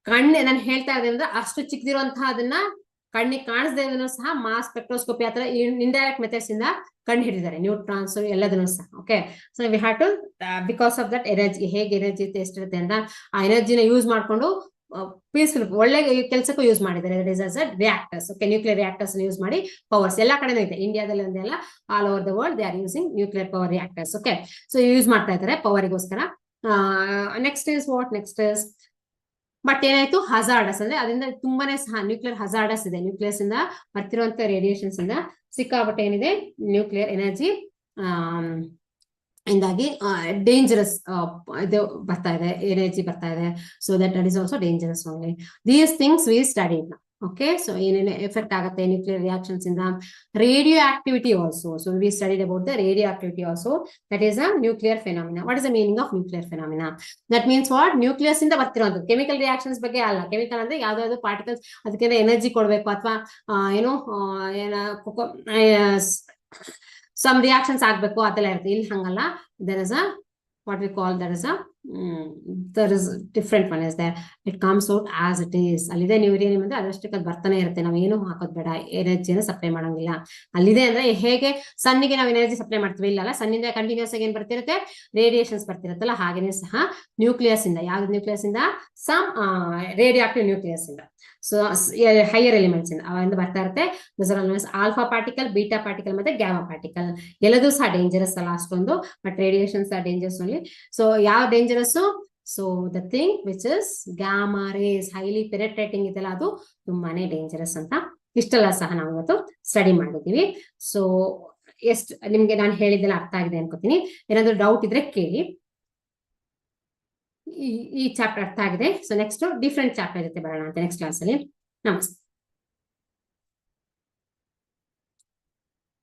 ನಾನು ಹೇಳ್ತಾ ಇದ್ದೆ ಅಂದ್ರೆ ಅಷ್ಟು ಚಿಕ್ಕದಿರುವಂತಹ ಅದನ್ನ ಕಣ್ಣಿಗೆ ಕಾಣಿಸದೇ ಇದ್ರು ಸಹ ಮಾಸ್ ಸ್ಪೆಕ್ಟ್ರೋಸ್ಕೋಪಿ ಅಥವಾ ಇಂಡೈರೆಕ್ಟ್ ಮೆಥಡ್ಸ್ ಇಂದ ಕಂಡು ಹಿಡಿದಾರೆ, ನ್ಯೂಟ್ರಾನ್ಸ್ ಎಲ್ಲದನ್ನು ಸಹ. Okay, so we have to because of that energy, ಹೇಗೆ ಎನರ್ಜಿ ಎಷ್ಟಿರುತ್ತೆ ಅಂತ ಆ ಎನರ್ಜಿನ ಯೂಸ್ ಮಾಡ್ಕೊಂಡು ಪೀಸ್ಫುಲ್ ಒಳ್ಳೆ ಕೆಲಸಕ್ಕೂ ಯೂಸ್ ಮಾಡಿದ್ದಾರೆ. That is reactors. Okay, nuclear reactors use ಮಾಡಿ ಪವರ್ಸ್ ಎಲ್ಲ ಕಡೆನೂ ಇದೆ, ಇಂಡಿಯಾದಲ್ಲಿ ಒಂದೆಲ್ಲ all over the world they are using nuclear power reactors. Okay, so use ಮಾಡ್ತಾ ಇದ್ದಾರೆ ಪವರಿಗೋಸ್ಕರ. Next is what next is, but ಏನಾಯ್ತು, ಹಜಾರ್ಡಸ್ ಅಂದ್ರೆ ಅದರಿಂದ ತುಂಬಾನೇ ಸಹ ನ್ಯೂಕ್ಲಿಯರ್ ಹಜಾರ್ಡಸ್ ಇದೆ. ನ್ಯೂಕ್ಲಿಯಸ್ ಇಂದ ಬರ್ತಿರುವಂತ ರೇಡಿಯೇಷನ್ಸ್ ಇಂದ ಸಿಕ್ಕಾಪಟ್ಟೆ ಏನಿದೆ ನ್ಯೂಕ್ಲಿಯರ್ ಎನರ್ಜಿ ಇಂದಾಗಿ ಡೇಂಜರಸ್ ಇದು ಬರ್ತಾ ಇದೆ, ಎನರ್ಜಿ ಬರ್ತಾ ಇದೆ. So that is also dangerous only. These things we studied. Okay, so ಏನೇನು ಎಫೆಕ್ಟ್ ಆಗುತ್ತೆ ನ್ಯೂಕ್ಲಿಯರ್ ರಿಯಾಕ್ಷನ್ಸ್ ಇಂದ. Radio activity also, so we studied about the radio activity also. That is a nuclear phenomena. What is the meaning of nuclear phenomena? That means what, nucleus ಇಂದ ಬರ್ತಿರೋದು chemical reactions ಬಗ್ಗೆ ಅಲ್ಲ. Chemical ಅಂದ್ರೆ ಯಾವ್ದಾದ್ರು particles ಅದಕ್ಕೆ energy ಕೊಡ್ಬೇಕು ಅಥವಾ ಏನು some reactions ಆಗ್ಬೇಕು ಅದೆಲ್ಲ ಇರುತ್ತೆ. ಇಲ್ಲಿ ಹಂಗಲ್ಲ. there is a what we call there is different one is there. It comes out as it is. ಅಲ್ಲಿದೆ ನ್ಯೂರಿಯಂ ಅಂದ್ರೆ ಅದಷ್ಟಕ್ಕೆ ಅದು ಬರ್ತಾನೆ ಇರುತ್ತೆ. ನಾವು ಏನು ಹಾಕೋದ್ ಬೇಡ, ಎನರ್ಜಿನ ಸಪ್ಲೈ ಮಾಡಂಗಿಲ್ಲ. ಅಲ್ಲಿದೆ ಅಂದ್ರೆ ಹೇಗೆ ಸನ್ನಿಗೆ ನಾವು ಎನರ್ಜಿ ಸಪ್ಲೈ ಮಾಡ್ತೀವಿ, ಇಲ್ಲಲ್ಲ, ಸನ್ನಿಂದ ಕಂಟಿನ್ಯೂಸ್ ಆಗಿ ಏನ್ ಬರ್ತಿರುತ್ತೆ, ರೇಡಿಯೇಷನ್ಸ್ ಬರ್ತಿರುತ್ತಲ್ಲ, ಹಾಗೇನೆ ಸಹ ನ್ಯೂಕ್ಲಿಯಸ್ ಇಂದ, ಯಾವ್ದು ನ್ಯೂಕ್ಲಿಯಸ್ ಇಂದ, ಸಮ್ ರೇಡಿಯೋ ಆಕ್ಟಿವ್ ನ್ಯೂಕ್ಲಿಯಸ್ ಇಂದ, ಸೊ ಹೈಯರ್ ಎಲಿಮೆಂಟ್ಸ್ ಇಂದ ಅವಿಂದ ಬರ್ತಾ ಇರುತ್ತೆ. ಆಲ್ಫಾ ಪಾರ್ಟಿಕಲ್, ಬೀಟಾ ಪಾರ್ಟಿಕಲ್ ಮತ್ತೆ ಗ್ಯಾಮಾ ಪಾರ್ಟಿಕಲ್ ಎಲ್ಲದೂ ಸಹ ಡೇಂಜರಸ್ ಅಲ್ಲ ಅಷ್ಟೊಂದು, but radiations are dangerous only. So ಯಾವ dangerous? So the thing which is gamma rays, highly penetrating ಇದೆಲ್ಲ, ಅದು ತುಂಬಾನೇ ಡೇಂಜರಸ್ ಅಂತ ಇಷ್ಟೆಲ್ಲ ಸಹ ನಾವು ಇವತ್ತು ಸ್ಟಡಿ ಮಾಡಿದೀವಿ. ಸೊ ಎಷ್ಟು ನಿಮ್ಗೆ ನಾನು ಹೇಳಿದ್ದೆಲ್ಲ ಅರ್ಥ ಆಗಿದೆ ಅನ್ಕೋತೀನಿ. ಏನಾದ್ರು ಡೌಟ್ ಇದ್ರೆ ಕೇಳಿ. ಈ ಚಾಪ್ಟರ್ ಅರ್ಥ ಆಗಿದೆ. ಸೊ ನೆಕ್ಸ್ಟ್ ಡಿಫ್ರೆಂಟ್ ಚಾಪ್ಟರ್ ಜೊತೆ ಬರೋಣ ಅಂತ ನೆಕ್ಸ್ಟ್ ಕ್ಲಾಸ್ ಅಲ್ಲಿ. ನಮಸ್ತೆ.